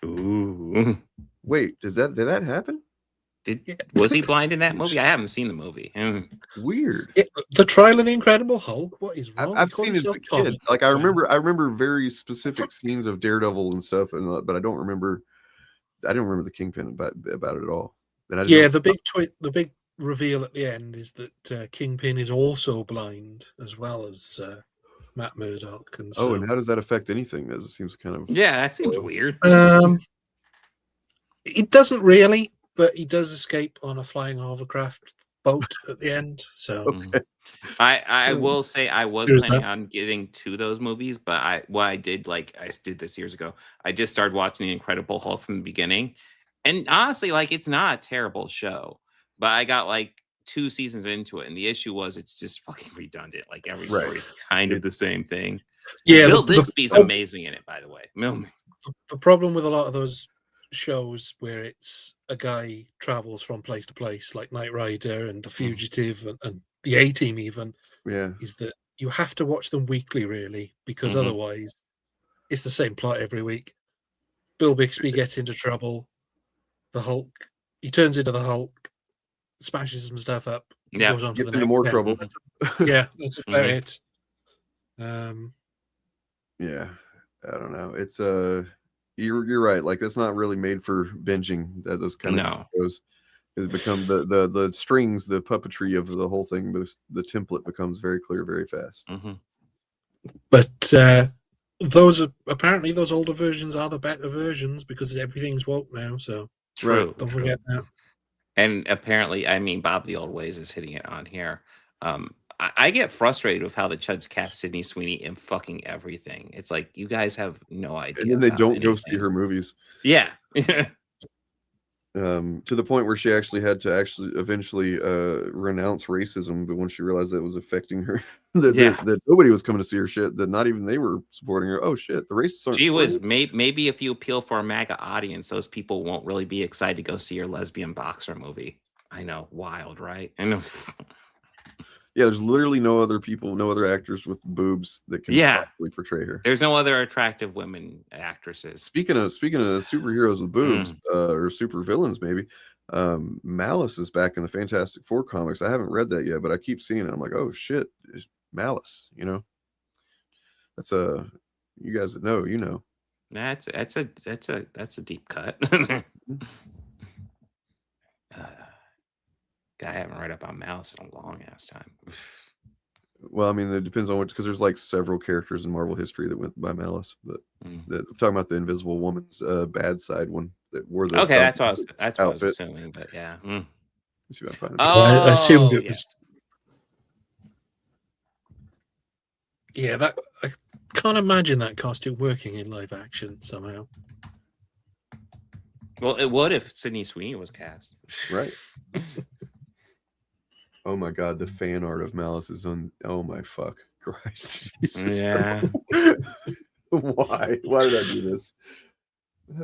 Ooh. Wait, did that happen? Was he blind in that movie? I haven't seen the movie. Weird. The Trial of the Incredible Hulk. What is wrong? I've seen it as a kid. Like I remember very specific scenes of Daredevil and stuff, but I don't remember. I didn't remember the Kingpin about it at all. The big reveal at the end is that Kingpin is also blind as well as Matt Murdock. And so, and how does that affect anything? It seems kind of that seems weird. It doesn't really. But he does escape on a flying hovercraft boat at the end. So okay. I will say I was planning on getting to those movies, but I did this years ago. I just started watching The Incredible Hulk from the beginning. And honestly, it's not a terrible show. But I got 2 seasons into it, and the issue was it's just fucking redundant. Every story is kind of the same thing. Yeah, Bill Bixby's amazing in it, by the way. The problem with a lot of those shows where it's a guy travels from place to place, like Knight Rider and The Fugitive and the A-Team even, is that you have to watch them weekly, really, because otherwise it's the same plot every week. Bill Bixby gets into trouble. The Hulk, he turns into the Hulk, smashes some stuff up, goes on to the next more trouble. That's about it. Yeah, I don't know. It's You're right. That's not really made for binging. Those kind of shows. It's become the strings, the puppetry of the whole thing. The template becomes very clear very fast. But those older versions are the better versions because everything's woke now. So true. Don't forget that. And apparently, I mean, Bob the Old Ways is hitting it on here. I get frustrated with how the Chuds cast Sydney Sweeney in fucking everything. It's like you guys have no idea. And then they don't go see her movies. Yeah. To the point where she actually had to eventually renounce racism, but when she realized that it was affecting her, that nobody was coming to see her shit, that not even they were supporting her. Oh shit, the racists aren't. She was maybe if you appeal for a MAGA audience, those people won't really be excited to go see your lesbian boxer movie. I know, wild, right? I know. Yeah, there's literally no other actors with boobs that can properly portray her. There's no other attractive women actresses. Speaking of superheroes with boobs, or super villains, maybe Malice is back in the Fantastic Four comics. I haven't read that yet, but I keep seeing it. I'm like, oh shit, it's Malice. That's you guys that know, That's a deep cut. I haven't read about Malice in a long ass time. Well, I mean, it depends on what, because there's like several characters in Marvel history that went by Malice, but I'm talking about the Invisible Woman's bad side one that wore the Okay, that's what I was outfit. assuming, but yeah. Let's see if I find it. I assumed it yes. was. Yeah, that I can't imagine that costume working in live action somehow. Well, it would if Sydney Sweeney was cast. Right. Oh my God, the fan art of Malice is on. Oh my fuck, Christ! Jesus. Yeah. Why? Why did I do this?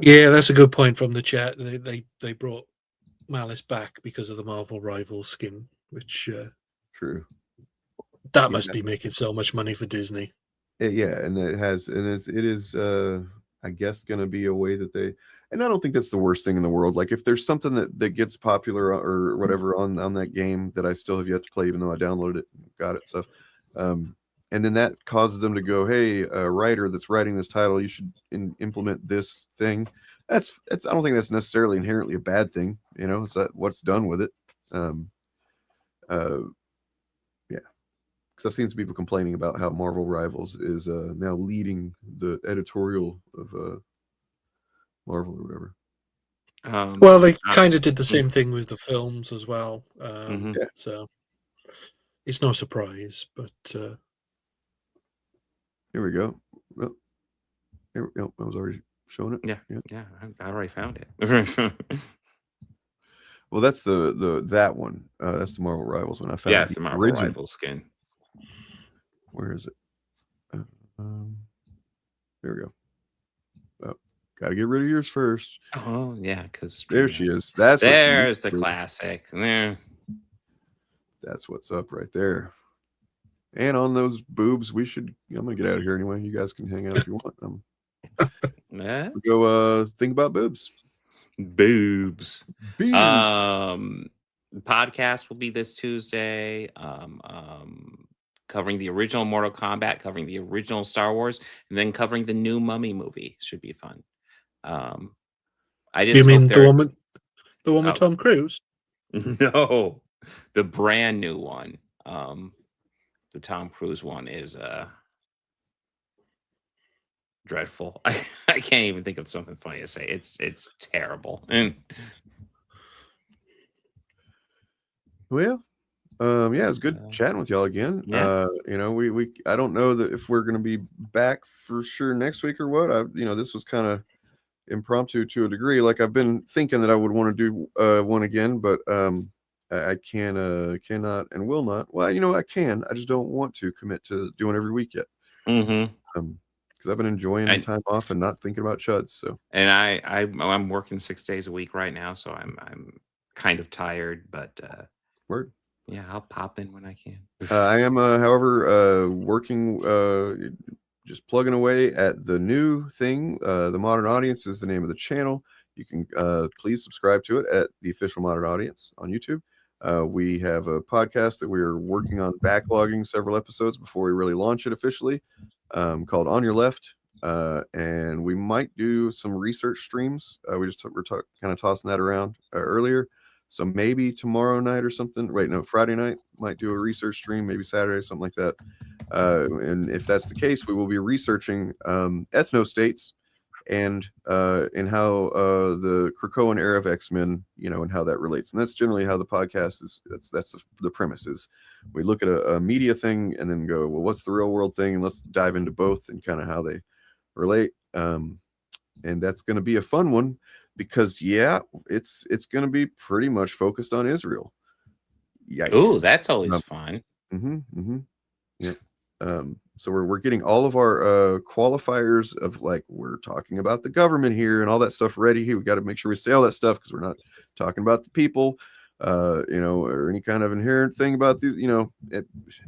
Yeah, that's a good point from the chat. They brought Malice back because of the Marvel Rivals skin, which true. That must be making so much money for Disney. Yeah, and it is I guess going to be a way that they, and I don't think that's the worst thing in the world. Like if there's something that gets popular or whatever on that game that I still have yet to play, even though I downloaded it, got it, stuff, and then that causes them to go, hey, a writer that's writing this title, you should implement this thing. That's I don't think that's necessarily inherently a bad thing. You know, it's that what's done with it. Because I've seen some people complaining about how Marvel Rivals is now leading the editorial of Marvel or whatever. Well, they kind of did the same thing with the films as well. So it's no surprise, but here we go. Well, here, I was already showing it. Yeah, I already found it. Well, that's that one. That's the Marvel Rivals one. I found. Yeah, it's the Marvel Rivals skin. Where is it? There we go. Oh, got to get rid of yours first. Oh yeah, because there she is. There's the classic. There. That's what's up right there. And on those boobs, I'm gonna get out of here anyway. You guys can hang out if you want. Yeah. Go think about boobs. Boobs. Podcast will be this Tuesday. Covering the original Mortal Kombat, covering the original Star Wars, and then covering the new Mummy movie. Should be fun. I just you mean the one with Tom Cruise? No, the brand new one. The Tom Cruise one is dreadful. I can't even think of something funny to say. It's terrible. And well, yeah, it was good chatting with y'all again. Yeah. You know, we I don't know that if we're gonna be back for sure next week or what. This was kind of impromptu to a degree. Like I've been thinking that I would want to do one again, but I cannot and will not. Well, I can. I just don't want to commit to doing every week yet. Because I've been enjoying the time off and not thinking about chuds. So, and I'm working 6 days a week right now, so I'm kind of tired, but word. Yeah, I'll pop in when I can. I am, however, working, just plugging away at the new thing. The Modern Audience is the name of the channel. You can please subscribe to it at the official Modern Audience on YouTube. We have a podcast that we're working on backlogging several episodes before we really launch it officially, called On Your Left. And we might do some research streams. We're kind of tossing that around earlier. So maybe tomorrow night or something. Wait, no, Friday night might do a research stream, maybe Saturday, something like that. And if that's the case, we will be researching ethno-states and how the Krakoan era of X-Men, and how that relates. And that's generally how the podcast is. That's the premise is we look at a media thing and then go, well, what's the real world thing? And let's dive into both and kind of how they relate. And that's going to be a fun one. Because it's going to be pretty much focused on Israel. Yikes. Ooh, that's always fun. Yeah. So we're getting all of our qualifiers of like we're talking about the government here and all that stuff ready. We got to make sure we say all that stuff because we're not talking about the people, or any kind of inherent thing about these.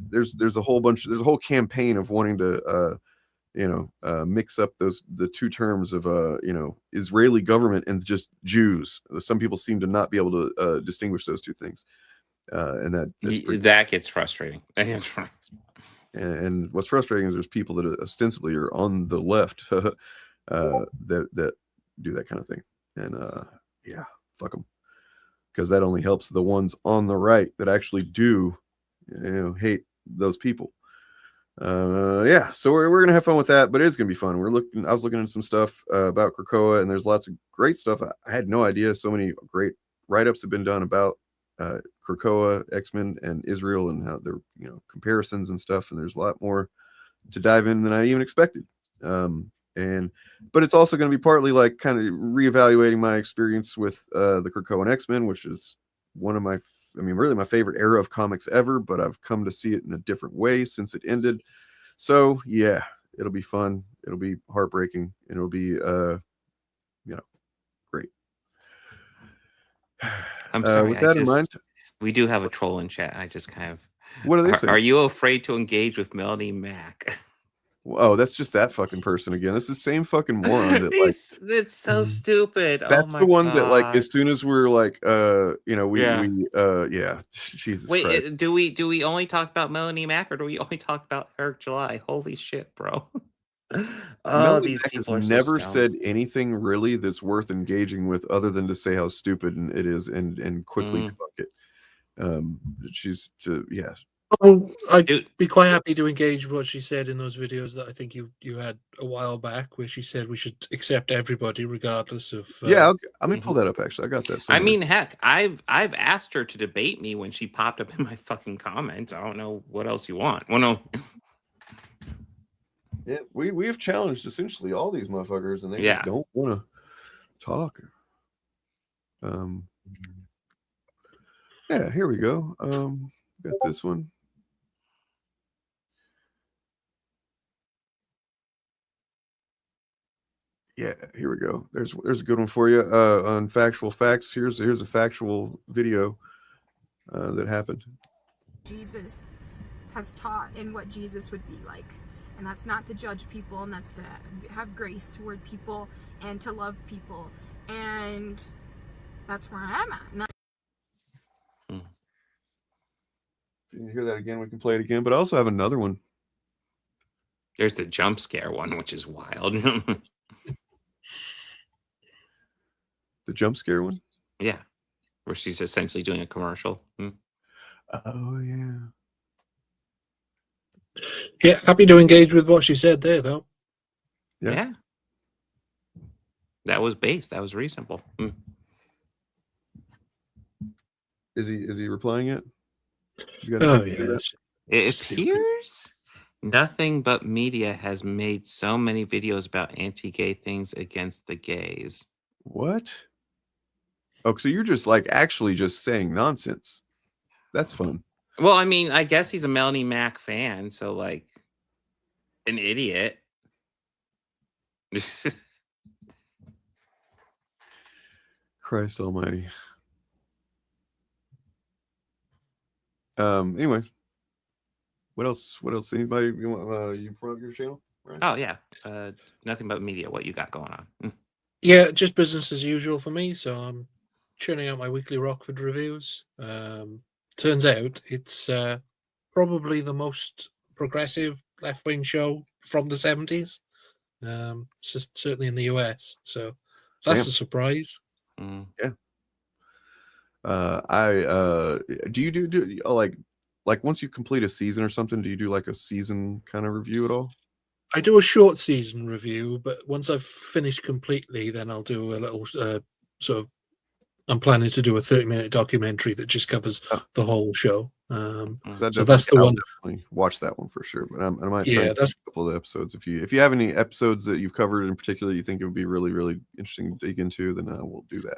There's a whole bunch. There's a whole campaign of wanting to. Mix up the two terms of Israeli government and just Jews. Some people seem to not be able to distinguish those two things, and that gets frustrating. And what's frustrating is there's people that ostensibly are on the left that do that kind of thing, and fuck them, because that only helps the ones on the right that actually do hate those people. Yeah, so we're gonna have fun with that, but it's gonna be fun. I was looking at some stuff about Krakoa, and there's lots of great stuff. I had no idea so many great write-ups have been done about Krakoa, X-Men, and Israel, and how they're comparisons and stuff. And there's a lot more to dive in than I even expected. But it's also going to be partly like kind of reevaluating my experience with the Krakoa and X-Men, which is one of really my favorite era of comics ever, but I've come to see it in a different way since it ended. So yeah, it'll be fun. It'll be heartbreaking, and it'll be great. I'm sorry. With that in mind, we do have a troll in chat. I just kind of. What are they saying? Are you afraid to engage with Melanie Mack? Oh, that's just that fucking person again. That's the same fucking moron. That, it's so stupid. That's the one that, like, as soon as we're like, Jesus. Wait, Christ. do we only talk about Melanie Mack, or do we only talk about Eric July? Holy shit, bro. These people are never so said anything really that's worth engaging with, other than to say how stupid it is and quickly debunk it. Well, I'd be quite happy to engage with what she said in those videos that I think you had a while back, where she said we should accept everybody regardless of. Let me pull that up. Actually, I got that. I mean, heck, I've asked her to debate me when she popped up in my fucking comments. I don't know what else you want. Well, no. Yeah, we have challenged essentially all these motherfuckers, and they just don't want to talk. Yeah, here we go. Got this one. Yeah, here we go. There's a good one for you on factual facts. Here's a factual video that happened. Jesus has taught and what Jesus would be like. And that's not to judge people, and that's to have grace toward people and to love people. And that's where I'm at. If you can hear that again, we can play it again. But I also have another one. There's the jump scare one, which is wild. The jump scare one? Yeah. Where she's essentially doing a commercial. Oh, yeah. Yeah, happy to engage with what she said there, though. Yeah. That was based. That was reasonable. Is he replying yet? Oh, yes. It appears nothing but media has made so many videos about anti-gay things against the gays. What? Oh, so you're just like actually just saying nonsense. That's fun. Well, I mean, I guess he's a Melanie Mack fan, so like an idiot. Christ almighty. Anyway. What else? Anybody you want you promote your channel? Right? Oh yeah. Nothing but media. What you got going on? Yeah, just business as usual for me. So I'm churning out my weekly Rockford reviews. Turns out it's probably the most progressive left-wing show from the 70s. Certainly in the US. So that's a surprise. Yeah. Do you do like once you complete a season or something, do you do like a season kind of review at all? I do a short season review, but once I've finished completely, then I'll do a little I'm planning to do a 30-minute documentary that just covers the whole show. So that's the one. Definitely watch that one for sure. But I might that's a couple of episodes. If you have any episodes that you've covered in particular you think it would be really, really interesting to dig into, then we'll do that.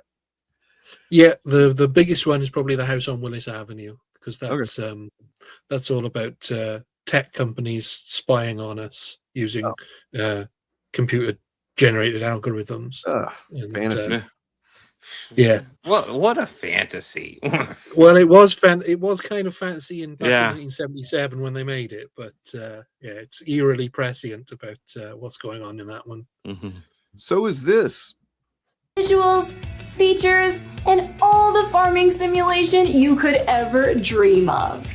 Yeah, the biggest one is probably the house on Willis Avenue, because that's all about tech companies spying on us using computer generated algorithms. Fantasy. Yeah. What a fantasy. Well, it was kind of fantasy back in 1977 when they made it, but it's eerily prescient about what's going on in that one. So is this. Visuals, features, and all the farming simulation you could ever dream of.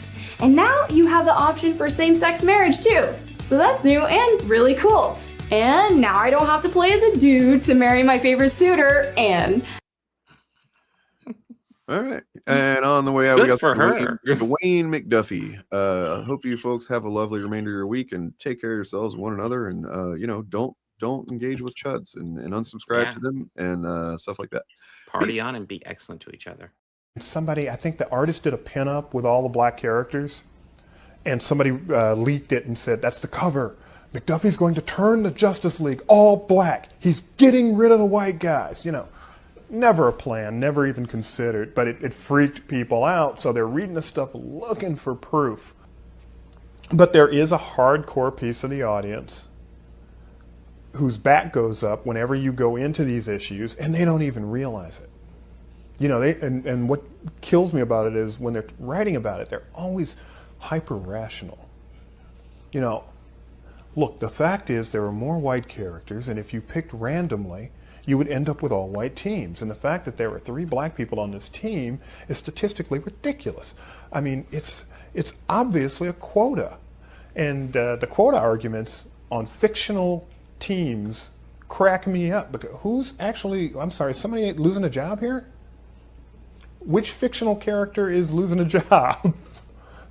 And now you have the option for same-sex marriage too. So that's new and really cool. And now I don't have to play as a dude to marry my favorite suitor, and All right. And on the way out, Good we got for Dwayne McDuffie. Hope you folks have a lovely remainder of your week and take care of yourselves and one another. And, don't engage with chuds and unsubscribe to them and stuff like that. Party on and be excellent to each other. Somebody, I think the artist did a pinup with all the black characters, and somebody leaked it and said, that's the cover. McDuffie's going to turn the Justice League all black. He's getting rid of the white guys. Never a plan, never even considered, but it freaked people out, so they're reading the stuff looking for proof. But there is a hardcore piece of the audience whose back goes up whenever you go into these issues, and they don't even realize it. And what kills me about it is when they're writing about it, they're always hyper-rational. Look, the fact is there are more white characters, and if you picked randomly, you would end up with all white teams. And the fact that there are 3 black people on this team is statistically ridiculous. I mean, it's obviously a quota. And the quota arguments on fictional teams crack me up. Because who's actually, I'm sorry, is somebody losing a job here? Which fictional character is losing a job?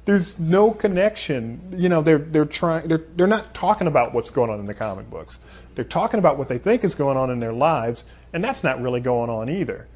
There's no connection. They're not talking about what's going on in the comic books. They're talking about what they think is going on in their lives, and that's not really going on either.